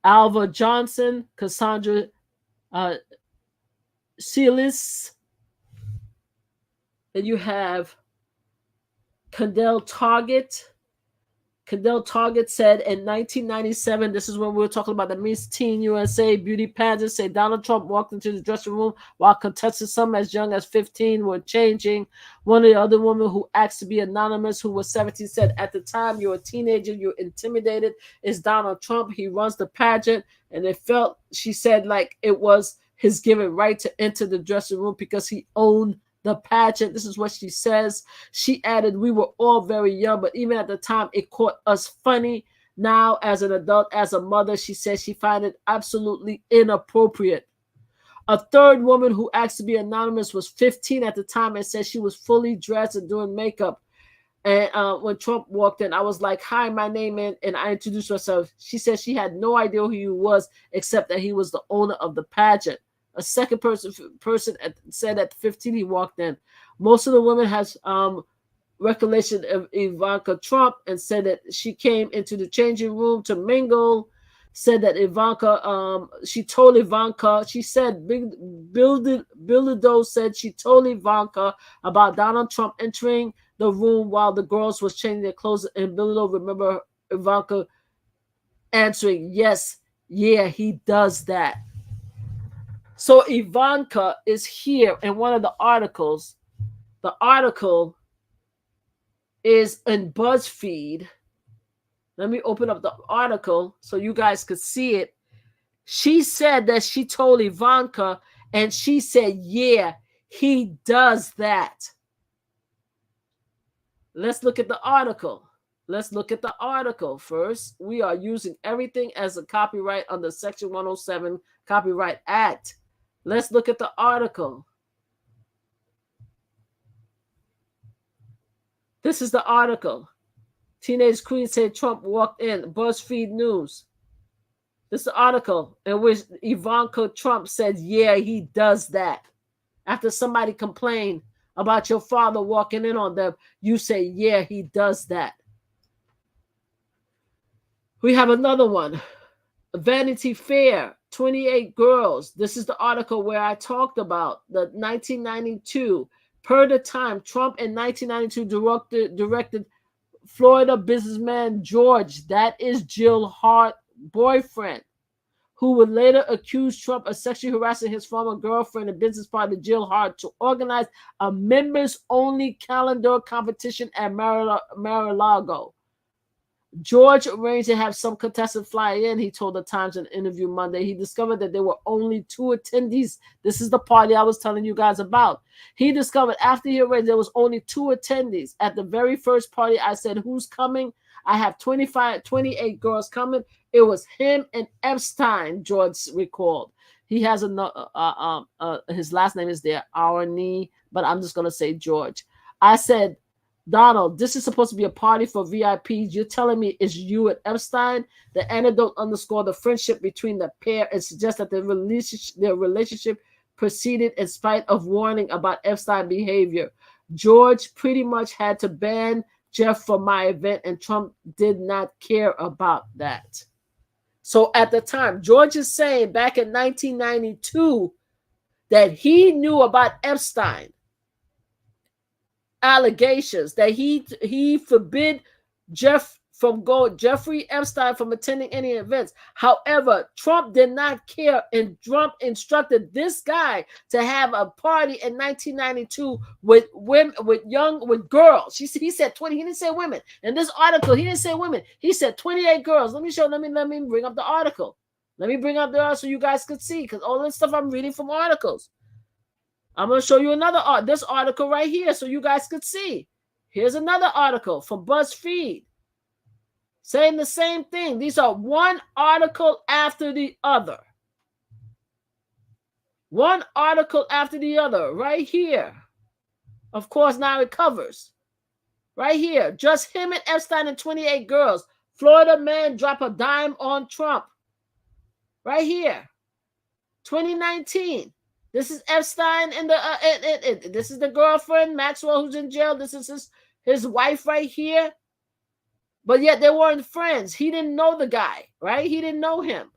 Alva Johnson, Cassandra Sealis. And you have Kendall Target. Kendall Target said in 1997, this is when we were talking about the Miss Teen USA beauty pageant, said Donald Trump walked into the dressing room while contestants, some as young as 15, were changing. One of the other women who asked to be anonymous, who was 17, said, at the time you're a teenager, you're intimidated. It's Donald Trump. He runs the pageant. And it felt, she said, like it was his given right to enter the dressing room because he owned the pageant. This is what she says. She added, we were all very young, but even at the time, it caught us funny. Now, as an adult, as a mother, she says she found it absolutely inappropriate. A third woman who asked to be anonymous was 15 at the time and said she was fully dressed and doing makeup. And when Trump walked in, I was like, hi, my name is, and I introduced myself. She said she had no idea who he was, except that he was the owner of the pageant. A second person said at 15 he walked in. Most of the women has recollection of Ivanka Trump and said that she came into the changing room to mingle. Said that Ivanka, she told Ivanka, she said, Bilodeau said she told Ivanka about Donald Trump entering the room while the girls was changing their clothes. And Bilodeau remember Ivanka answering, yes, yeah, he does that. So Ivanka is here in one of the articles. The article is in BuzzFeed. Let me open up the article so you guys could see it. She said that she told Ivanka, and she said, yeah, he does that. Let's look at the article. Let's look at the article first. We are using everything as a copyright under Section 107 Copyright Act. Let's look at the article. This is the article. Teenage queen said Trump walked in. BuzzFeed News. This is the article in which Ivanka Trump said, yeah, he does that. After somebody complained about your father walking in on them, you say, yeah, he does that. We have another one. Vanity Fair, 28 girls. This is the article where I talked about the 1992 Per the time, Trump in 1992 directed Florida businessman George, that is Jill Hart boyfriend, who would later accuse Trump of sexually harassing his former girlfriend and business partner Jill Hart, to organize a members-only calendar competition at Mar-a-Lago. George arranged to have some contestant fly in, he told the Times in an interview Monday. He discovered that there were only 2 attendees. This is the party I was telling you guys about. He discovered after he arranged there was only 2 attendees. At the very first party, I said, who's coming? I have 28 girls coming. It was him and Epstein, George recalled. He has his last name is there, Arnie, but I'm just going to say George. I said, Donald, this is supposed to be a party for VIPs. You're telling me it's you and Epstein? The anecdote underscored the friendship between the pair and suggests that their relationship proceeded in spite of warning about Epstein behavior. George pretty much had to ban Jeff from my event, and Trump did not care about that. So at the time, George is saying back in 1992 that he knew about Epstein allegations, that he forbid Jeffrey Epstein from attending any events. However, Trump did not care, and Trump instructed this guy to have a party in 1992 with women, with girls. He said 20. He didn't say women. In this article, he didn't say women. He said 28 girls. Let me bring up the article. Let me bring up the article so you guys could see, because all this stuff I'm reading from articles. I'm going to show you this article right here so you guys could see. Here's another article from BuzzFeed saying the same thing. These are one article after the other. One article after the other right here. Of course, now it covers. Right here. Just him and Epstein and 28 girls. Florida man drop a dime on Trump. Right here. 2019. This is Epstein and this is the girlfriend, Maxwell, who's in jail. This is his wife right here. But yet they weren't friends. He didn't know the guy, right? He didn't know him.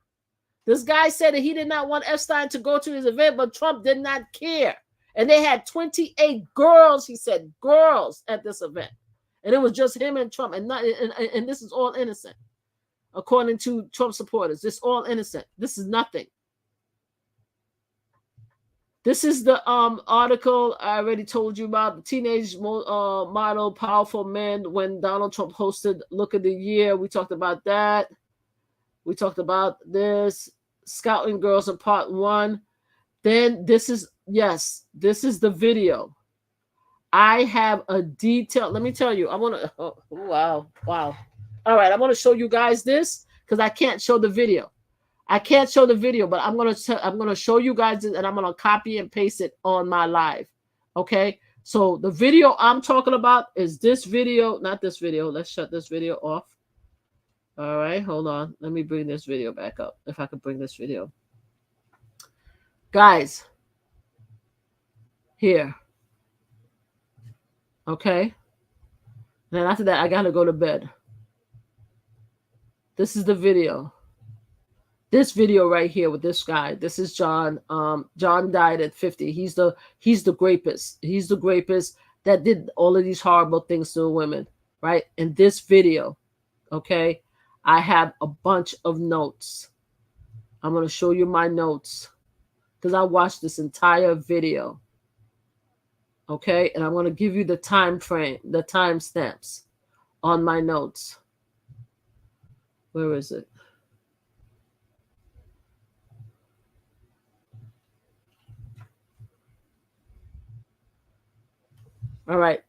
This guy said that he did not want Epstein to go to his event, but Trump did not care. And they had 28 girls, he said, girls at this event. And it was just him and Trump. And this is all innocent. According to Trump supporters, this is all innocent. This is nothing. This is the article I already told you about. The teenage model, powerful man, when Donald Trump hosted Look of the Year. We talked about that. We talked about this. Scouting Girls in part 1. Then this is the video. I have a detail. Let me tell you. I want to. Wow. All right. I want to show you guys this because I can't show the video. I can't show the video, but I'm gonna show you guys this, and I'm gonna copy and paste it on my live. Okay. So the video I'm talking about is this video, not this video. Let's shut this video off. All right, hold on. Let me bring this video back up. If I could bring this video. Guys, here. Okay. Then after that, I gotta go to bed. This is the video. This video right here with this guy. This is John. John died at 50. He's the rapist. He's the rapist that did all of these horrible things to women, right? In this video, okay, I have a bunch of notes. I'm gonna show you my notes because I watched this entire video. Okay, and I'm gonna give you the time frame, the time stamps on my notes. Where is it? All right,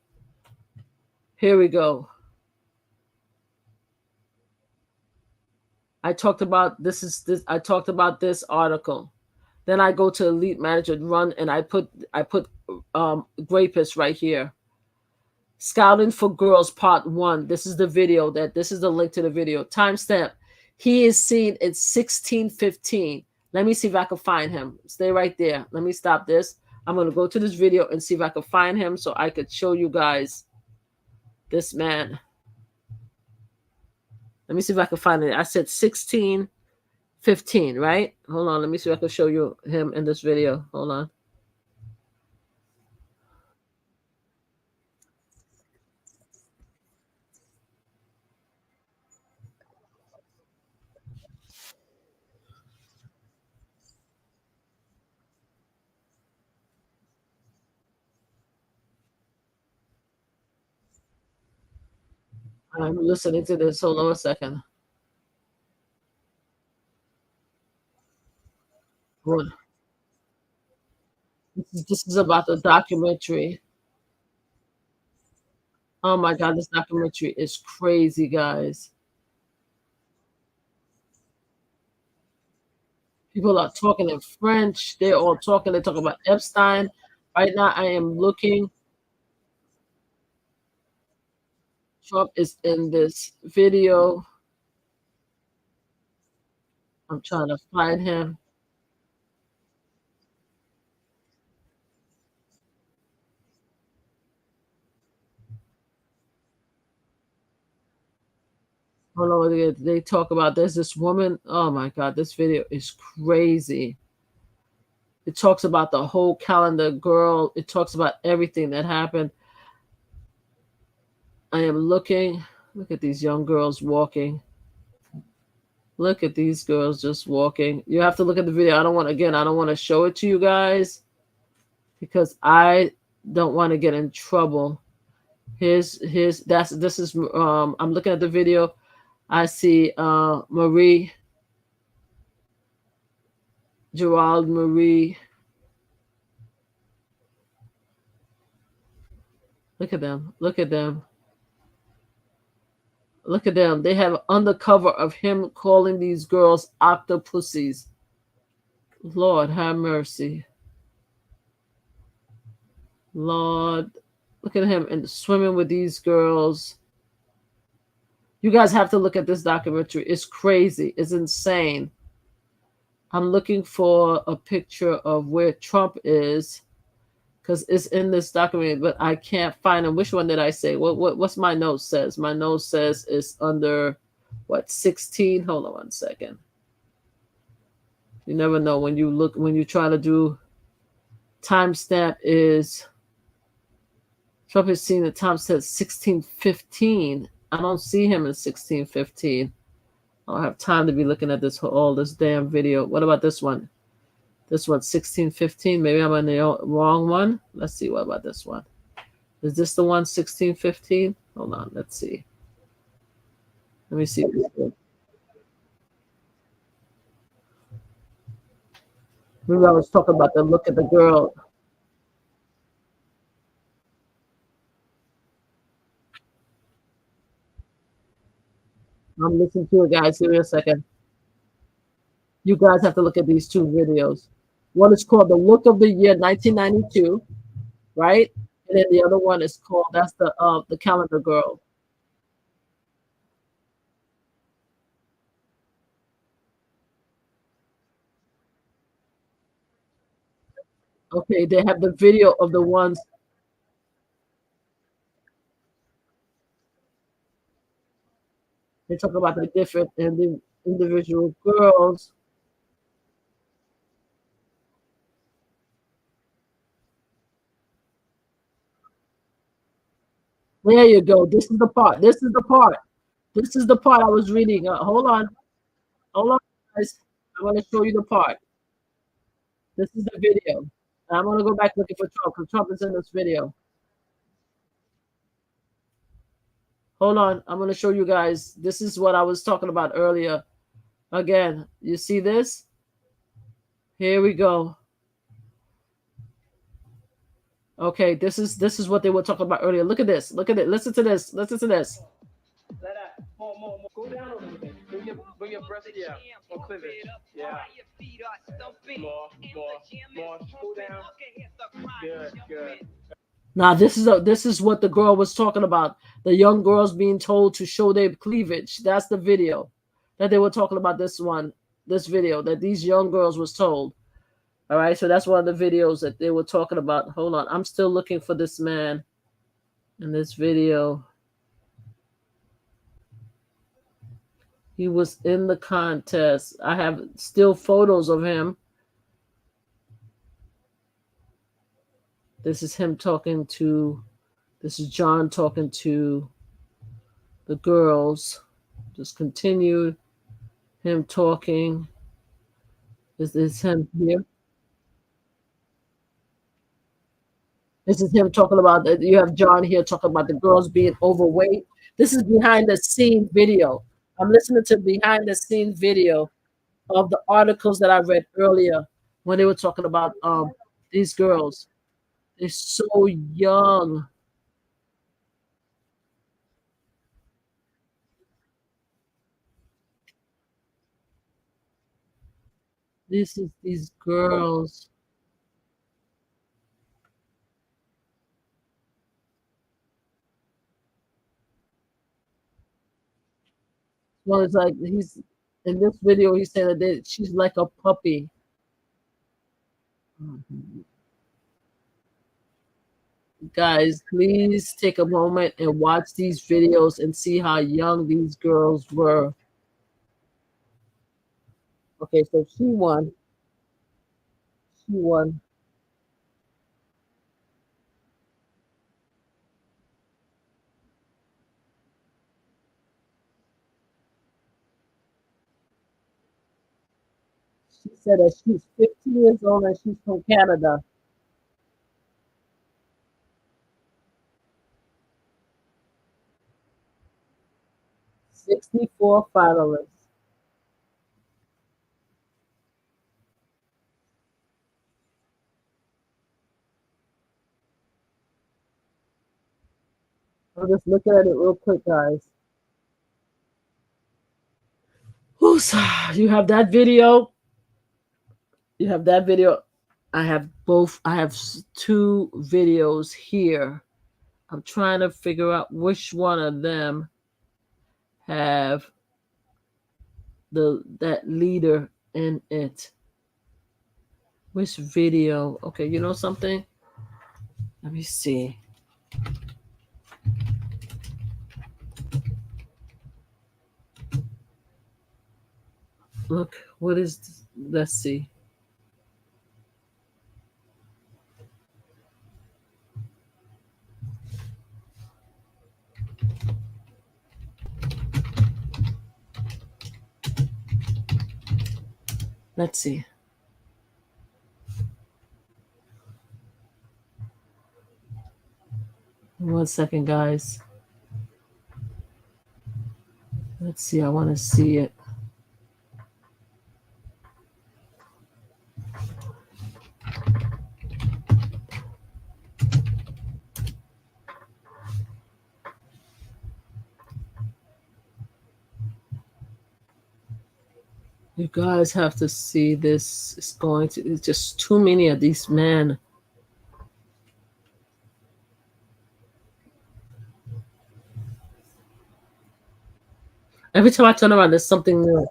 here we go. I talked about this. I talked about this article. Then I go to Elite Manager Run, and I put rapist right here. Scouting for Girls Part 1. This is the video. This is the link to the video. Timestamp. He is seen at 16:15. Let me see if I can find him. Stay right there. Let me stop this. I'm going to go to this video and see if I can find him so I could show you guys this man. Let me see if I can find it. I said 16:15, right? Hold on. Let me see if I can show you him in this video. Hold on. I'm listening to this. Hold on a second. What? This is about the documentary. Oh my God, this documentary is crazy, guys. People are talking in French. They're all talking. They talk about Epstein. Right now, I am looking. Trump is in this video. I'm trying to find him. Hold on, they talk about there's this woman. Oh my God, this video is crazy. It talks about the whole calendar girl. It talks about everything that happened. I am looking. Look at these young girls walking. Look at these girls just walking. You have to look at the video. I don't want to show it to you guys because I don't want to get in trouble. This is I'm looking at the video. I see Marie Gerald Marie. Look at them. Look at them. Look at them. They have undercover of him calling these girls octopussies. Lord have mercy. Lord, look at him and swimming with these girls. You guys have to look at this documentary. It's crazy. It's insane. I'm looking for a picture of where Trump is because it's in this document, but I can't find him. Which one did I say? What's my note says? My note says it's under what 16. Hold on one second. You never know when you try to do timestamp is Trump is seen the timestamp 1615. I don't see him in 1615. I don't have time to be looking at all this damn video. What about this one? This one's 1615. Maybe I'm on the wrong one. Let's see. What about this one? Is this the one 1615? Hold on. Let's see. Let me see. Maybe I was talking about the look at the girl. I'm listening to it, guys. Give me a second. You guys have to look at these two videos. One is called The Look of the Year 1992, right? And then the other one is called that's the calendar girl. Okay, they have the video of the ones they talk about the different and the individual girls. There you go. This is the part. This is the part. This is the part I was reading. Hold on. Hold on, guys. I'm going to show you the part. This is the video. I'm going to go back looking for Trump because Trump is in this video. Hold on. I'm going to show you guys. This is what I was talking about earlier. Again, you see this? Here we go. Okay, this is what they were talking about earlier. Look at this. Look at it. Listen to this. Listen to this. More. Go down a little bit. Bring your breast, yeah. More cleavage. Yeah. More. Go down. Good. Now this is what the girl was talking about. The young girls being told to show their cleavage. That's the video that they were talking about. This video that these young girls was told. All right, so that's one of the videos that they were talking about. Hold on, I'm still looking for this man in this video. He was in the contest. I have still photos of him. This is him talking to, this is John talking to the girls. Just continue him talking. This is him here. This is him talking about that. You have John here talking about the girls being overweight. This is behind the scene video. I'm listening to behind the scene video of the articles that I read earlier when they were talking about these girls. They're so young. This is these girls. Well, it's like he's in this video. He said that she's like a puppy. Guys, please take a moment and watch these videos and see how young these girls were. Okay, so she won. She won. She said that she's 15 years old and she's from Canada. 64 finalists. I'm just looking at it real quick, guys. Who's you have that video? You have that video. I have both. I have two videos here. I'm trying to figure out which one of them have that leader in it. Which video? Okay, you know something? Let me see. Look, what is this? Let's see. Let's see. One second, guys. Let's see. I want to see it. You guys have to see this. It's just too many of these men. Every time I turn around, there's something new.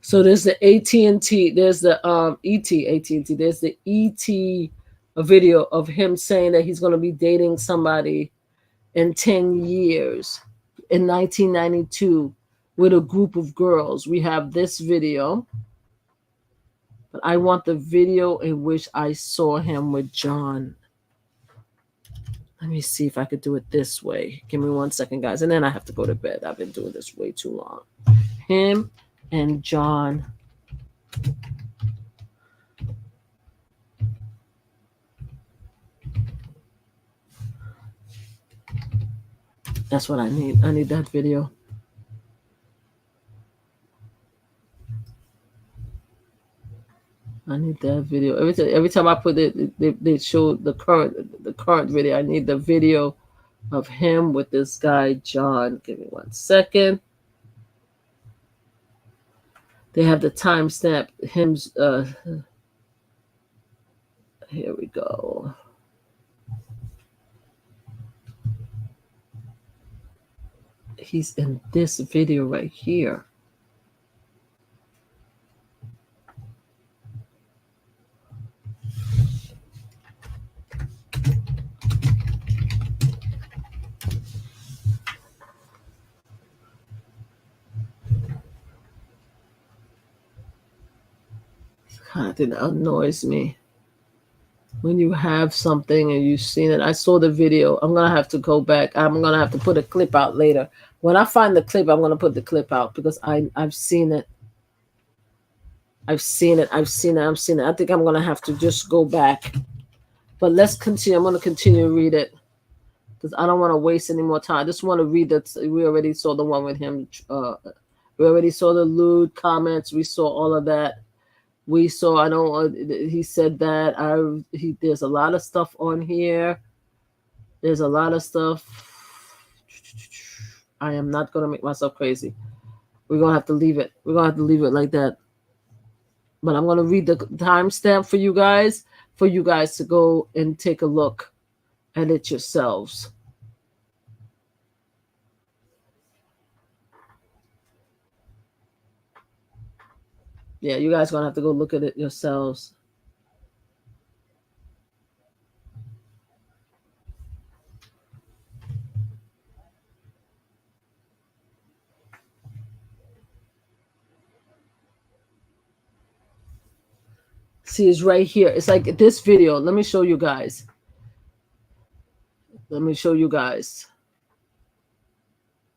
So there's the AT&T, there's the AT&T, there's the ET video of him saying that he's going to be dating somebody in 10 years in 1992 with a group of girls. We have this video, but I want the video in which I saw him with John. Let me see if I could do it this way. Give me 1 second, guys, and then I have to go to bed. I've been doing this way too long. Him and John. That's what I need. I need that video. I need that video. Every time I put it, they show the current video. I need the video of him with this guy, John. Give me 1 second. They have the timestamp. Him's here we go. He's in this video right here. kind of thing that annoys me. When you have something and you've seen it. I saw the video. I'm going to have to go back. I'm going to have to put a clip out later. When I find the clip, I'm going to put the clip out because I've seen it. I've seen it. I think I'm going to have to just go back. But let's continue. I'm going to continue to read it because I don't want to waste any more time. I just want to read that. We already saw the one with him. We already saw the lewd comments. We saw all of that. We saw, he said that. There's a lot of stuff on here. There's a lot of stuff. I am not going to make myself crazy. We're going to have to leave it. We're going to have to leave it like that. But I'm going to read the timestamp for you guys to go and take a look at it yourselves. Yeah, you guys are going to have to go look at it yourselves. See, it's right here. It's like this video. Let me show you guys.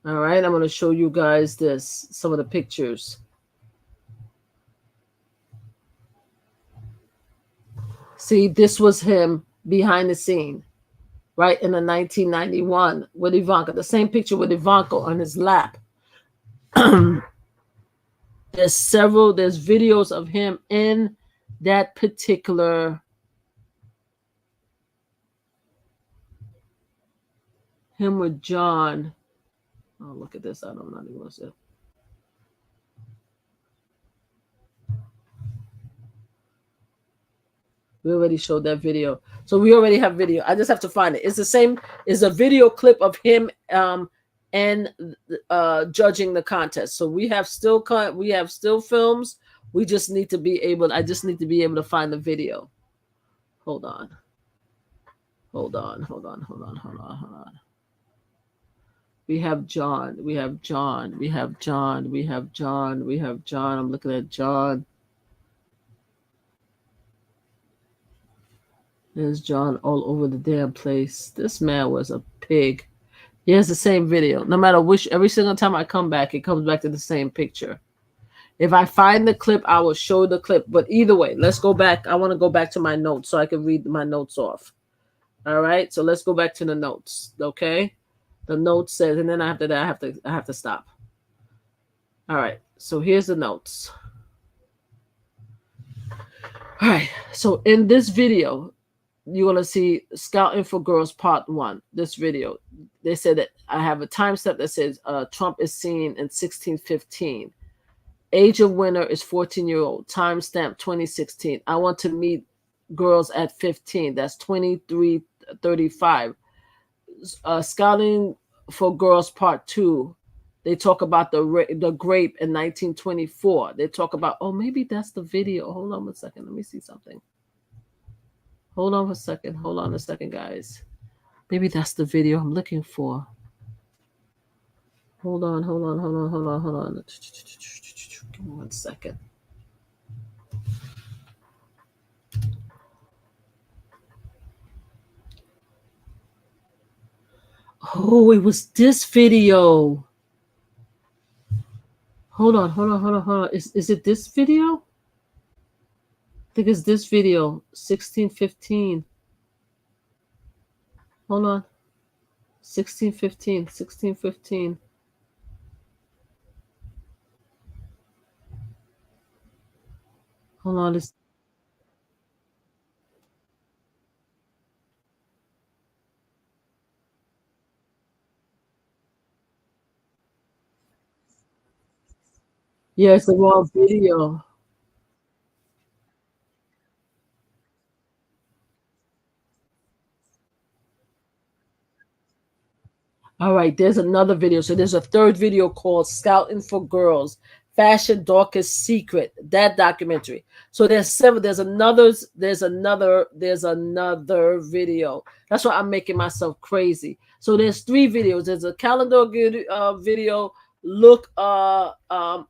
All right, I'm going to show you guys some of the pictures. See, this was him behind the scene, right, in the 1991 with Ivanka. The same picture with Ivanka on his lap. There's videos of him in that particular him with John. Oh, look at this. I don't know what to say. We already showed that video. So we already have video. I just have to find it. It's the same. It's a video clip of him and judging the contest. So we have still films. We just need to be able. I just need to be able to find the video. Hold on. We have John. I'm looking at John. There's John all over the damn place. This man was a pig. Here's the same video. No matter which, every single time I come back, it comes back to the same picture. If I find the clip, I will show the clip. But either way, let's go back. I want to go back to my notes so I can read my notes off. All right. So let's go back to the notes. Okay. The note says, and then after that, I have to stop. All right. So here's the notes. All right. So in this video, you're going to see Scouting for Girls Part 1. This video. They said that I have a timestamp that says Trump is seen in 1615. Age of winner is 14-year-old. Timestamp 2016. I want to meet girls at 15. That's 2335. Scouting for Girls Part 2. They talk about the grape in 1924. They talk about, oh, maybe that's the video. Hold on a second. Let me see something. Hold on a second, guys. Maybe that's the video I'm looking for. Hold on. Give me 1 second. Oh, it was this video. Hold on. Is it this video? I think it's this video, 1615. Hold on. 1615. Hold on. Yeah, it's the wrong video. All right, there's another video. So there's a third video called Scouting for Girls, Fashion Darkest Secret, that documentary. So there's seven. There's another video. That's why I'm making myself crazy. So there's 3 videos. There's a calendar video. Look, the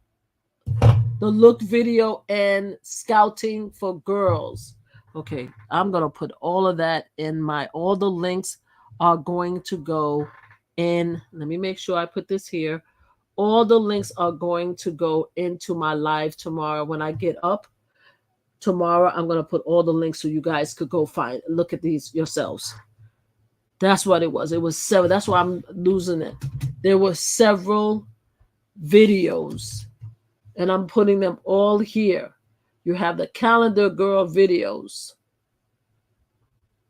the look video, and scouting for girls. Okay, I'm gonna put all of that in all the links are going to go in. Let me make sure I put this here. All the links are going to go into my live tomorrow. When I get up tomorrow, I'm going to put all the links so you guys could go look at these yourselves. That's what it was. It was several. That's why I'm losing it. There were several videos, and I'm putting them all here. You have the calendar girl videos,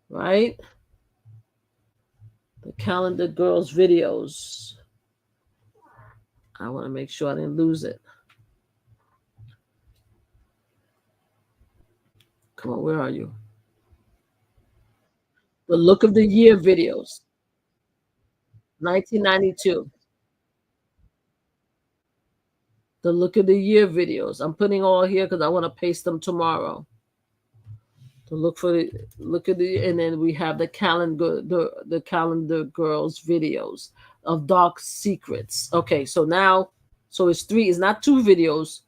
right? The calendar girls videos. I want to make sure I didn't lose it. Come on, where are you? The look of the year videos, 1992. The look of the year videos. I'm putting all here because I want to paste them tomorrow. To look for the look at the, and then we have the calendar, the calendar girls videos of dark secrets. Okay, so now, so it's three. It's not two videos.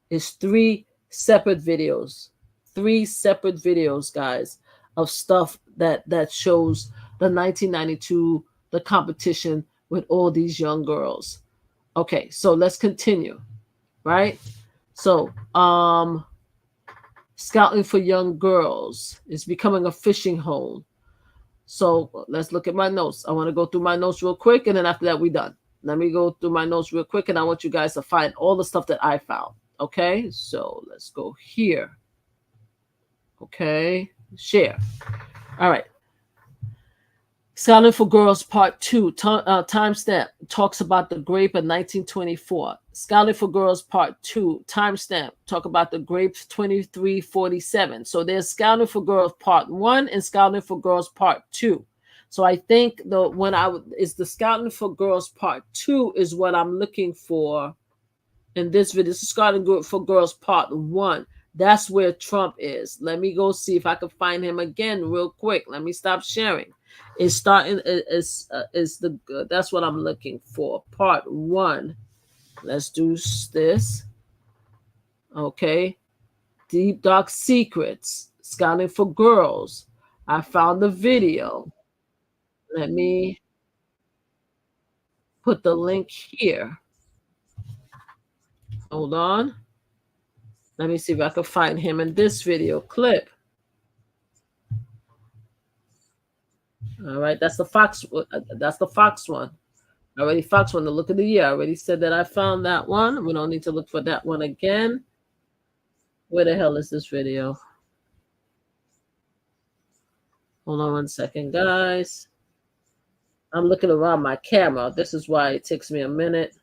It's three separate videos. Three separate videos, guys, of stuff that shows the 1992 the competition with all these young girls. Okay, so let's continue. Right? So, scouting for young girls is becoming a fishing hole. So let's look at my notes. I want to go through my notes real quick, and then after that, we're done. Let me go through my notes real quick, and I want you guys to find all the stuff that I found. Okay, so let's go here. Okay, share. All right. Scouting for Girls Part 2, timestamp, talks about the grape in 1924. Scouting for Girls Part 2, timestamp, talk about the grapes 2347. So there's Scouting for Girls Part 1 and Scouting for Girls Part 2. So I think the Scouting for Girls Part 2 is what I'm looking for in this video. This is Scouting for Girls Part 1. That's where Trump is. Let me go see if I can find him again real quick. Let me stop sharing. It's starting that's what I'm looking for. Part 1. Let's do this. Okay. Deep Dark Secrets. Scouting for Girls. I found the video. Let me put the link here. Hold on. Let me see if I can find him in this video clip. All right, that's the Fox. That's the Fox one. Already Fox one. The look of the year. I already said that I found that one. We don't need to look for that one again. Where the hell is this video? Hold on 1 second, guys. I'm looking around my camera. This is why it takes me a minute.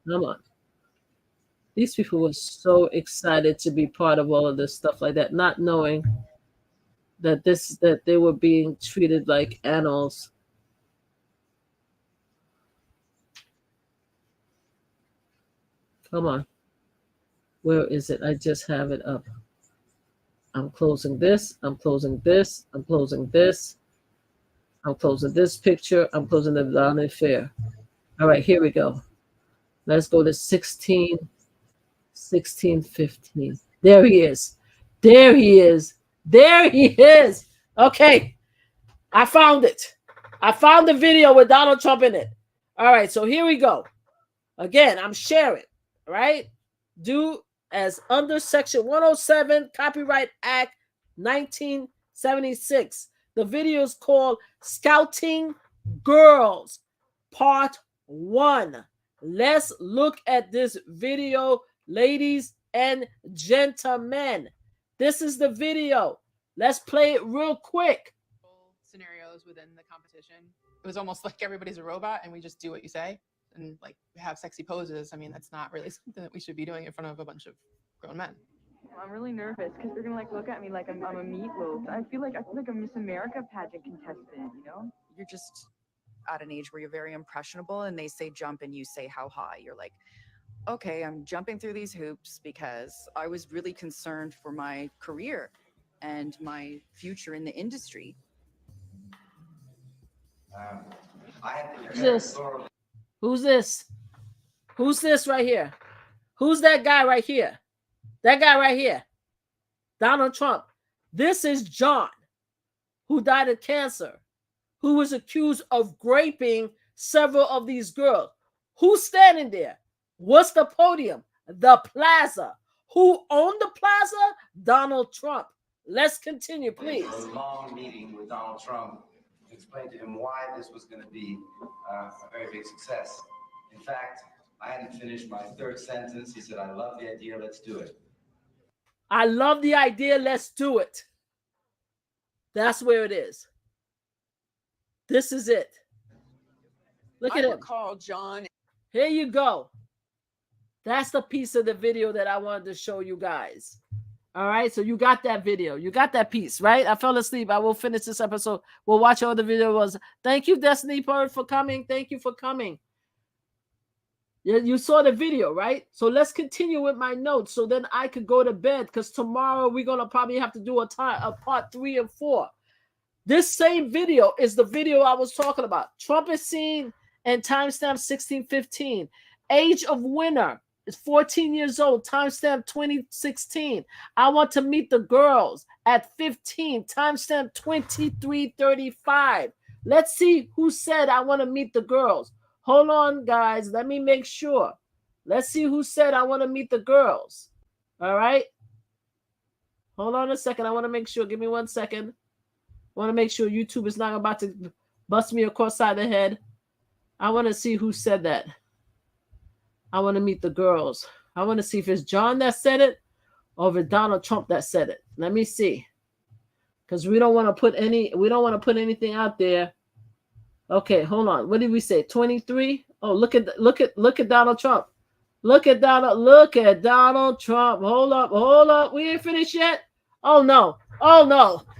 Come on. These people were so excited to be part of all of this stuff like that, not knowing that they were being treated like animals. Come on. Where is it? I just have it up. I'm closing this. I'm closing this. I'm closing this. I'm closing this picture. I'm closing the Down and Fair. All right, here we go. Let's go to 16, 15. There he is. There he is. There he is. Okay. I found it. I found the video with Donald Trump in it. All right, so here we go. Again, I'm sharing, right? Do as under Section 107 Copyright Act 1976. The video is called Scouting Girls Part 1. Let's look at this video, ladies and gentlemen. This is the video. Let's play it real quick. Scenarios within the competition. It was almost like everybody's a robot and we just do what you say and like have sexy poses. I mean, that's not really something that we should be doing in front of a bunch of grown men. I'm really nervous because they're gonna like look at me like I'm a meatloaf. I feel like a Miss America pageant contestant, you know? You're just at an age where you're very impressionable and they say jump and you say how high. You're like, okay, I'm jumping through these hoops because I was really concerned for my career and my future in the industry. Who's this? Who's this? Who's this right here? Who's that guy right here? That guy right here. Donald Trump. This is John, who died of cancer, who was accused of raping several of these girls. Who's standing there? What's the podium? The plaza. Who owned the plaza? Donald Trump. Let's continue, please. A long meeting with Donald Trump to explain to him why this was going to be a very big success. In fact, I hadn't finished my third sentence. He said, I love the idea, let's do it. I love the idea, let's do it. That's where it is. This is it. Look at it. Call John. Here you go. That's the piece of the video that I wanted to show you guys. All right, so you got that video. You got that piece, right? I fell asleep. I will finish this episode. We'll watch all the videos. Thank you, Destiny Bird, for coming. Thank you for coming. You saw the video, right? So let's continue with my notes so then I could go to bed because tomorrow we're going to probably have to do a part 3 and 4. This same video is the video I was talking about. Trump is seen and timestamp 1615. Age of winner is 14 years old, timestamp 2016. I want to meet the girls at 15, timestamp 2335. Let's see who said I want to meet the girls. Hold on, guys. Let me make sure. Let's see who said I want to meet the girls. All right. Hold on a second. I want to make sure. Give me 1 second. I want to make sure YouTube is not about to bust me across the side of the head. I want to see who said that. I want to meet the girls. I want to see if it's John that said it or if it's Donald Trump that said it. Let me see. Because we don't want to put anything out there. Okay, hold on. What did we say? 23? Oh, look at Donald Trump. Look at Donald Trump. Hold up. We ain't finished yet. Oh no.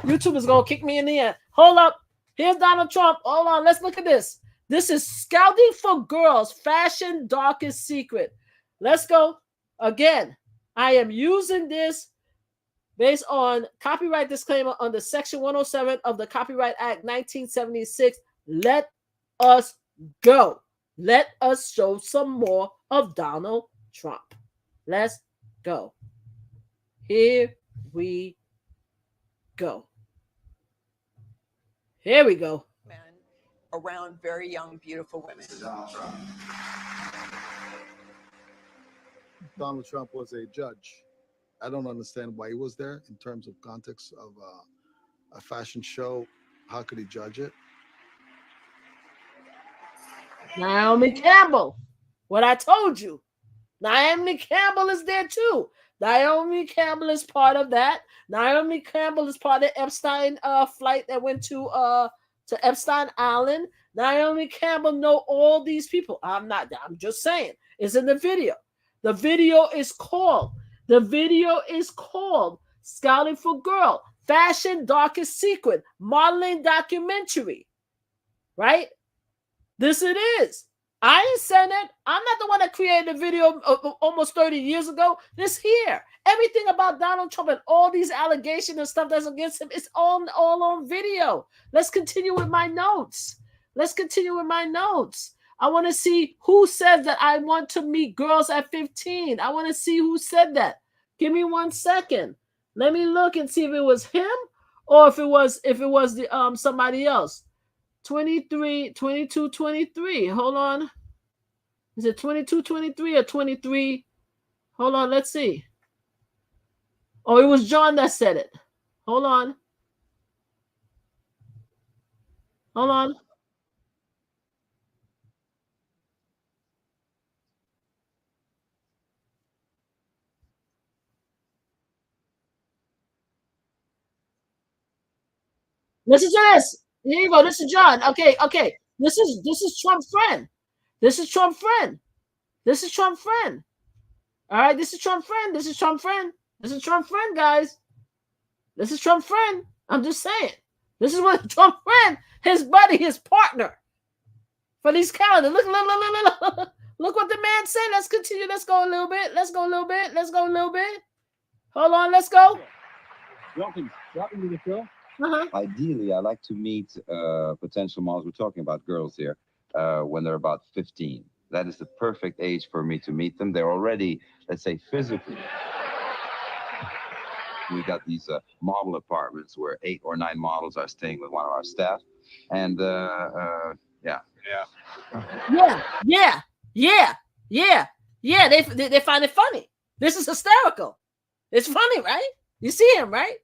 YouTube is gonna kick me in the air. Hold up. Here's Donald Trump. Hold on. Let's look at this. This is Scouting for Girls, Fashion Darkest Secret. Let's go. Again, I am using this based on copyright disclaimer under Section 107 of the Copyright Act 1976. Let us go. Let us show some more of Donald Trump. Let's go. Here we go. Here we go. Men around very young, beautiful women. Donald Trump was a judge. I don't understand why he was there in terms of context of a fashion show. How could he judge it? Naomi Campbell. What I told you. Naomi Campbell is there too. Naomi Campbell is part of that. Naomi Campbell is part of the Epstein flight that went to Epstein Island. Naomi Campbell know all these people. I'm just saying. It's in the video. The video is called Scouting for Girl, Fashion Darkest Secret, Modeling Documentary. Right? This it is. I ain't saying it. I'm not the one that created the video almost 30 years ago. This here. Everything about Donald Trump and all these allegations and stuff that's against him is all on video. Let's continue with my notes. I want to see who said that I want to meet girls at 15. I want to see who said that. Give me 1 second. Let me look and see if it was him or if it was the somebody else. 23, 22, 23. Hold on. Is it 22, 23 or 23? Hold on. Let's see. Oh, it was John that said it. Hold on. Listen to this. Here you go. This is John. Okay. This is Trump's friend. This is Trump's friend. All right, this is Trump's friend. This is Trump's friend, guys. This is Trump's friend. I'm just saying. This is what Trump's friend, his buddy, his partner for these calendars. Look what the man said. Let's continue. Let's go a little bit. Hold on. Let's go. Welcome to the show. Uh-huh. Ideally, I like to meet potential models. We're talking about girls here when they're about 15. That is the perfect age for me to meet them. They're already, let's say, physically. We got these model apartments where 8 or 9 models are staying with one of our staff. And yeah. Yeah. They find it funny. This is hysterical. It's funny, right? You see him, right?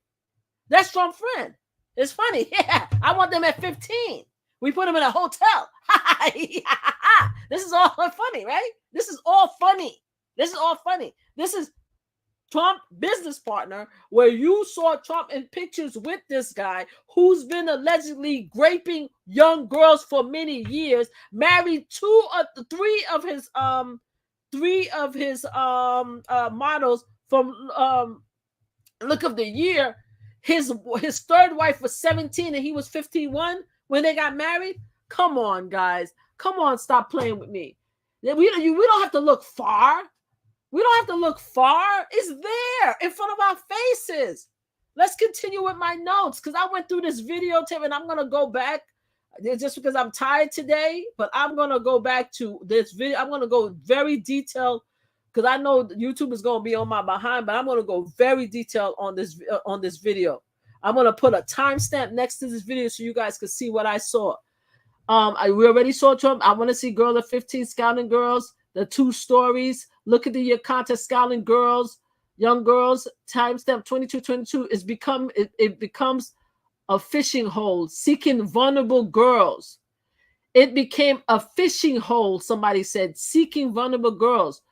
That's Trump's friend. It's funny. Yeah, I want them at 15. We put them in a hotel. This is all funny, right? This is all funny. This is Trump business partner, where you saw Trump in pictures with this guy who's been allegedly raping young girls for many years, married three of his models from Look of the Year. His third wife was 17 and he was 51 when they got married. Come on, guys. Come on, stop playing with me. We don't have to look far. We don't have to look far. It's there in front of our faces. Let's continue with my notes because I went through this videotape and I'm going to go back just because I'm tired today, but I'm going to go back to this video. I'm going to go very detailed because I know YouTube is going to be on my behind, but I'm going to go very detailed on this video. I'm going to put a timestamp next to this video so you guys can see what I saw. We already saw Trump. I want to see Girl of 15 Scouting Girls, the 2 stories. Look at the year contest, Scouting Girls, Young Girls, timestamp 2222 it becomes a fishing hole seeking vulnerable girls. It became a fishing hole, somebody said, seeking vulnerable girls.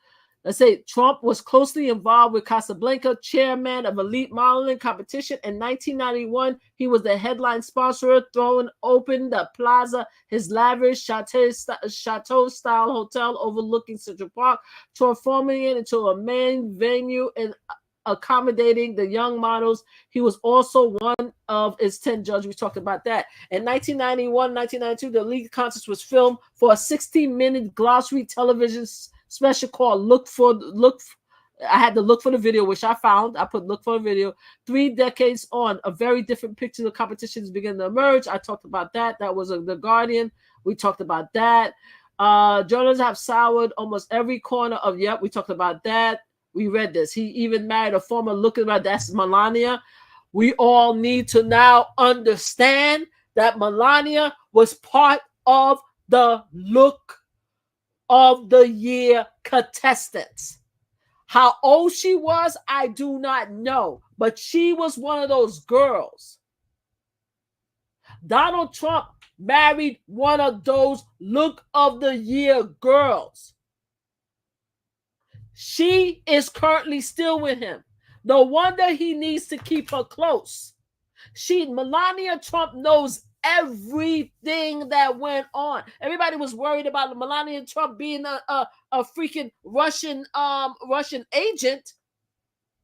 Let's say Trump was closely involved with Casablanca, chairman of elite modeling competition. In 1991, he was the headline sponsor, throwing open the Plaza, his lavish chateau-style hotel overlooking Central Park, transforming it into a main venue and accommodating the young models. He was also one of its 10 judges. We talked about that. In 1991, 1992, the lead contest was filmed for a 16-minute glossary television special called I had to look for the video, which I found. I put look for a video. 3 decades on, a very different picture of competitions beginning to emerge. I talked about that. That was The Guardian. We talked about that. Journalists have soured almost every corner of, we talked about that. We read this. He even married a former lookalike, that's Melania. We all need to now understand that Melania was part of the Look of the Year contestants. How old she was, I do not know, but she was one of those girls. Donald Trump married one of those Look of the Year girls. She is currently still with him. No wonder he needs to keep her close. Melania Trump knows everything that went on. Everybody was worried about Melania Trump being a freaking Russian agent.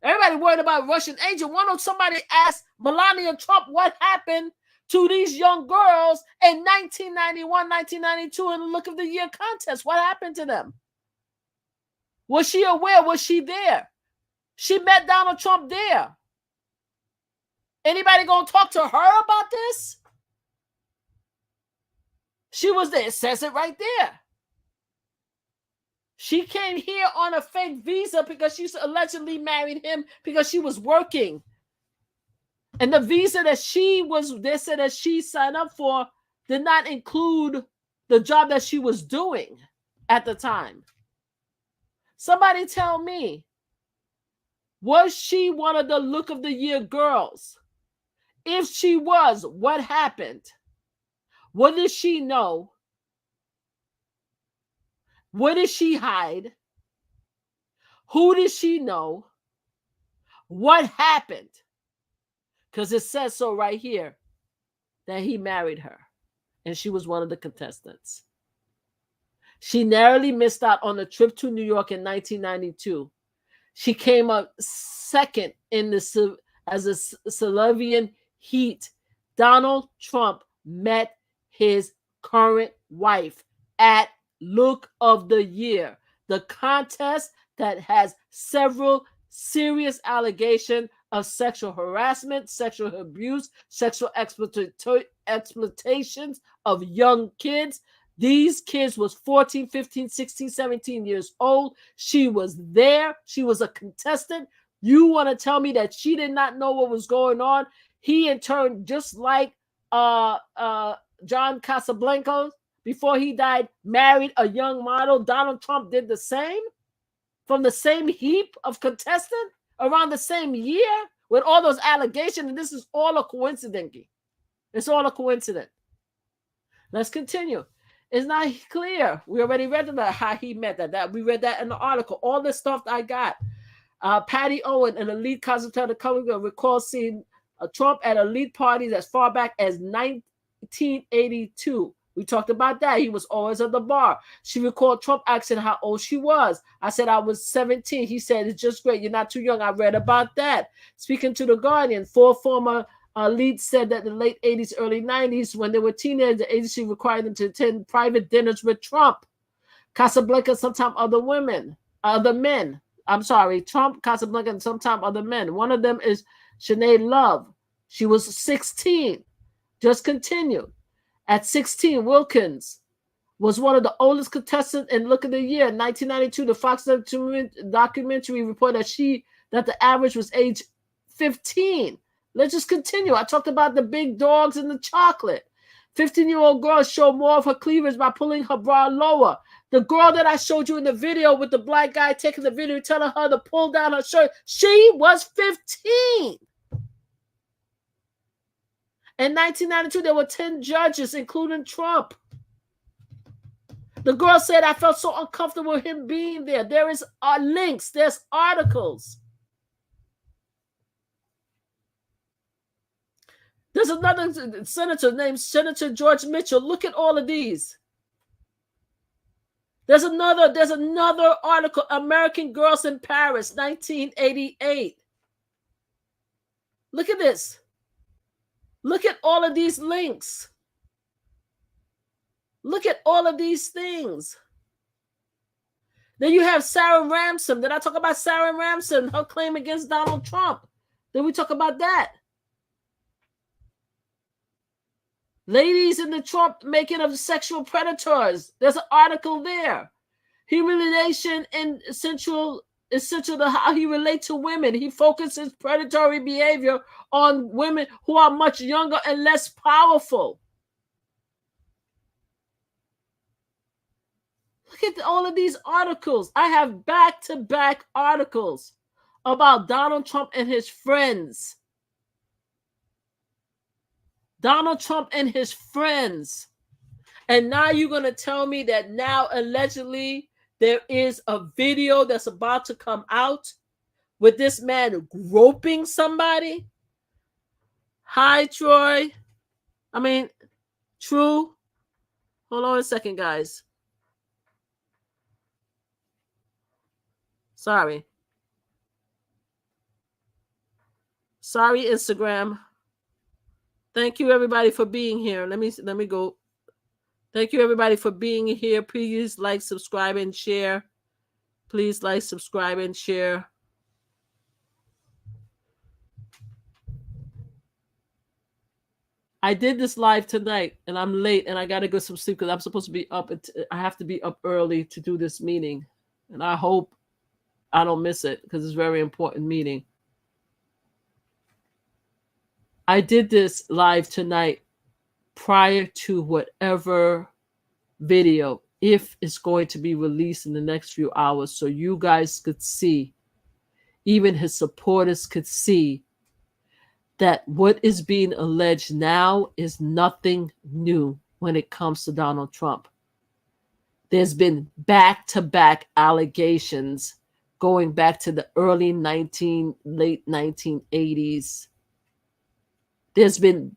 Everybody worried about Russian agent. Somebody asked Melania Trump what happened to these young girls in 1991, 1992 in the Look of the Year contest. What happened to them? Was she aware? Was she there? She met Donald Trump there. Anybody gonna talk to her about this? She was there. It says it right there. She came here on a fake visa because she allegedly married him because she was working. And the visa that they said that she signed up for did not include the job that she was doing at the time. Somebody tell me, was she one of the Look of the Year girls? If she was, what happened? What did she know? What did she hide? Who did she know? What happened? Because it says so right here that he married her and she was one of the contestants. She narrowly missed out on the trip to New York in 1992. She came up second in as a Slovenian heat. Donald Trump met his current wife at Look of the Year, the contest that has several serious allegations of sexual harassment, sexual abuse, sexual exploitations of young kids. These kids was 14, 15, 16, 17 years old. She was there. She was a contestant. You want to tell me that she did not know what was going on? He, in turn, just like John Casablanca, before he died, married a young model. Donald Trump did the same from the same heap of contestants around the same year with all those allegations. And this is all a coincidence. It's all a coincidence. Let's continue. It's not clear. We already read about how he met that. We read that in the article. All this stuff that I got. Patty Owen, an elite cosmetologist, recalls seeing Trump at elite parties as far back as 1982. We talked about that. He was always at the bar. She recalled Trump asking how old she was. I said I was 17. He said, it's just great. You're not too young. I read about that. Speaking to The Guardian, 4 former leads said that in the late 80s, early 90s, when they were teenagers, the agency required them to attend private dinners with Trump. Casablanca, sometimes other men. Trump, Casablanca, and sometimes other men. One of them is Sinead Love. She was 16. Just continue. At 16, Wilkins was one of the oldest contestants in Look at the Year. In 1992, the Fox documentary reported that the average was age 15. Let's just continue. I talked about the big dogs and the chocolate. 15-year-old girl showed more of her cleavage by pulling her bra lower. The girl that I showed you in the video with the black guy taking the video, telling her to pull down her shirt, she was 15. In 1992, there were 10 judges, including Trump. The girl said, I felt so uncomfortable with him being there. There is links. There's articles. There's another senator named Senator George Mitchell. Look at all of these. There's another article, American Girls in Paris, 1988. Look at this. Look at all of these links. Look at all of these things. Then you have Sarah Ramson. Did I talk about Sarah Ramson, her claim against Donald Trump? Did we talk about that? Ladies in the Trump making of sexual predators. There's an article there. Humiliation and essential to how he relates to women. He focuses predatory behavior on women who are much younger and less powerful. Look at all of these articles. I have back-to-back articles about Donald Trump and his friends. Donald Trump and his friends. And now you're going to tell me that now allegedly there is a video that's about to come out with this man groping somebody? Hi, Troy. True. Hold on a second, guys. Sorry, Instagram. Thank you, everybody, for being here. Let me go. Thank you, everybody, for being here. Please like, subscribe, and share. Please like, subscribe, and share. I did this live tonight, and I'm late, and I got to go some sleep because I'm supposed to be up. I have to be up early to do this meeting, and I hope I don't miss it because it's a very important meeting. I did this live tonight prior to whatever video, if it's going to be released in the next few hours, so you guys could see, even his supporters could see, that what is being alleged now is nothing new when it comes to Donald Trump. There's been back-to-back allegations going back to the late 1980s. There's been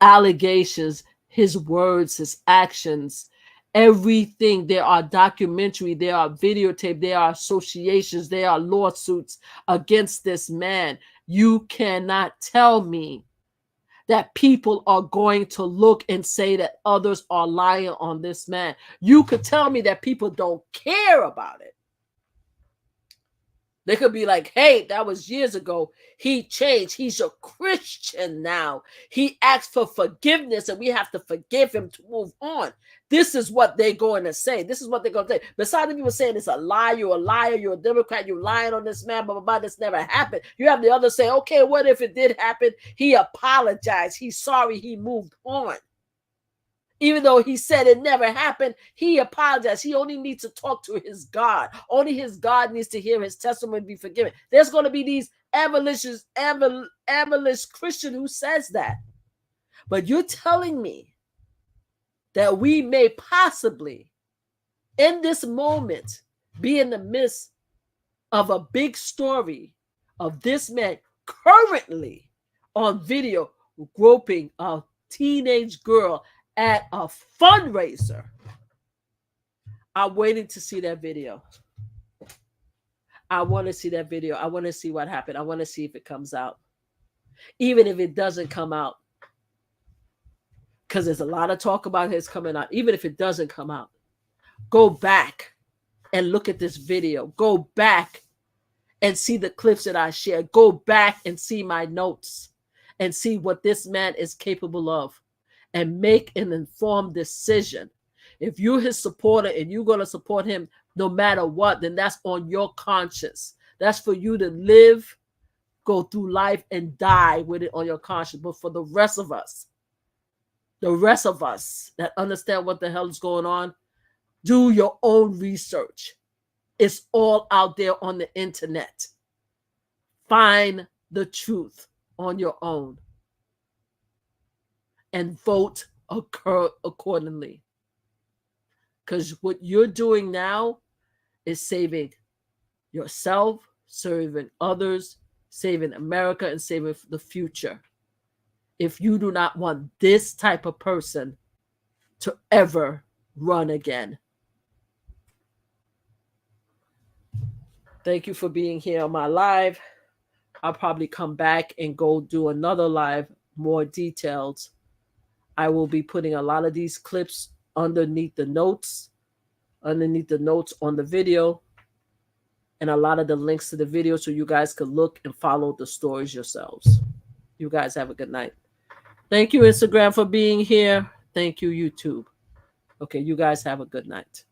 allegations, his words, his actions, everything. There are documentaries, there are videotape, there are associations, there are lawsuits against this man. You cannot tell me that people are going to look and say that others are lying on this man. You could tell me that people don't care about it. They could be like, hey, that was years ago. He changed. He's a Christian now. He asked for forgiveness and we have to forgive him to move on. This is what they're going to say. This is what they're going to say. Besides the people saying it's a lie, you're a liar, you're a Democrat, you're lying on this man, blah, blah, blah, this never happened. You have the other say, okay, what if it did happen? He apologized. He's sorry. He moved on. Even though he said it never happened, he apologized. He only needs to talk to his God. Only his God needs to hear his testimony and be forgiven. There's going to be these abolitionist Christian who says that. But you're telling me that we may possibly, in this moment, be in the midst of a big story of this man currently on video groping a teenage girl at a fundraiser. I'm waiting to see that video. I want to see that video. I want to see what happened. I want to see if it comes out. Even if it doesn't come out. Because there's a lot of talk about his coming out. Even if it doesn't come out. Go back and look at this video. Go back and see the clips that I shared. Go back and see my notes. And see what this man is capable of. And make an informed decision. If you're his supporter and you're going to support him no matter what, then that's on your conscience. That's for you to live, go through life, and die with it on your conscience. But for the rest of us that understand what the hell is going on, do your own research. It's all out there on the internet. Find the truth on your own. And vote accordingly. Because what you're doing now is saving yourself, serving others, saving America, and saving the future. If you do not want this type of person to ever run again. Thank you for being here on my live. I'll probably come back and go do another live, more detailed. I will be putting a lot of these clips underneath the notes on the video, and a lot of the links to the video so you guys can look and follow the stories yourselves. You guys have a good night. Thank you, Instagram, for being here. Thank you, YouTube. Okay, you guys have a good night.